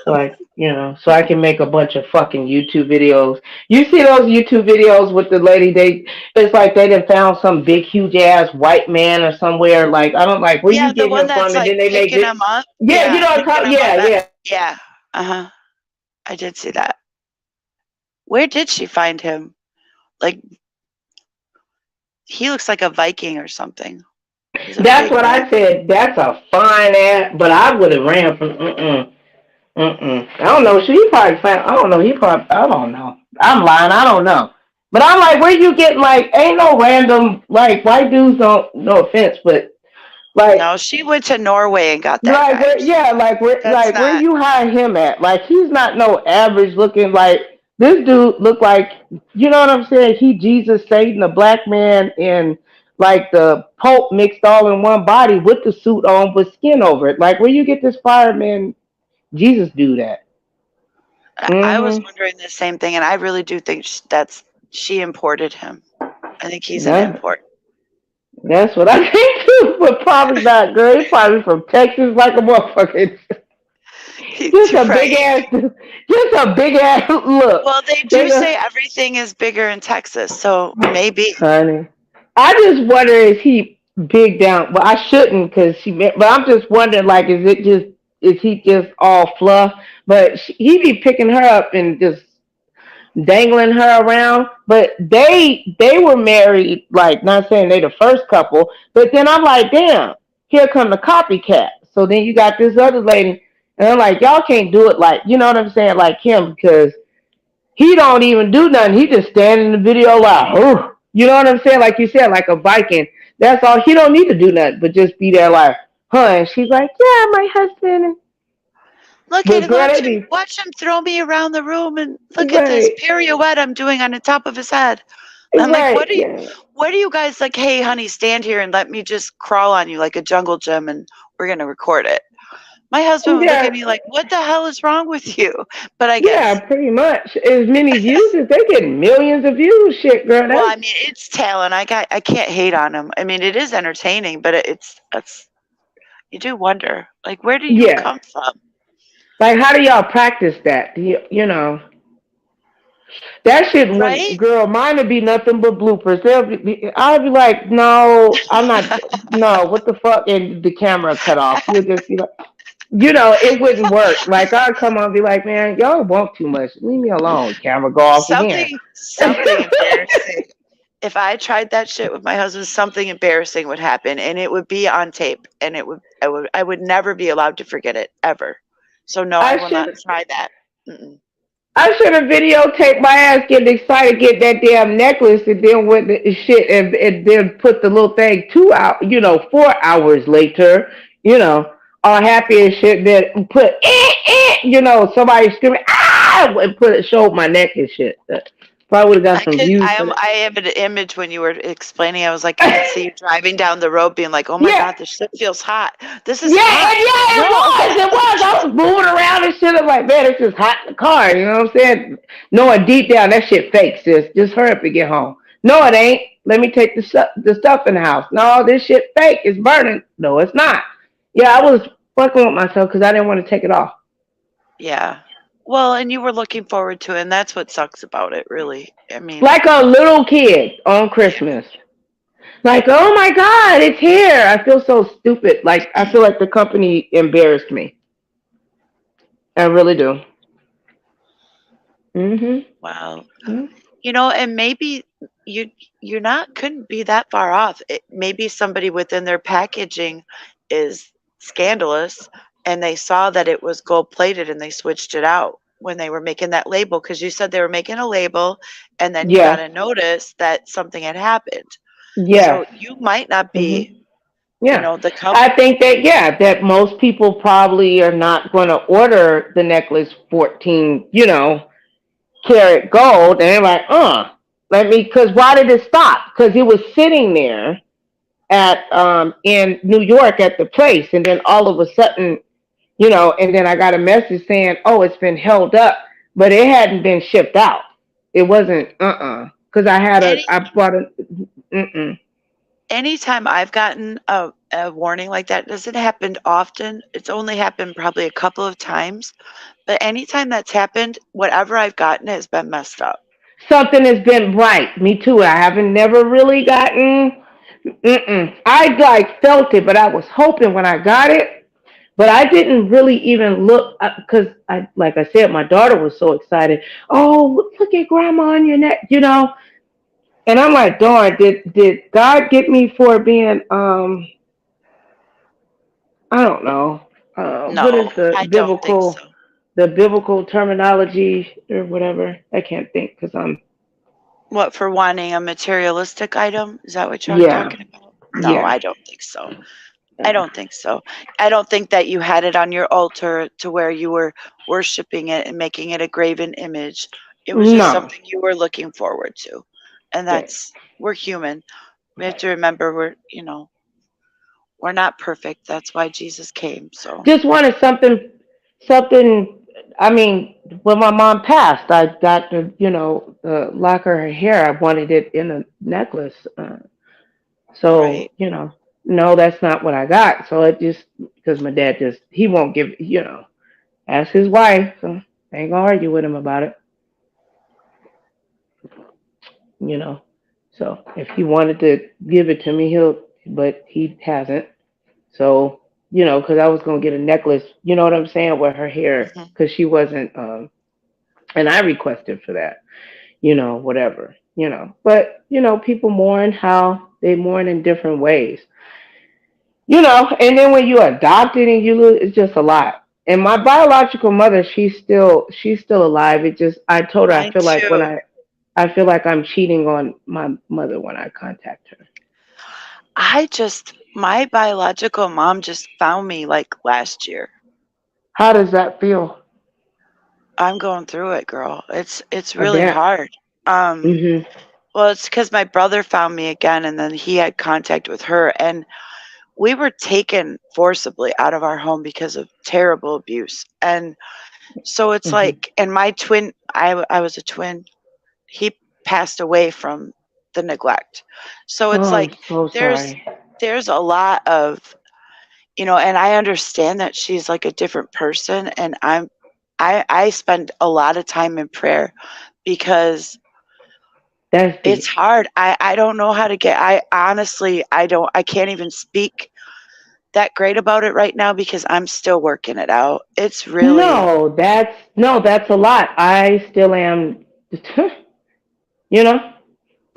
So I can make a bunch of fucking YouTube videos. You see those YouTube videos with the lady? It's like they done found some big huge ass white man or somewhere. Like I don't like where Yeah, you the get one him that's from, and like then they make picking it. them up. Yeah, you Yeah, know what I'm picking talking. them up. Yeah, yeah. Yeah. I did see that. Where did she find him? Like he looks like a Viking or something. He's a That's big what man. I said. That's a fine ass. But I would have ran from. I don't know. She probably found. I don't know. He probably. I don't know. I'm lying. I don't know. But I'm like, where you get like? Ain't no random like white dudes. Don't. No offense, but like. No, she went to Norway and got that Like guy. where, yeah, That's where not. you hire him at? Like he's not no average looking. Like this dude look like, you know what I'm saying? He Jesus, Satan, a black man, and like the Pope mixed all in one body with the suit on with skin over it. Like where you get this fireman Jesus dude at? I was Mm-hmm. wondering the same thing, and I really do think she imported him. I think he's an That, import. that's what I think too, but probably not, girl. He's probably from Texas, like a motherfucker. Just a big Right. ass, just a big ass look. Well, they do say everything is bigger in Texas, so maybe. Honey, I just wonder, is he big down. Well, I shouldn't because but I'm just wondering, like, is he just all fluff? But he be picking her up and just dangling her around. But they were married, like, not saying they the first couple, but then I'm like, damn, here come the copycat. So then you got this other lady, and I'm like, y'all can't do it like, you know what I'm saying, like him, because he don't even do nothing. He just stand in the video like, oh, you know what I'm saying? Like you said, like a Viking. That's all. He don't need to do nothing, but just be there like, huh? And she's like, yeah, my husband. Look But at girl, they be watch him throw me around the room, and look at this right, pirouette I'm doing on the top of his head. I'm like, right, yeah, what are you guys like? Hey, honey, stand here and let me just crawl on you like a jungle gym, and we're gonna record it. My husband would look yeah, at me like, what the hell is wrong with you? But I yeah. guess, Pretty much as many views as they get millions of views. Shit, girl, well, that's I mean, it's talent. I can't hate on him. I mean, it is entertaining, but that's you do wonder, like, where do you yeah. come from? Like, how do y'all practice that? You know. That shit, when Right? girl, mine would be nothing but bloopers. I'd be like, no, I'm not. No, what the fuck? And the camera cut off. You'll just be like, it wouldn't work. Like I'd come on and be like, man, y'all want too much. Leave me alone. Camera go off again. Something embarrassing. If I tried that shit with my husband, something embarrassing would happen, and it would be on tape, and I would never be allowed to forget it ever. So no, I I will not should try that. Mm-mm. I should have videotaped my ass getting excited, get that damn necklace, and then went the shit and then put the little thing 2 hours, 4 hours later, all happy and shit. Then put somebody screaming and showed my neck and shit. Probably would have got some views for that. I have an image when you were explaining. I was like, I could see you driving down the road, being like, "Oh my Yeah, god, this shit feels hot. This is yeah, hot." yeah, it was. I was moving around and shit. I'm like, man, it's just hot in the car. You know what I'm saying? Knowing deep down that shit fake, sis. Just hurry up and get home. No, it ain't. Let me take the stuff in the house. No, this shit fake. It's burning. No, it's not. Yeah, I was fucking with myself because I didn't want to take it off. Yeah. Well, and you were looking forward to it, and that's what sucks about it, really. I mean, Like a little kid on yeah. Christmas. Like, oh my God, it's here. I feel so stupid. Like, I feel like the company embarrassed me. I really do. Wow. Hmm. And maybe you're not couldn't be that far off. Maybe somebody within their packaging is scandalous, and they saw that it was gold plated and they switched it out when they were making that label, because you said they were making a label, and then you got Yeah. a notice that something had happened. Yes. So you might not Hmm. be, Yeah. the I company. think that most people probably are not going to order the necklace 14, karat gold. And they're like, because why did it stop? Because it was sitting there at in New York at the place, and then all of a sudden, and then I got a message saying, oh, it's been held up, but it hadn't been shipped out. It wasn't because Any I bought a mm-mm. Anytime I've gotten a warning like that, doesn't happen often. It's only happened probably a couple of times. But anytime that's happened, whatever I've gotten has been messed up. Something has been right. Me too. I haven't never really gotten. I like felt it, but I was hoping when I got it. But I didn't really even look because like I said, my daughter was so excited. Oh, look at grandma on your neck. And I'm like, darn, did God get me for being I don't know. What is No, I don't think so. the biblical terminology or whatever? I can't think because I'm What, for wanting a materialistic item? Is that what you're yeah, talking about? No, yeah. I don't think so. I don't think so. I don't think that you had it on your altar to where you were worshiping it and making it a graven image. It was just No. something you were looking forward to. And Yeah. we're human. We have to remember we're not perfect. That's why Jesus came. So, Just wanted something. I mean, when my mom passed, I got the lock of her hair. I wanted it in a necklace. So right. no, that's not what I got. So it just because my dad he won't give. Ask his wife. So I ain't gonna argue with him about it. You know. So if he wanted to give it to me, he'll but he hasn't. So, because I was going to get a necklace, you know what I'm saying, with her hair, Mhm. because she wasn't, and I requested for that, whatever, But, people mourn how they mourn in different ways, and then when you adopt it and you lose, it's just a lot. And my biological mother, she's still alive. It just, I told her, Mine too. I feel like I'm cheating on my mother when I contact her. My biological mom just found me like last year. How does that feel? I'm going through it, girl. It's I really bet. hard. Um, Mhm. well, it's because my brother found me again, and then he had contact with her, and we were taken forcibly out of our home because of terrible abuse. And so it's Mhm. like, and my twin, I was a twin. He passed away from the neglect. So it's Oh, I'm like so there's sorry. there's a lot of, and I understand that she's like a different person, and I spend a lot of time in prayer because That's it's deep. hard. I don't know how to I honestly, I can't even speak that great about it right now because I'm still working it out. It's really, No, that's a lot. I still am, you know,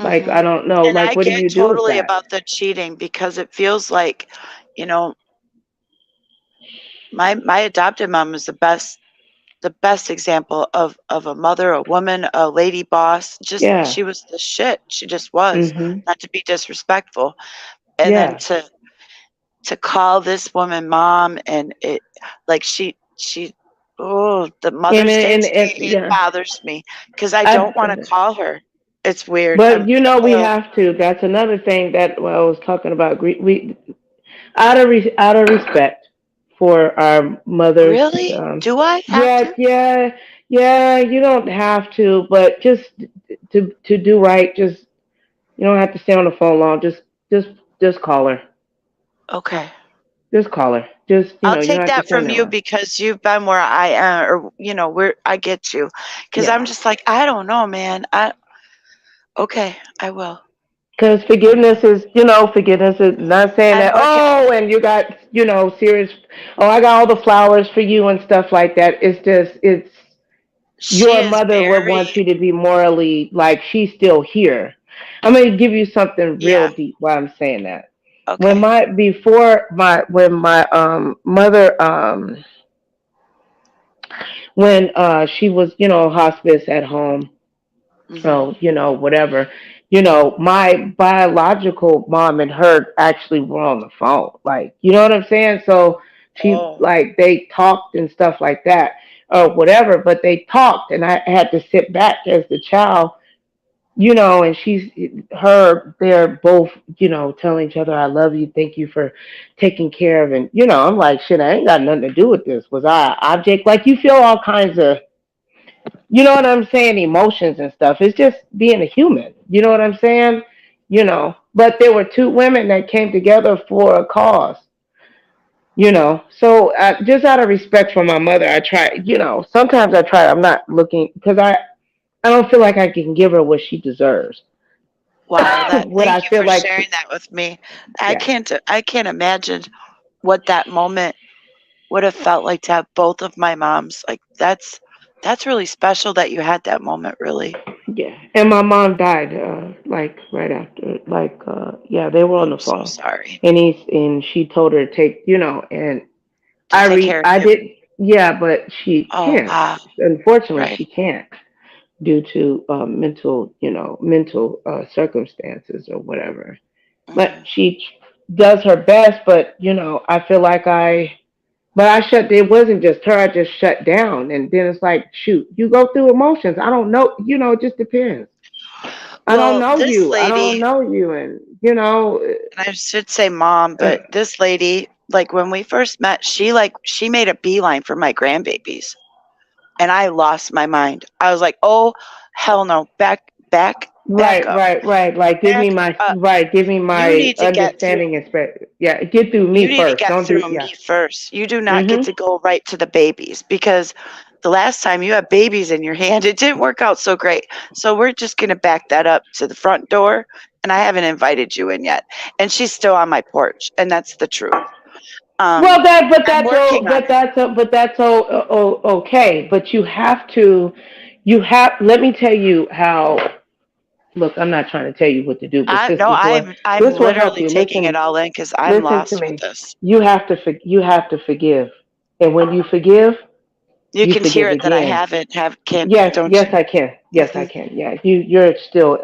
like hmm I don't know. and Like, I what do get you do with totally that? about the cheating because it feels like, you know, my adopted mom is the best example of a mother, a woman, a lady boss. Just Yeah. she was the shit. She just was. Mhm. Not to be disrespectful. And then Yeah. to call this woman mom, and it like she oh, the And Mother's Day and today, it yeah. bothers me because I don't I. want to call her. It's weird. But I'm we have to. That's another thing that I was talking about. We out of respect for our mothers. really? Do I have Yeah, to? yeah, yeah. You don't have to, but just to do right, just you don't have to stay on the phone long. Just just call her. Okay. Just call her. Just I'll you don't take have to that stay on from that you long. because you've been where I am, or where I get you. Because I'm Yeah. just like, I don't know, man. Okay, I will. Because forgiveness is not saying I'm that, working on oh, it. and you got, serious, oh, I got all the flowers for you and stuff like that. It's She your is mother would want very you to be morally, like, she's still here. I'm going to give you something real yeah. deep while I'm saying that. Okay. When my mother, when she was, hospice at home, Mhm. so whatever, my biological mom and her actually were on the phone, like, you know what I'm saying. So she, Oh. like, they talked and stuff like that or whatever, but they talked and I had to sit back as the child, and they're both, telling each other, I love you, thank you for taking care of, and I'm like, shit, I ain't got nothing to do with this. Was I an object? Like, you feel all kinds of, you know what I'm saying, emotions and stuff. It's just being a human. You know what I'm saying? But there were two women that came together for a cause. So just out of respect for my mother, I try. Sometimes I try. I'm not looking because I don't feel like I can give her what she deserves. Wow, that What I thank you feel for like sharing she, that with me. yeah, I can't imagine what that moment would have felt like to have both of my moms. Like that's really special that you had that moment, really. yeah. And my mom died like right after, like yeah, they were on the I'm so phone, sorry. and she told her to take, and To take care of I you. did, yeah, but she Oh, can't. wow. Unfortunately, Right. she can't due to mental circumstances or whatever. But Mhm. she does her best. But I feel like but I shut. It wasn't just her. I just shut down, and then it's like, shoot, you go through emotions. I don't know. It just depends. I don't Well, know this you. I don't lady, know you, and and I should say mom, uh, but this lady, like when we first met, she made a beeline for my grandbabies, and I lost my mind. I was like, "Oh, hell no. Back right, up. right, right. Like, Back up. give me You my need to get through understanding and yeah, get through you me need to first. get Don't do, through yeah. me first. You do not get Mhm. to go right to the babies because the last time you had babies in your hand, it didn't work out so great. So we're just going to back that up to the front door and I haven't invited you in yet. And she's still on my porch, and that's the truth. Well, I'm working on it. that's okay. But let me tell you how. Look, I'm not trying to tell you what to do, but No, I'm this will help literally you. taking it all in because I'm Listen to lost with me. this. You have to forgive, and when you forgive, You can hear forgive it that I again. can't. Yes, Don't yes, you? I can. Yes, I can. Yeah, you're still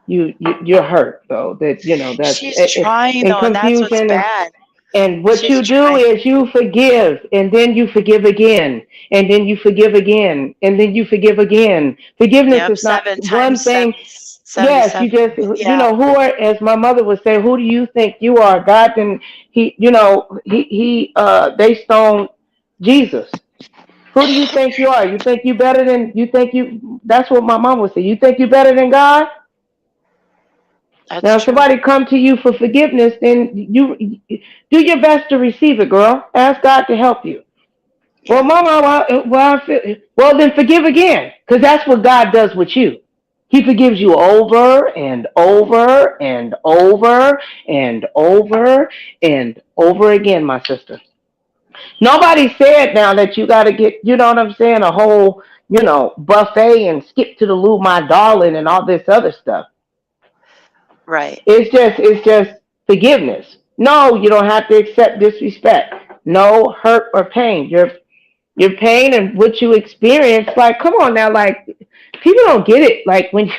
you're hurt though. That that's She's trying in though, and that's what's confusion bad. and what She's you do trying. is you forgive, and then you forgive again, and then you forgive again, and then you forgive again. Forgiveness Yep, is not seven one times thing. seven, Yes, you 77. just, Yeah, who are, as my mother would say, who do you think you are? God, and they stoned Jesus. Who do you think you are? You think you better than, that's what my mom would say. You think you better than God? that's Now, if true. somebody come to you for forgiveness, then you do your best to receive it, girl. Ask God to help you. Well, Yeah. mama, well, then forgive again, because that's what God does with you. He forgives you over and over and over and over and over again, my sister. Nobody said now that you got to get, you know what I'm saying, a whole, buffet and skip to the loo, my darling, and all this other stuff. Right. It's just forgiveness. No, you don't have to accept disrespect. No hurt or pain. Your pain and what you experience, like, come on now, like, people don't get it. Like, when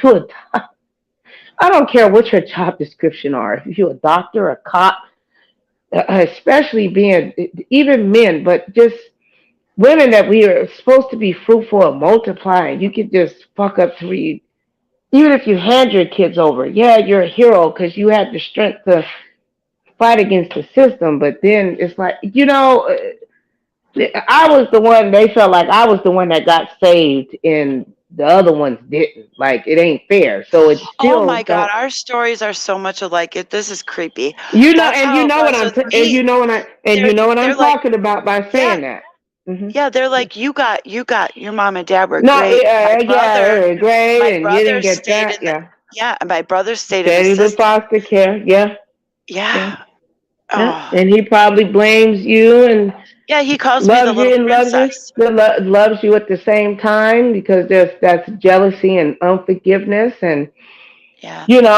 I don't care what your job description are, if you're a doctor, a cop, especially being, even men, but just women, that we are supposed to be fruitful and multiplying. You can just fuck up three, even if you hand your kids over. Yeah, you're a hero because you had the strength to fight against the system, but then it's like, I was the one, they felt like I was the one that got saved and the other ones didn't. Like, it ain't fair. So it Oh still my God, don't, our stories are so much alike. This is creepy. That's and how it was with me. you know what I'm They're like, talking about by yeah, saying that. Hmm. yeah. They're like, you got your mom and dad were No, great. yeah, great, My and you brother didn't get stayed that. in the, Yeah, yeah, my brother stayed in the steady with system. foster care. Yeah, yeah, Yeah. yeah. Oh, And he probably blames you and yeah. He calls me the loves you little and princess. loves you at the same time, because that's jealousy and unforgiveness, and Yeah. you I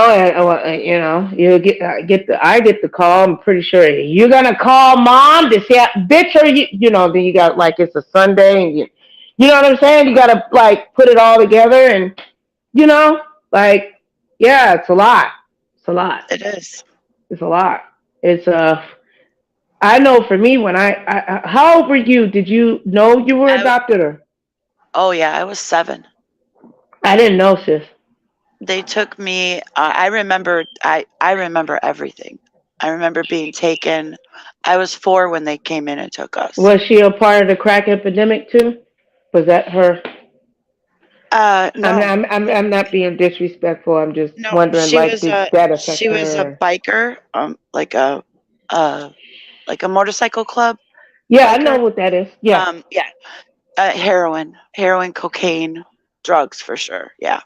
get the call. I'm pretty sure you're gonna call mom to say, bitch, or then you got, like, it's a Sunday, and you know what I'm saying. You gotta, like, put it all together, and like, yeah, it's a lot. It's a lot. It is. It's a lot. It's I know for me, when how old were you? Did you know you were I, adopted, or? oh yeah, I was 7. I didn't know, sis. They took me. I remember. I remember everything. I remember being taken. I was 4 when they came in and took us. Was she a part of the crack epidemic too? Was that her? No, I'm not being disrespectful. I'm just no. wondering, like, did that affect She was a her? biker. Uh, like a motorcycle club Yeah, I know biker. what that is. Yeah. Yeah. Heroin, cocaine, drugs for sure. Yeah.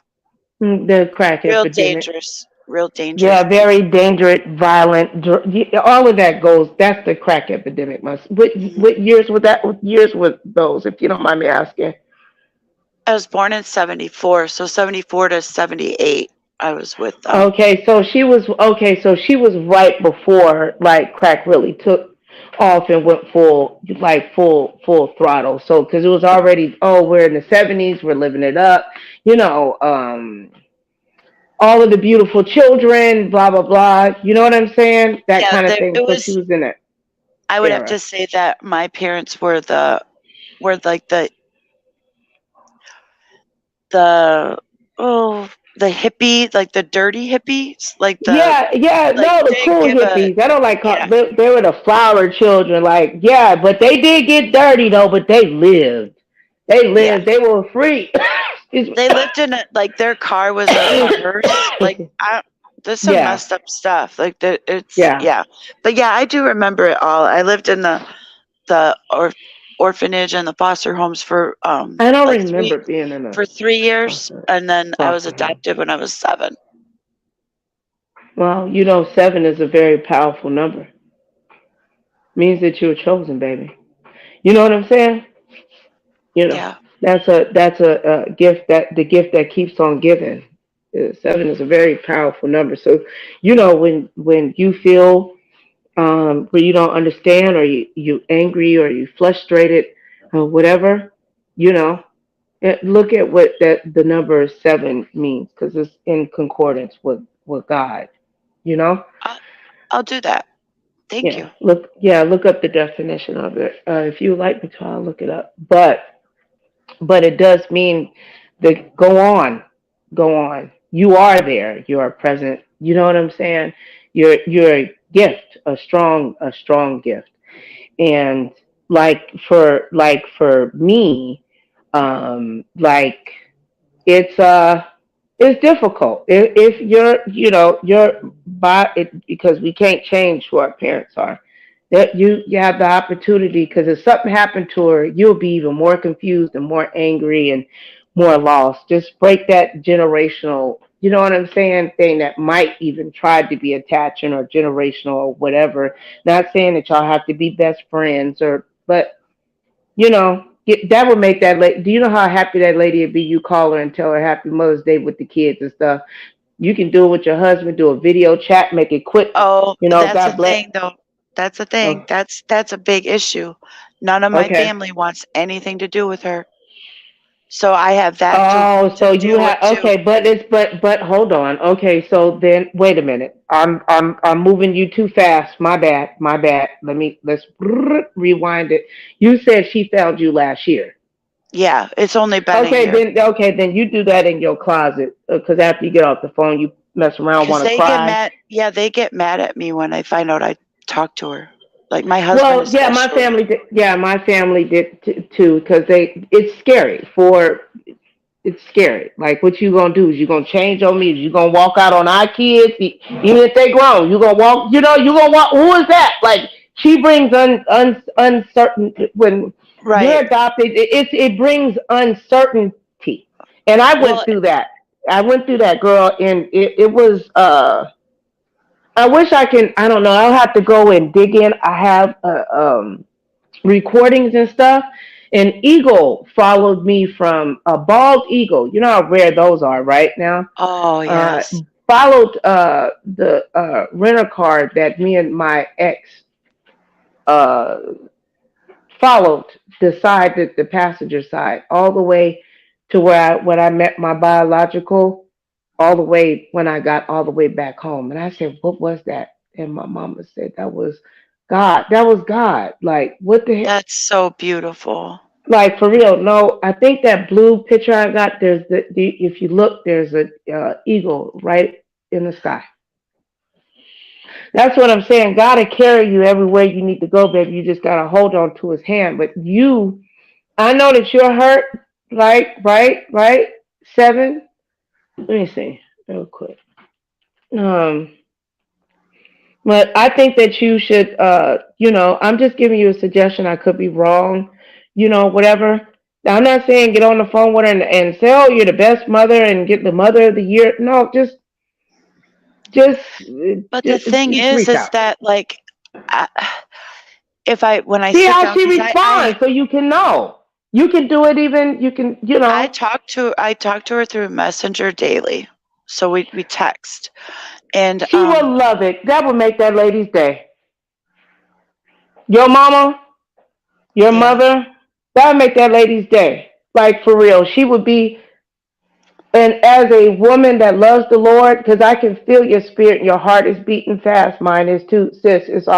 The crack Real epidemic. dangerous. Real Yeah, dangerous very people. dangerous, violent. All of that goes. That's the crack epidemic. Hmm. What years was that? What years was those? If you don't mind me asking. I was born in 74, so 74 to 78, I was with them. Okay, so she was right before, like, crack really took off and went full throttle. So, because it was already, we're in the 70s, we're living it up, all of the beautiful children, blah blah blah. You know what I'm saying? That Yeah, kind of thing. it So she was. was in that I would have to era. say that my parents were like the the hippie, like the dirty hippies, like Yeah, yeah, no, the they didn't cool give a, hippies. I don't like yeah, they were the flower children, like, yeah, but they did get dirty though, but they lived. They yeah. lived. They were free. Excuse They lived in a, like, their car was a hearse. Like, me. there's some Yeah, messed up stuff. Like, it's, yeah. yeah. But yeah, I do remember it all. I lived in the orphanage and the foster homes for I don't like remember being in a 3 years, foster and then I was foster home. adopted when I was 7. Well, you know, 7 is a very powerful number. Means that you're chosen, baby. You know what I'm saying? You know, Yeah. that's a gift, that the gift that keeps on giving. 7 is a very powerful number. So, you know, when you feel where you don't understand, or you angry, or you frustrated, or whatever, you know, look at what that the number 7 means, because it's in concordance with God. You know, I, I'll do that. Thank yeah. you. Look up the definition of it. If you would like me to, I'll look it up. But it does mean that go on. You are there. You are present. You know what I'm saying? You're a gift, a strong gift. And like for me, like it's it's difficult if you're, you know, you're by it, because we can't change who our parents are. That you have the opportunity, because if something happened to her, you'll be even more confused and more angry and more lost. Just break that generational, you know what I'm saying, thing that might even try to be attaching, or generational, or whatever. Not saying that y'all have to be best friends, or but you know, that would make that lady. Do you know how happy that lady would be? You call her and tell her Happy Mother's Day with the kids and stuff. You can do it with your husband. Do a video chat. Make it quick. Oh, You know, that's the God bless. thing, though. That's the thing. Oh, That's a big issue. None of my okay. family wants anything to do with her, so I have that Oh, to so you deal with have too. okay, but hold on. Okay, so then wait a minute. I'm moving you too fast. My bad. My bad. Let's rewind it. You said she found you last year. Yeah, it's only been a year. Okay, then you do that in your closet, because after you get off the phone, you mess around, Cause want to they get cry. mad. Yeah, they get mad at me when I find out I talked to her. Like my husband Well, yeah, my especially. family did. Yeah, my family did too, because it's scary for. It's scary. Like, what you gonna do? Is you gonna change on me? Is you gonna walk out on our kids, even if they grown? You gonna walk? You know, you gonna walk? Who is that? Like, she brings uncertain when you're Right. adopted. It brings uncertainty, and I went Well, through that. I went through that, girl, and it was. I wish I can. I don't know. I'll have to go and dig in. I have recordings and stuff. An eagle followed me from a bald eagle. You know how rare those are right now. oh Uh, yes. Followed the rental car that me and my ex uh, followed, the side, that the passenger side, all the way to where when I met my biological, all the way when I got all the way back home. And I said, "What was that?" And my mama said, "That was God. That was God. Like, what the heck?" That's so beautiful. Like, for real. No, I think that blue picture I got, there's if you look, there's a eagle right in the sky. That's what I'm saying. God will carry you everywhere you need to go, baby. You just gotta hold on to His hand. But you, I know that you're hurt. Right. 7. Let me see real quick. Um, but I think that you should, you know, I'm just giving you a suggestion. I could be wrong, you know, whatever. I'm not saying get on the phone with her and say, "Oh, you're the best mother," and get the mother of the year. No, just, But the thing just reach is out. that like, I, if I when I See sit how down, she because responds, so you can know. You can do it even. You can, you know. I talk to her through Messenger daily, so we text, and She will love it. That will make that lady's day. Your mama, your yeah. mother, that would make that lady's day. Like, for real, she would be. And as a woman that loves the Lord, because I can feel your spirit and your heart is beating fast. Mine is too, sis. It's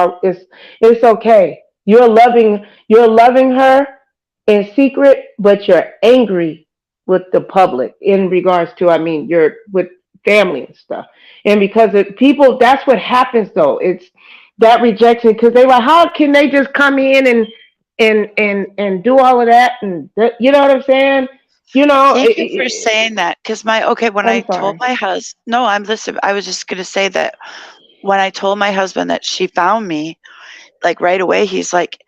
okay. You're loving her in secret, but you're angry with the public in regards to, I mean, you're with family and stuff. And because of people, that's what happens though. It's that rejection, because they were, how can they just come in and do all of that, and you know what I'm saying? You know, Thank you for saying that. Because when I I'm told sorry. my husband, no, I'm listening. I was just gonna say that when I told my husband that she found me, like right away, he's like,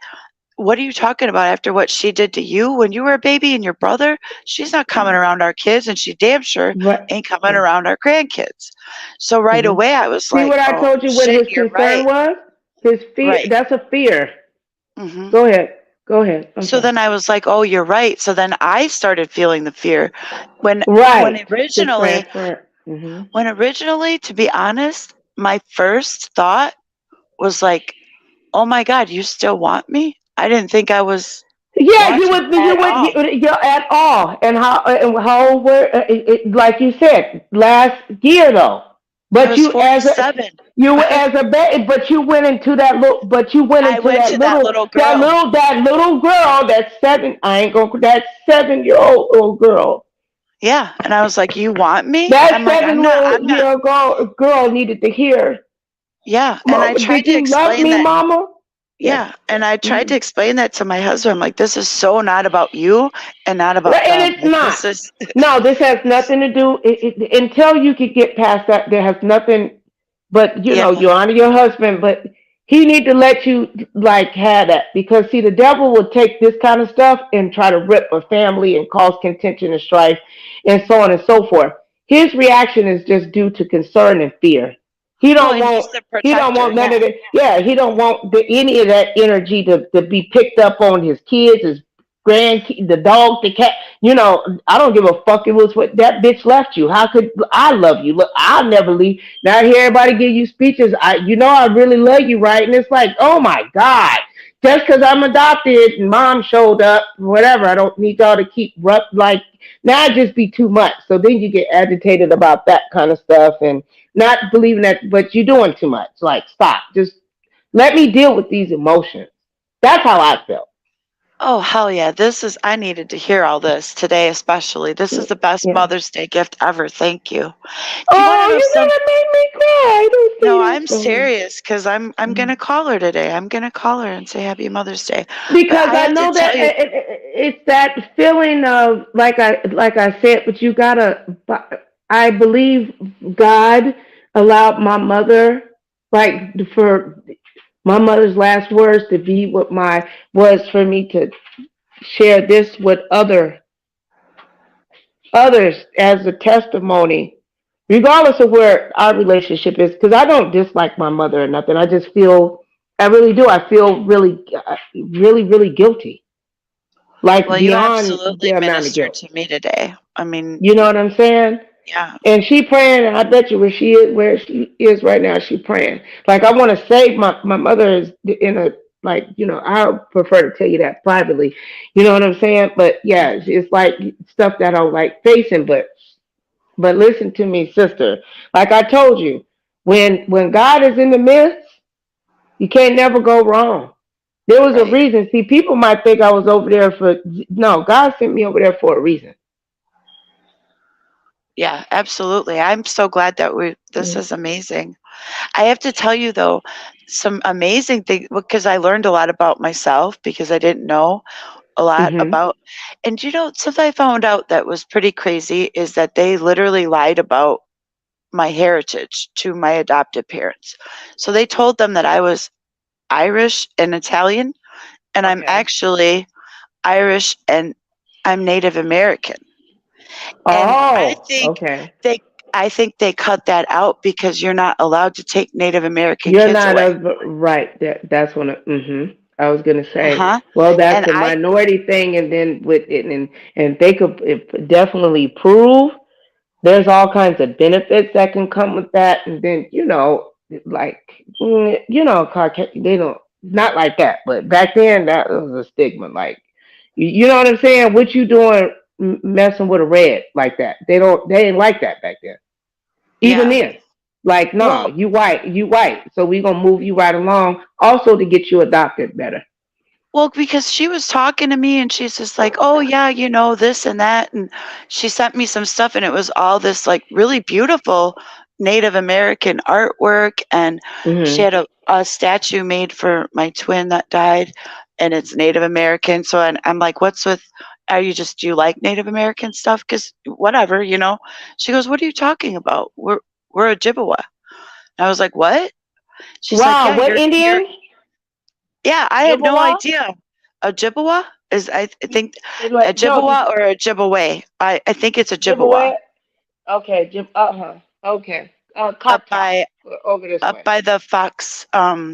what are you talking about after what she did to you when you were a baby and your brother? She's not coming around our kids, and she damn sure Right. ain't coming around our grandkids. So right away I was See like, what I oh told you? What shit, his you're concern right. was? His fear. Right. That's a fear. Hmm. Go ahead. Go ahead. I'm So sorry. then I was like, oh, you're right. So then I started feeling the fear when Right. The originally, transfer. to be honest, my first thought was like, oh my God, you still want me? I didn't think I was Yeah, wanted at all. you at all, and how old were like you said last year though, I but was 47. you as a baby, but you went into I went to that little girl. that little girl, that 7, I ain't gonna, that 7-year-old little girl, Yeah. And I was like, you want me? that I'm like, seven I'm not. year old girl needed to hear, Yeah. And I Mama, tried did to you love explain me, that. Mama? Yeah. Yeah. And I tried to explain that to my husband. I'm like, this is so not about you and not about And them. it's Like, not. this is, No, this has nothing to do. Until you could get past that, there has nothing. But yeah. you honor your husband, but he need to let you like have that, because see, the devil will take this kind of stuff and try to rip a family and cause contention and strife and so on and so forth. His reaction is just due to concern and fear. He Well, don't and he's want the he don't protector. want none Yeah. of it. Yeah, he don't want any of that energy to be picked up on his kids, his grandkids, the dog, the cat. I don't give a fuck. It was what that bitch left you. How could I love you? Look, I'll never leave. Now I hear everybody give you speeches. I really love you, right? And it's like, oh my God, just because I'm adopted and mom showed up, whatever. I don't need y'all to keep like now. It just be too much. So then you get agitated about that kind of stuff and not believing that, but you're doing too much. Like, stop. Just let me deal with these emotions. That's how I felt. Oh, hell yeah. I needed to hear all this today, especially. This is the best Yeah. Mother's Day gift ever. Thank you. Do you want to Oh, know you're some? gonna make me cry. Don't No, say that I'm for me. serious because I'm going to call her today. I'm going to call her and say Happy Mother's Day. But Because I I have to know tell that you, it's that feeling of like I said, but you gotta. I believe God allowed my mother, like, for my mother's last words to be what my was for me to share this with others as a testimony, regardless of where our relationship is. Because I don't dislike my mother or nothing. I just feel, I really do. I feel really, really, really guilty, like well, you beyond absolutely the amount of ministered guilt. to me today. I mean, You know what I'm saying? yeah. And she praying, and I bet you where she is right now, she praying. Like, I want to save my mother is in a, like, I prefer to tell you that privately. You know what I'm saying? But yeah, it's like stuff that I don't like facing. But listen to me, sister. Like I told you, when God is in the midst, you can't never go wrong. There was a Right. reason. See, people might think I was over there for no. God sent me over there for a reason. Yeah, absolutely. I'm so glad that this is amazing. I have to tell you though, some amazing things because I learned a lot about myself because I didn't know a lot Mm-hmm. about, and something I found out that was pretty crazy is that they literally lied about my heritage to my adopted parents. So they told them that I was Irish and Italian, and I'm Okay. actually Irish and I'm Native American. And Oh, okay. they I think they cut that out because you're not allowed to take Native American You're kids not away. right. That's when. I was gonna say. Uh-huh. Well, And that's a I minority thing, and then with it, and they could definitely prove there's all kinds of benefits that can come with that, and then like Caucasian, they don't, not like that, but back then that was a stigma. Like, you know what I'm saying? What you doing messing with a red like that? They didn't like that back then. Even yeah. then, like, no, Well, you white, so we gonna move you right along. Also to get you adopted better. because she was talking to me and she's just like, "Oh yeah, this and that." And she sent me some stuff and it was all this like really beautiful Native American artwork and she Hmm. had a statue made for my twin that died and it's Native American. So I'm like, "What's with do you like Native American stuff cuz whatever." She goes, "What are you talking about? We're Ojibwa." And I was like, "What?" She's like, Wow, "Yeah, what you're Indian? yeah, I had no Chippewa? idea." Ojibwa is I think It's a like no, Ojibwa or a Ojibwe. I think it's a Jibaway. Ojibwa. Okay, Jib. Okay. Up Cocktail. by Over this up way. by the Fox like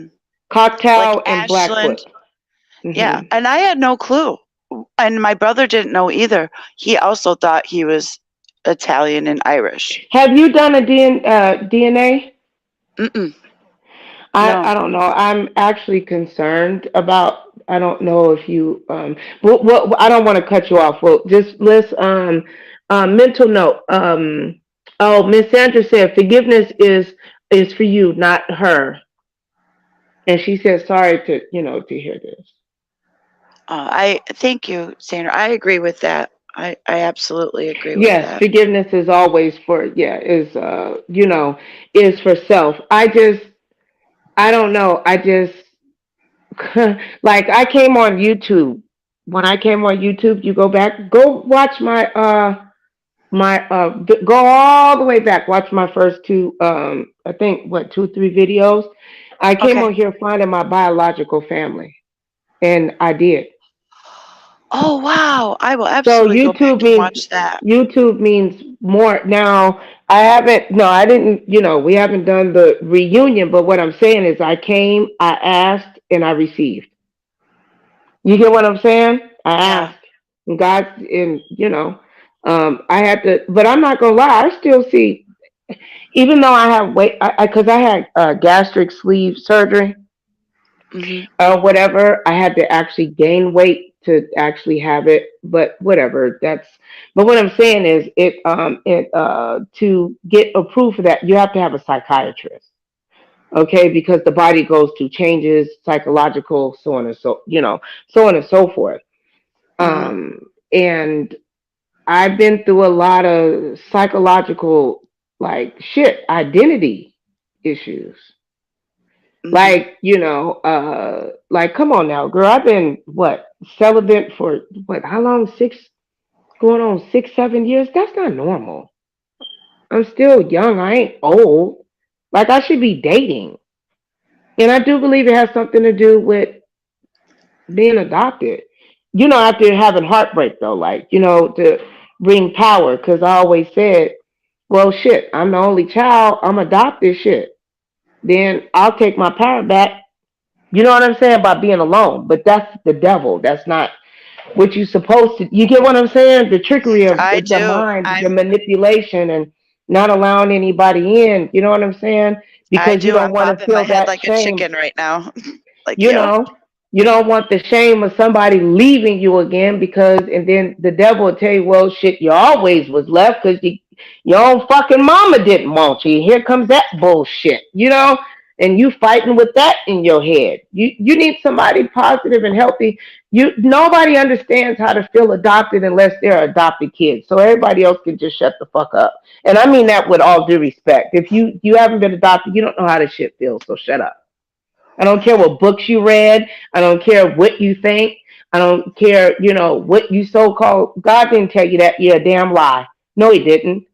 Cocktail and Blackfoot. Ashland. Yeah, Hmm. and I had no clue. And my brother didn't know either. He also thought he was Italian and Irish. Have you done a DNA? Mm-mm. I No. don't know. I'm actually concerned about. I don't know if you. What I don't want to cut you off. Well, just let's. Mental note. Oh, Miss Sandra said forgiveness is for you, not her, and she said sorry to to hear this. I thank you, Sandra. I agree with that. I absolutely agree with Yes, that. forgiveness is always for is is for self. I don't know. I just like I came on YouTube. When I came on YouTube, you go back, go watch go all the way back, watch my first two I think what 2 3 videos. I came Okay. on here finding my biological family, and I did. Oh wow! I will So absolutely go back and watch that. YouTube means more. Now I haven't no I didn't we haven't done the reunion, but what I'm saying is I came, I asked, and I received. You get what I'm saying? I Yeah. asked, and God, and I had to, but I'm not gonna lie, I still see, even though I have weight, because I had gastric sleeve surgery Hmm. or whatever, I had to actually gain weight to actually have it. But whatever, But what I'm saying is, to get approved for that, you have to have a psychiatrist. Okay, because the body goes through changes, psychological, so on and so on and so forth. Hmm. Um, and I've been through a lot of psychological like shit, identity issues. Hmm. Like, like come on now, girl. I've been what, celibate for what, how long? Going on 6, 7 years? That's not normal. I'm still young. I ain't old. Like I should be dating. And I do believe it has something to do with being adopted. After having heartbreak though, like, to bring power. Because I always said, well, shit, I'm the only child. I'm adopted. Shit, then I'll take my power back. You know what I'm saying? By being alone. But that's the devil. That's not what you're supposed to. You get what I'm saying? The trickery of I the do. mind, the manipulation, and not allowing anybody in. You know what I'm saying? I Because you do. don't I'm want to bobbing my feel head that like a shame. chicken right now. Like You you. know, you don't want the shame of somebody leaving you again, because, and then the devil will tell you, well, shit, you always was left because your own fucking mama didn't want you. Here comes that bullshit, and you fighting with that in your head. You need somebody positive and healthy. Nobody understands how to feel adopted unless they're adopted kids. So everybody else can just shut the fuck up. And I mean that with all due respect. If you haven't been adopted, you don't know how this shit feels. So shut up. I don't care what books you read. I don't care what you think. I don't care, what you so called. God didn't tell you that. You're a damn lie. No, he didn't.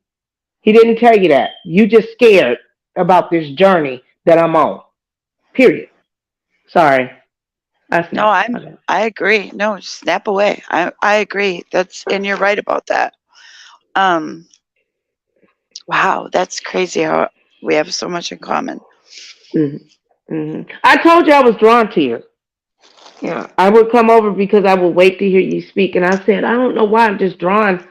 He didn't tell you that. You just scared about this journey that I'm on. Period. Sorry. I No, snapped. Okay. I agree. No, snap away. I agree. And you're right about that. Um wow, that's crazy how we have so much in common. I told you I was drawn to you. Yeah, I would come over because I would wait to hear you speak, and I said, I don't know why I'm just drawn.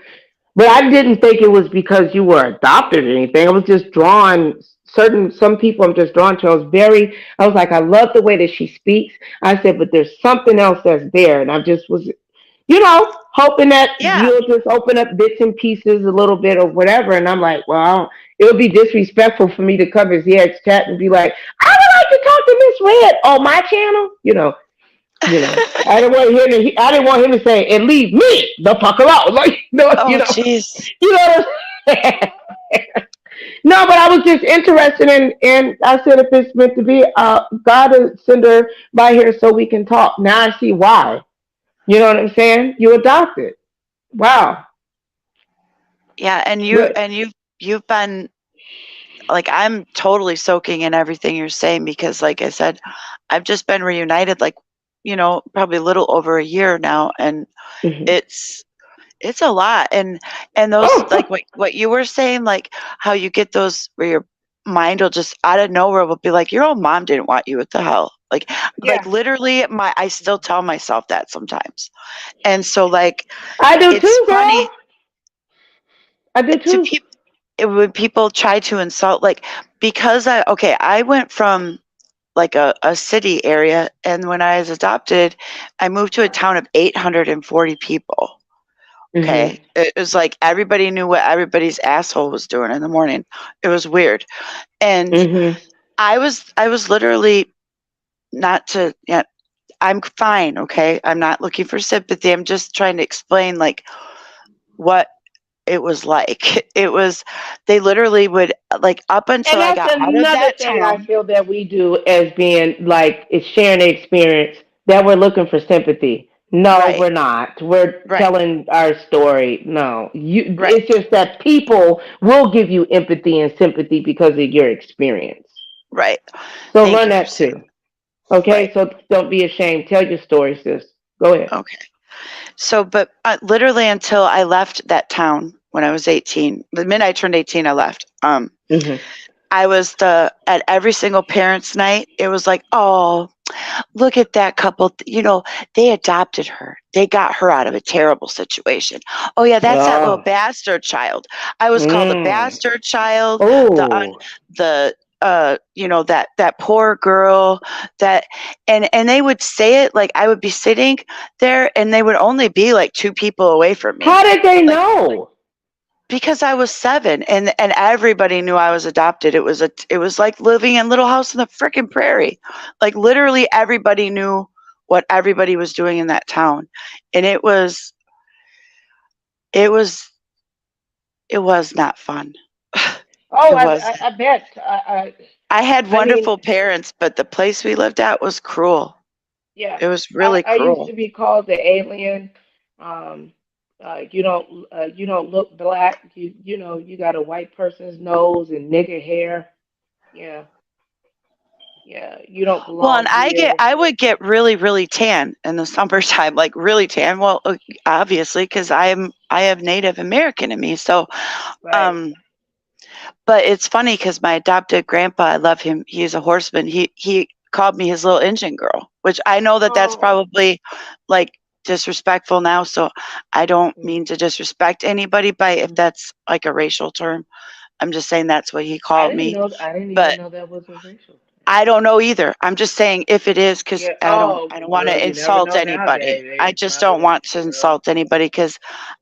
But I didn't think it was because you were adopted or anything. I was just drawn. Some people I'm just drawn to. I was like, I love the way that she speaks. I said, but there's something else that's there. And I just was, hoping that Yeah. you'll just open up bits and pieces a little bit or whatever. And I'm like, well, it would be disrespectful for me to come as the ex chat and be like, I would like to talk to Miss Red on my channel. I didn't want him to say, and leave me the fuck alone. Like, Oh jeez. you know what I'm saying? No, but I was just interested and I said, if it's meant to be, God will send her by here so we can talk. Now I see why. You know what I'm saying? You adopted. Wow. Yeah, and Good. you've been like, I'm totally soaking in everything you're saying because like I said, I've just been reunited like probably a little over a year now, and Mhm. it's a lot. And those, like what you were saying, like how you get those where your mind will just out of nowhere will be like, your own mom didn't want you. What the hell? Like Yeah, literally, I still tell myself that sometimes. And so, like, I do it's too, girl. funny I do to too. people when people try to insult, like, because I went from like a city area, and when I was adopted, I moved to a town of 840 people. Mhm. Okay. It was like everybody knew what everybody's asshole was doing in the morning. It was weird. And Mhm. I was literally not to, yeah, I'm fine. Okay. I'm not looking for sympathy. I'm just trying to explain like what it was like. It was, they literally would, like, up until And I that's got out of another that thing I town. feel that we do as being like it's sharing the experience that we're looking for sympathy. No, Right. we're not. We're Right. telling our story. No, Right. it's just that people will give you empathy and sympathy because of your experience. Right. So Thank learn you for that saying. too. Okay, Right. so don't be ashamed. Tell your story, sis. Go ahead. Okay. So, but literally until I left that town when I was 18, the minute I turned 18, I left. Mhm. I was at every single parents' night. It was like, oh, look at that couple. They adopted her. They got her out of a terrible situation. Oh yeah, that's that little Oh. bastard child. I was called a Mm. bastard child. Oh. The that poor girl that, and they would say it like I would be sitting there, and they would only be like two people away from How me. did they Like, know? because I was 7, and everybody knew I was adopted. It was like living in Little House on the frickin' Prairie. Like literally everybody knew what everybody was doing in that town. And it was it was not fun. Oh, It wasn't. I bet. I had I mean, wonderful parents, but the place we lived at was cruel. yeah. It was really I used cruel. to be called the alien. Um, you don't look black. You got a white person's nose and nigger hair. Yeah, yeah. You don't Well, and belong here. I would get really, really tan in the summertime, like really tan. Well, obviously, because I have Native American in me. So, Right. um, but it's funny because my adopted grandpa, I love him. He's a horseman. He called me his little Indian girl, which I know that that's Oh. probably like disrespectful now. So I don't Mm. mean to disrespect anybody by if that's like a racial term. I'm just saying that's what he I called didn't me. know. I didn't even But know that was a racial term. I don't know either. I'm just saying if it is, because Yeah. I don't Oh, I don't want well, to you never insult know anybody. nowadays. I They just don't probably, want to girl. insult anybody because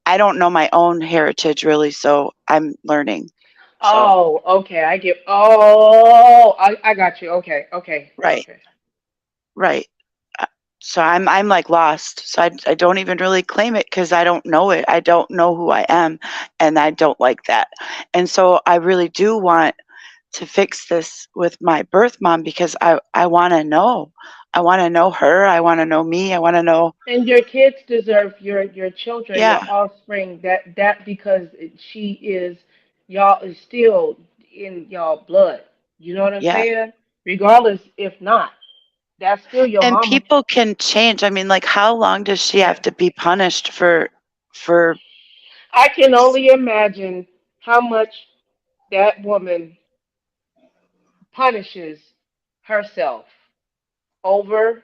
I don't know my own heritage really. So I'm learning. So Oh, okay. I get. Oh, I got you. Okay, okay, right, okay. right. Uh, So I'm like lost. So I don't even really claim it because I don't know it. I don't know who I am, and I don't like that. And so I really do want to fix this with my birth mom because I want to know. I want to know her. I want to know me. I want to know. And your kids deserve your children, your Yeah, offspring. That because she is y'all is still in y'all blood. You know what I'm yeah. saying? Regardless, if not, that's still your And mama. people can change. I mean, like, how long does she Yeah. have to be punished for? I can only imagine how much that woman punishes herself over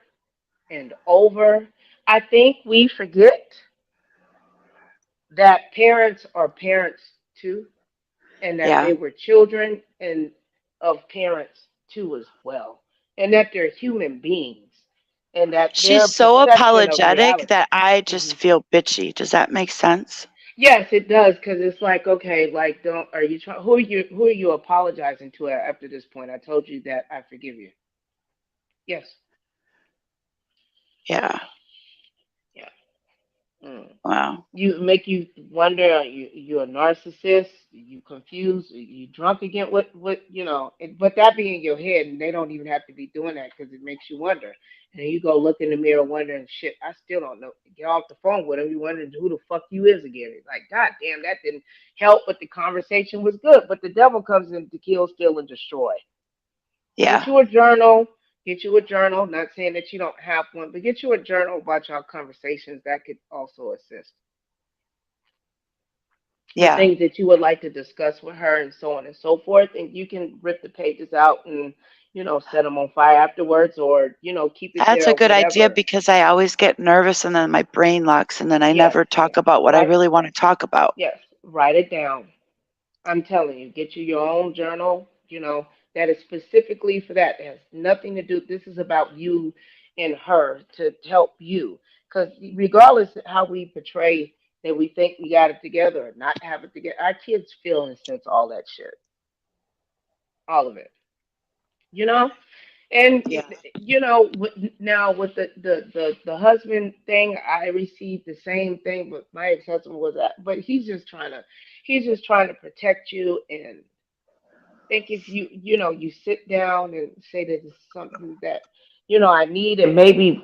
and over. I think we forget that parents are parents too, and that Yeah, they were children and of parents too as well, and that they're human beings, and that she's their so perception of apologetic reality. that I just Mhm. feel bitchy. Does that make sense? Yes, it does, because it's like, okay, like, don't are you trying? Who are you apologizing to after this point? I told you that I forgive you. Yes. Yeah. Yeah. Mm. Wow. You make you wonder, you're a narcissist, you confused, you drunk again, but that be in your head, and they don't even have to be doing that because it makes you wonder. And then you go look in the mirror wondering, shit, I still don't know. Get off the phone with him, you wondering who the fuck you is again. It's like, god damn, that didn't help, but the conversation was good. But the devil comes in to kill, steal, and destroy. Yeah. Get you a journal, Get you a journal. Not saying that you don't have one, but get you a journal about your conversations. That could also assist with Yeah, things that you would like to discuss with her, and so on and so forth. And you can rip the pages out and set them on fire afterwards, or keep it that's there, a or good idea whatever. because I always get nervous and then my brain locks and then I Yes, never talk about what I right. really want to talk about. Yes, write it down. I'm telling you, get you your own journal, that is specifically for that. It has nothing to do. This is about you and her to help you. Because regardless of how we portray that we think we got it together or not have it together, our kids feel and sense all that shit, all of it. You know. And Yeah. now with the husband thing, I received the same thing, but my ex husband was that. But he's just trying to protect you, and think if you sit down and say that it's something that I need, and maybe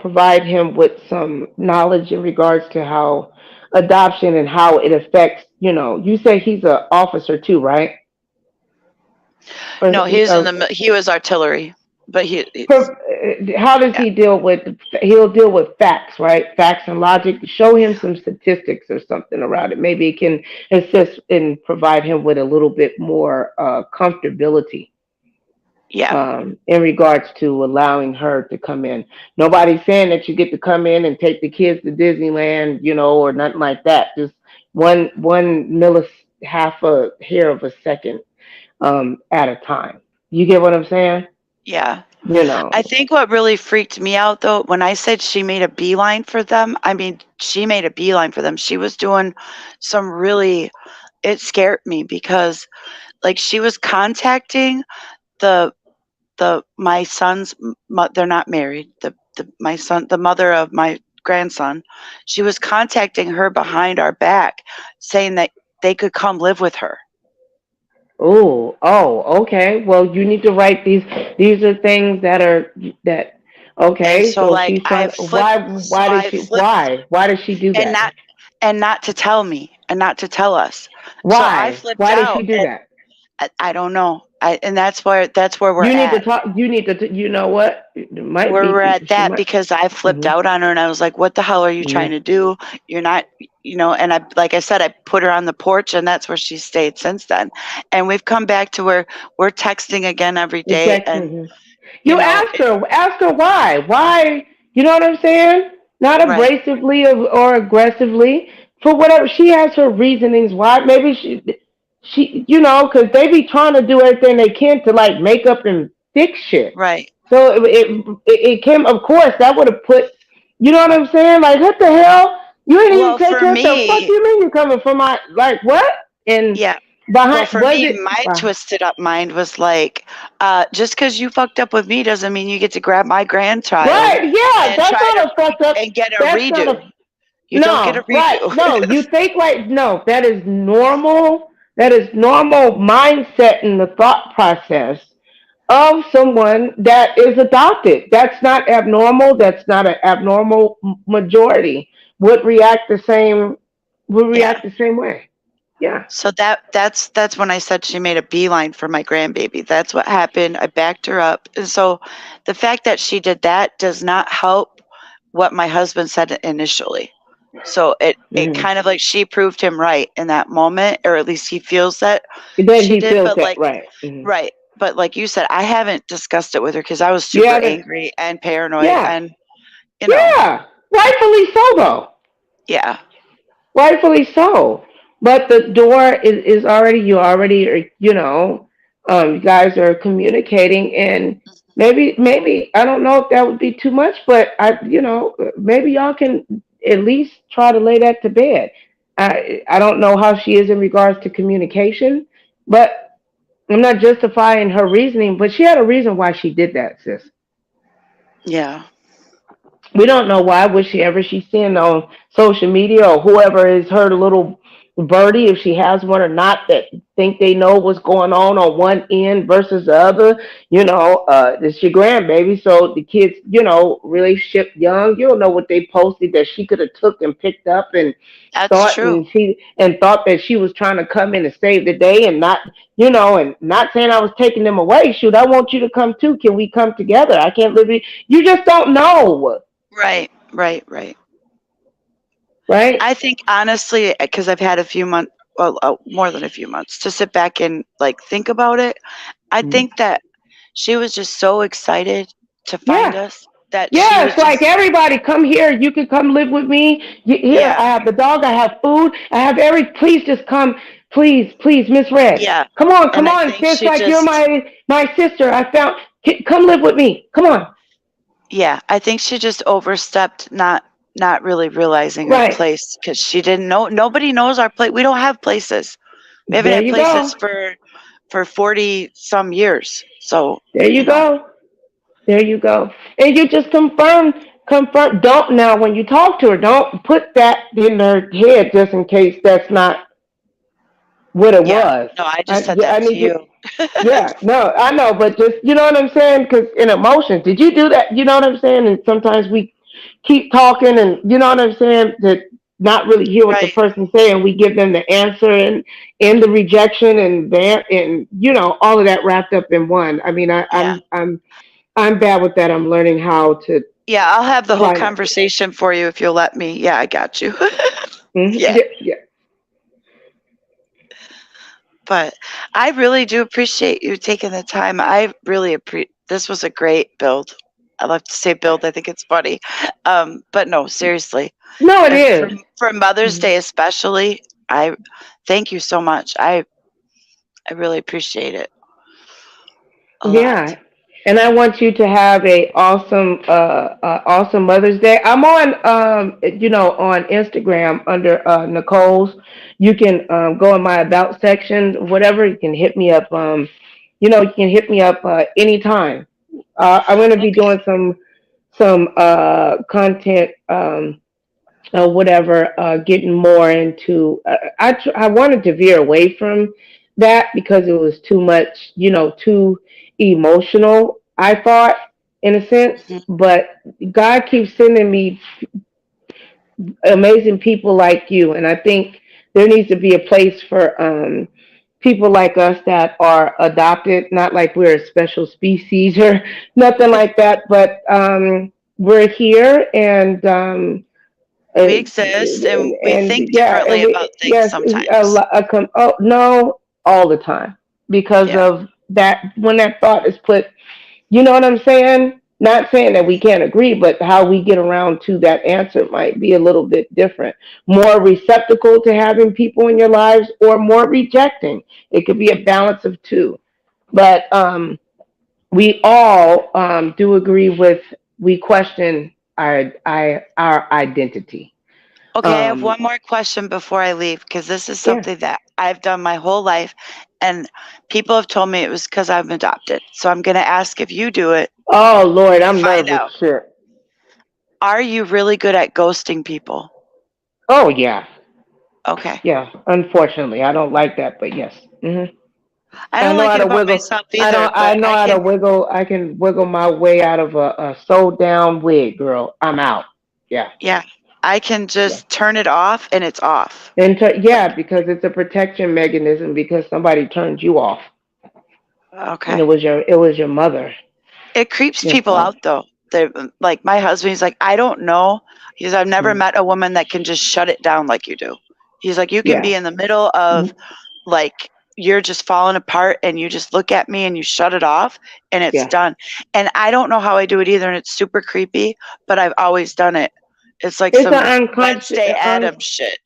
provide him with some knowledge in regards to how adoption and how it affects. You say he's an officer too, right? Or, No, he was artillery, but how does yeah. he deal with? He'll deal with facts, right? Facts and logic. Show him some statistics or something around it. Maybe it can assist and provide him with a little bit more comfortability Yeah. in regards to allowing her to come in. Nobody's saying that you get to come in and take the kids to Disneyland, or nothing like that. Just one half a hair of a second at a time. You get what I'm saying? Yeah. You know. I think what really freaked me out though, when I said she made a beeline for them, I mean, she made a beeline for them. She was doing some really, it scared me because like she was contacting the my son's they're not married. My son, the mother of my grandson, she was contacting her behind our back saying that they could come live with her. Okay. Well, you need to write these. These are things that are that. And Okay, so so like she's trying. Why? Why did I she? flipped Why? Why did she do and that? not to tell me and not to tell us. So I Why? flipped Why did she out do and that? I don't know. And that's where we're You need to at. talk. You need to. You know what? It might Where be. we're at She that might. because I flipped Hmm. out on her and I was like, what the hell are you Hmm. trying to do? You're not, and I, like I said, I put her on the porch and that's where she stayed since then. And we've come back to where we're texting again every day. And, Exactly. You ask it, her. Ask her why. Why? You know what I'm saying? Not right, abrasively or aggressively. For whatever she has her reasonings why. Maybe she because they be trying to do everything they can to like make up and fix shit. right. So it came. Of course, that would have put. You know what I'm saying? Like what the hell? You ain't even Well, take for care of the fuck. me, You mean you coming from my like what? And yeah. Well, behind for was me, it? my twisted up mind was like, just because you fucked up with me doesn't mean you get to grab my grandchild Right, yeah, and that's try not a fucked up. and get a That's not a redo. You don't get a no, right? redo. No, you think like no. That is normal. That is normal mindset in the thought process of someone that is adopted. That's not abnormal. That's not an abnormal majority would react the same. Would Yeah. react the same way. Yeah. So that's when I said she made a beeline for my grandbaby. That's what happened. I backed her up. And so the fact that she did that does not help what my husband said initially. So it Hmm. kind of like she proved him right in that moment, or at least he feels that Then she he did. feels But that like right. Hmm. right. But like you said, I haven't discussed it with her because I was You super haven't. angry and paranoid Yeah. and Yeah. Rightfully so, though. yeah. Rightfully so. But the door is already, you already are, you guys are communicating, and maybe, I don't know if that would be too much, but maybe y'all can at least try to lay that to bed. I don't know how she is in regards to communication, but I'm not justifying her reasoning, but she had a reason why she did that, sis. Yeah. We don't know why. Was she ever she's seeing on social media or whoever is her little birdie, if she has one or not, that think they know what's going on one end versus the other. It's your grandbaby, so the kids, relationship young, you don't know what they posted that she could have took and picked up and That's thought, true. and thought that she was trying to come in and save the day, and not, and not saying I was taking them away. Shoot, I want you to come too. Can we come together? I can't live. You just don't know. Right. Right? I think honestly, because I've had a few months, well, more than a few months, to sit back and like think about it. I think that she was just so excited to find Yeah. us that she Yeah, was it's like, just, everybody come here. You can come live with me. Here, yeah, I have the dog. I have food. I have please just come. Please, Miss Red. yeah. Come And I on, think sis. she Like, you're just, my sister. Come live with me. Come on. yeah, I think she just overstepped, not really realizing her Right. place because she didn't know. Nobody knows our place. We don't have places. We haven't There had you go. places for 40 some years. So, There you go. There you go. And you just confirm. Don't, now when you talk to her, don't put that in her head just in case that's not what it yeah. was. No, I just said I that to need you. you. Yeah, no, I know, but just, you know what I'm saying? Because in emotions, did you do that? You know what I'm saying? And sometimes we keep talking, and you know what I'm saying, to not really hear what the Right. person's saying. We give them the answer and in the rejection and there, and all of that wrapped up in one. I mean, Yeah. I'm bad with that. I'm learning how to Yeah, I'll have the whole try not. conversation for you if you'll let me. Yeah, I got you. Yeah. Yeah, yeah. But I really do appreciate you taking the time. I really appreciate this was a great build. I love to say build. I think it's funny. But no, seriously. No, it And is. for Mother's Day especially, I thank you so much. I really appreciate it a lot. Yeah, and I want you to have a awesome Mother's Day. I'm on on Instagram under Nicole's. You can go in my about section, whatever. You can hit me up. You can hit me up anytime. I'm going to be Okay. doing some content. Whatever, getting more into. I wanted to veer away from that because it was too much, too emotional. I thought, in a sense, Mhm. but God keeps sending me amazing people like you, and I think there needs to be a place for people like us that are adopted, not like we're a special species or nothing like that, but we're here, We exist and we think yeah, differently about things yes, sometimes. no, all the time, because Yeah. of that. When that thought is put, you know what I'm saying? Not saying that we can't agree, but how we get around to that answer might be a little bit different. More receptacle to having people in your lives, or more rejecting. It could be a balance of two. But we all do agree with, we question our identity. Okay, I have one more question before I leave because this is Yeah. something that I've done my whole life, and people have told me it was because I'm adopted. So I'm going to ask if you do it Oh Lord, and I'm find nervous. out. Shit. Are you really good at ghosting people? Oh yeah, Okay. yeah. Unfortunately, I don't like that, but yes. I I don't know like how it to about wiggle. myself I either, don't. I but know I how to can, wiggle. I can wiggle my way out of a sold down wig, girl. I'm out. Yeah, yeah, I can yeah. just turn it off and it's off. Yeah, Like, because it's a protection mechanism because somebody turned you off, and okay. it was your mother. It creeps Your people father. out though. They like my husband, he's like, I don't know. He's I've never Mm. met a woman that can just shut it down like you do. He's like, you can Yeah. be in the middle of like you're just falling apart and you just look at me and you shut it off and it's Yeah. done. And I don't know how I do it either, and it's super creepy, but I've always done it. It's like It's an some unconscious. Wednesday Addams shit.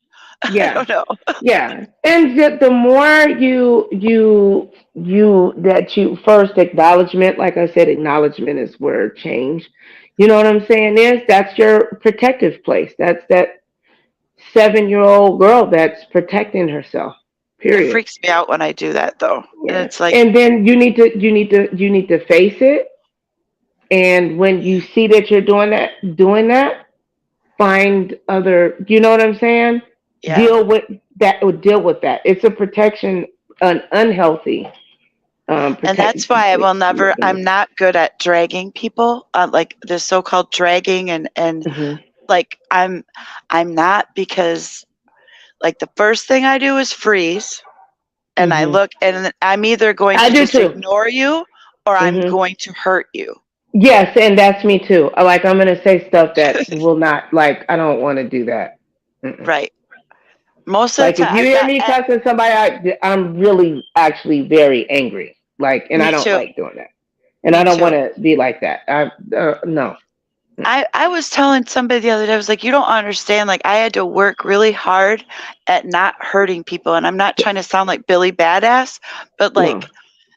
I Yeah. don't know. Yeah, and the more you that you first acknowledgement, like I said, acknowledgement is where change. You know what I'm saying? That's your protective place. That's that 7-year-old girl that's protecting herself. It Period. freaks me out when I do that though. And Yeah, it's like, and then you need to face it. And when you see that you're doing that, find other. You know what I'm saying? yeah. Deal with that would deal with that. It's a protection, an unhealthy And that's why I will never. I'm not good at dragging people, like the so-called dragging, and like I'm not, because like the first thing I do is freeze, and I look, and I'm either going to just ignore you or I'm going to hurt you. Yes, and that's me too. Like, I'm gonna say stuff that will not, like, I don't want to do that. Right. Most of Like, the time, if you hear me cussing somebody, I'm really actually very angry. Like, and I don't like doing that. And I don't want to be like that. No. I was telling somebody the other day, I was like, you don't understand. Like, I had to work really hard at not hurting people. And I'm not trying to sound like Billy Badass, but like,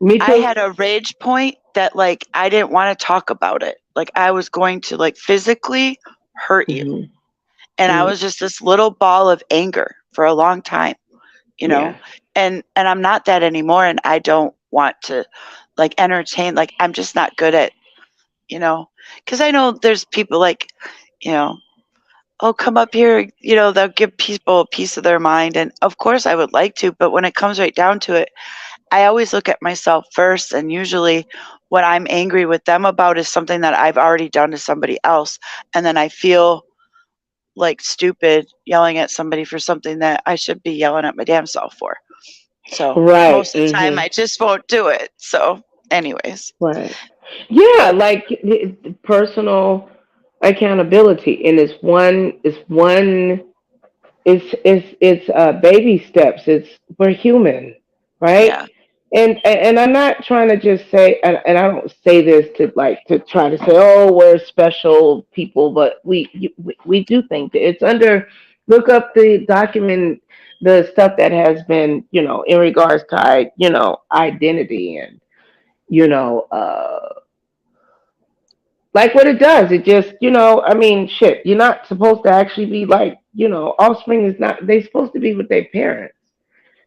me too. I had a rage point that like, I didn't want to talk about it. Like, I was going to like physically hurt you. And I was just this little ball of anger for a long time, you know, and I'm not that anymore. And I don't want to like entertain, like, I'm just not good at, you know, because I know there's people like, you know, oh, come up here, you know, they'll give people a piece of their mind. And of course I would like to, but when it comes right down to it, I always look at myself first. And usually what I'm angry with them about is something that I've already done to somebody else. And then I feel like stupid yelling at somebody for something that I should be yelling at my damn self for. So most of the time I just won't do it. So anyways. Right. Yeah, like personal accountability, and it's baby steps. We're human, right? Yeah. And I'm not trying to just say, and I don't say this to try to say, oh, we're special people, but we do think that it's under. Look up the document, the stuff that has been, you know, in regards to, you know, identity and, you know, like what it does. It just, you know, I mean, shit, you're not supposed to actually be like, you know, offspring is not, they're supposed to be with their parents.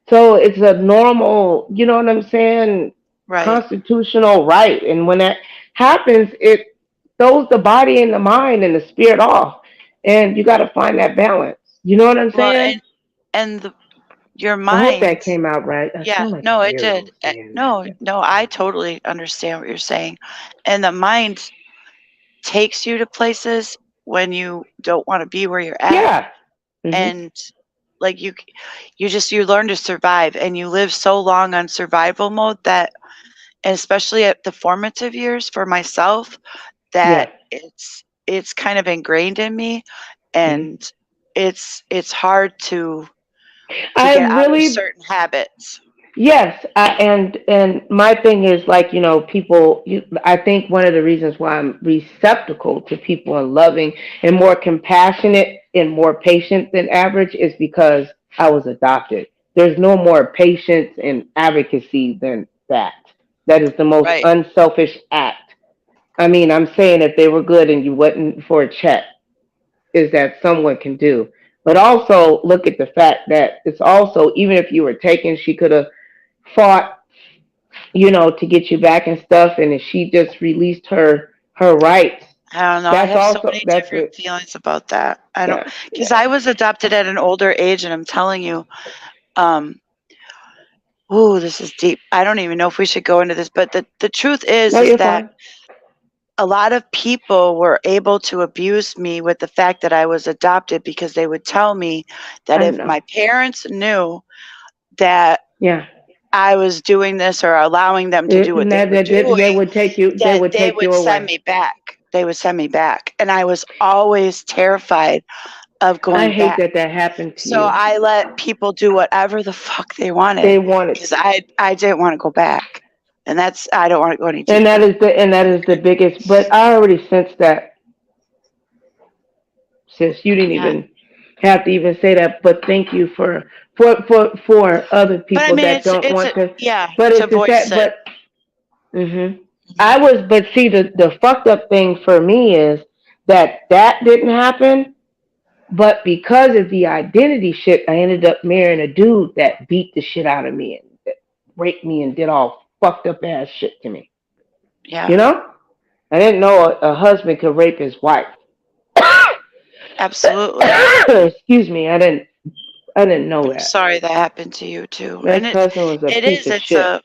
So it's a normal, you know what I'm saying, constitutional right. And when that happens, it throws the body and the mind and the spirit off. And you got to find that balance. You know what I'm saying? And your mind. I hope that came out right. No, it did. No, I totally understand what you're saying. And the mind takes you to places when you don't want to be where you're at. Yeah. And like you learn to survive, and you live so long on survival mode that, especially at the formative years for myself, that it's kind of ingrained in me, and it's hard to get out of certain habits. Yes, and my thing is, like, you know, people. I think one of the reasons why I'm receptacle to people and loving and more compassionate and more patient than average is because I was adopted. There's no more patience and advocacy than that. That is the most unselfish act. I mean, I'm saying if they were good and you wasn't for a check, is that someone can do. But also look at the fact that it's also, even if you were taken, she could have fought, you know, to get you back and stuff, and if she just released her rights. I don't know. I have so many different feelings about that. I don't, because I was adopted at an older age, and I'm telling you, this is deep. I don't even know if we should go into this, but the truth is that a lot of people were able to abuse me with the fact that I was adopted, because they would tell me that if my parents knew that I was doing this or allowing them to do what they were doing, they would take you. They would send me back. They would send me back, and I was always terrified of going back. I hate that happened to you. So I let people do whatever the fuck they wanted. Because I didn't want to go back, and I don't want to go any deeper. And that is the biggest. But I already sensed that, sis. You didn't even have to even say that. But thank you for other people that don't want to. Yeah, but to voice it. But see, the fucked up thing for me is that didn't happen, but because of the identity shit, I ended up marrying a dude that beat the shit out of me and raped me and did all fucked up ass shit to me. Yeah. You know? I didn't know a husband could rape his wife. Absolutely. Excuse me, I didn't. I didn't know I'm that. sorry that happened to you too. My And ex-husband was a piece of shit.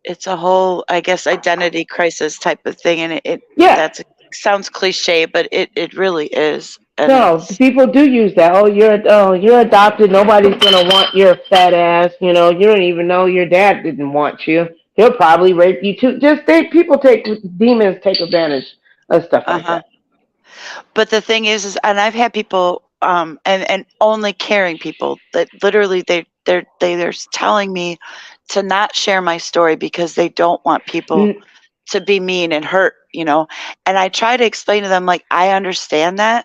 It's a whole, I guess, identity crisis type of thing, and Yeah. sounds cliche, but it really is. And No, people do use that. Oh, you're adopted. Nobody's gonna want your fat ass. You know, you don't even know your dad didn't want you. He'll probably rape you too. Demons take advantage of stuff like that. But the thing is, and I've had people, and only caring people that literally they're telling me to not share my story because they don't want people to be mean and hurt, you know. And I try to explain to them, like, I understand that,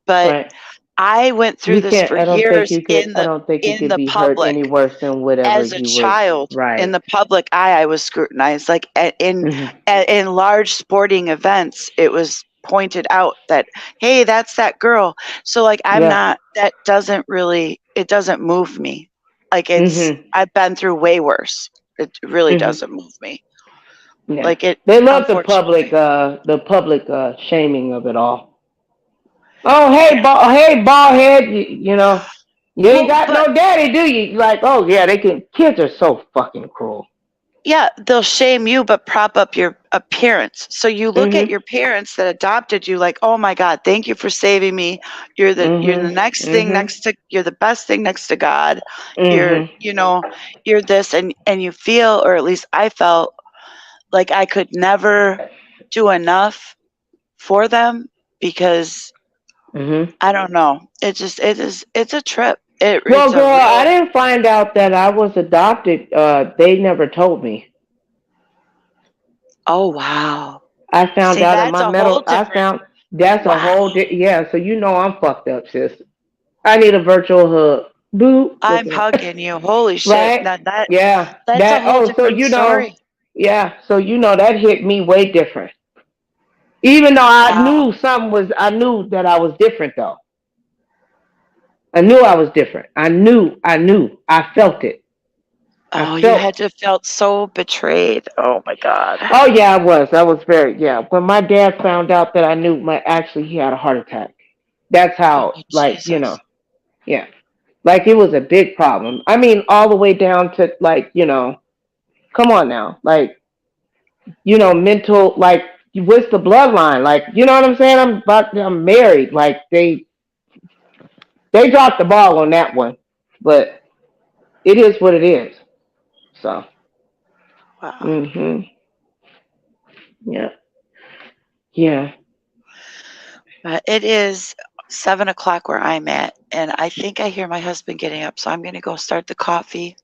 but Right. I went through this for years in the be hurt public. any worse than whatever As a child, Right. in the public eye, I was scrutinized. Like in large sporting events, it was pointed out that, hey, that's that girl. So like, that doesn't move me. Like I've been through way worse. It really doesn't move me. Yeah. Like they love the public shaming of it all. Oh, hey, bald head, you know, you ain't got no daddy, do you? Like, oh yeah, kids are so fucking cruel. Yeah, they'll shame you, but prop up your appearance. So you look at your parents that adopted you, like, oh my God, thank you for saving me. You're the next thing you're the best thing next to God. You're this, and you feel, or at least I felt, like I could never do enough for them because I don't know. It's a trip. Well, girl, I didn't find out that I was adopted. They never told me. Oh wow! I found out in my mental. That's a whole. Yeah, so you know I'm fucked up, sis. I need a virtual hug. Boo! I'm hugging you. Holy shit! Right? That's a whole different story. Yeah, so you know that hit me way different. Even though I knew I knew that I was different though. I knew I was different. I knew. I felt it. You had to felt so betrayed. Oh my God. Oh yeah, I was. I was very When my dad found out that I knew he had a heart attack. That's how Jesus. Yeah. Like it was a big problem. I mean, all the way down to come on now. Like, mental, like, what's the bloodline? Like, you know what I'm saying? I'm married. Like they dropped the ball on that one. But it is what it is. So. Wow. Yeah. Yeah. But it is 7:00 where I'm at, and I think I hear my husband getting up, so I'm gonna go start the coffee.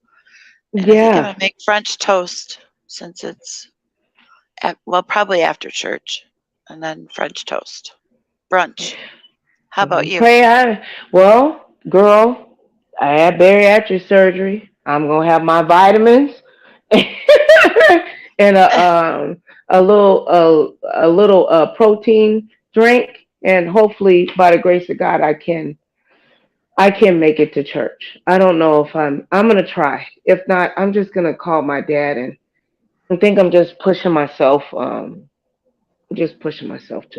And I think I'm gonna make French toast since it's probably after church, and then French toast brunch. How about you? Well, girl, I had bariatric surgery. I'm gonna have my vitamins and a little protein drink, and hopefully, by the grace of God, I can make it to church. I don't know if I'm gonna try. If not, I'm just gonna call my dad, and I think I'm just pushing myself. Too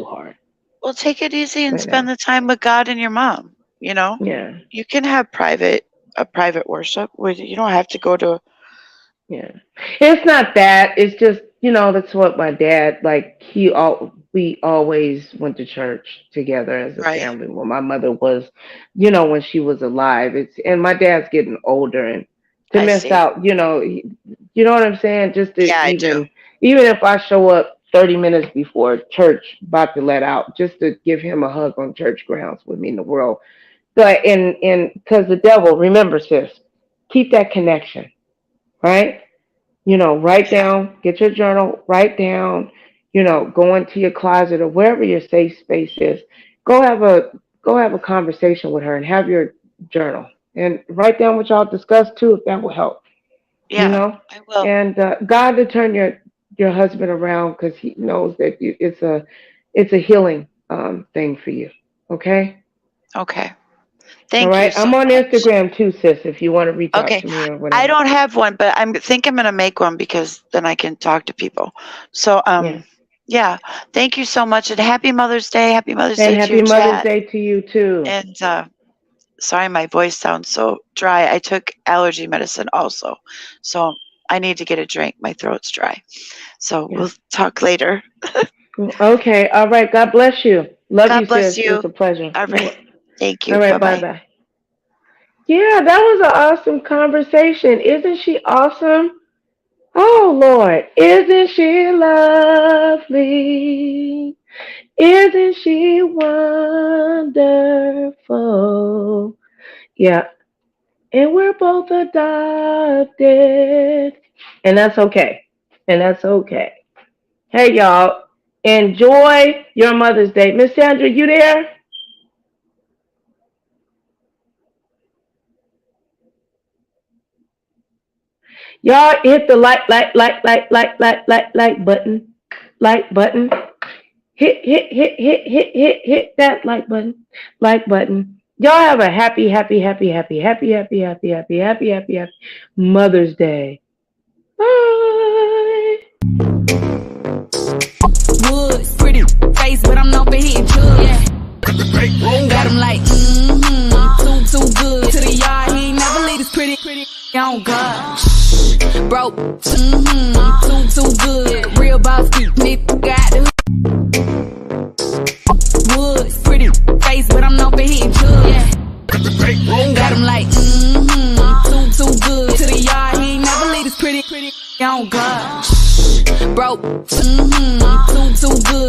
hard. Well, take it easy and spend the time with God and your mom. You know. Yeah. You can have a private worship with. You don't have to go to. Yeah. It's not that. It's just that's what my dad we always went to church together as a family. When my mother was, when she was alive. And my dad's getting older, and to miss out, you know what I'm saying? Just to even if I show up 30 minutes before church, about to let out, just to give him a hug on church grounds would mean the world. But because the devil, remember, sis, keep that connection, right? Write down, get your journal, write down, go into your closet or wherever your safe space is. Go have a conversation with her and have your journal and write down what y'all discussed too, if that will help. Yeah, I will. And God to turn your husband around, because he knows that it's a healing thing for you. Okay. Okay. Thank you. All right. So I'm on much. Instagram too, sis, if you want to reach out to me or whatever. I don't have one, but I think I'm going to make one because then I can talk to people. So, yeah. Thank you so much. And happy Mother's Day. Happy Mother's Day to you, Happy Mother's Day to you too. And sorry my voice sounds so dry. I took allergy medicine also. So I need to get a drink. My throat's dry. So we'll talk later. Okay. All right. God bless you. Love God you, bless sis. you. It's a pleasure. All right. Thank you. All right. Bye-bye. Bye-bye. Yeah, that was an awesome conversation. Isn't she awesome? Oh, Lord. Isn't she lovely? Isn't she wonderful? Yeah. And we're both adopted. And that's okay. And that's okay. Hey, y'all. Enjoy your Mother's Day. Miss Sandra, you there? Y'all hit the like button. Like button. Hit that like button. Like button. Y'all have a happy Mother's Day. Bye. Woods, pretty face, but I'm known for hitting drugs. Yeah. Got him like, too good. To the yard, he ain't never leave this pretty on God. Broke, too good. Real boss, nigga got the Woods, pretty face, but I'm known for hitting drugs. Yeah. Got him like, too good. To the yard, he ain't never leave this pretty on God. Broke, too good.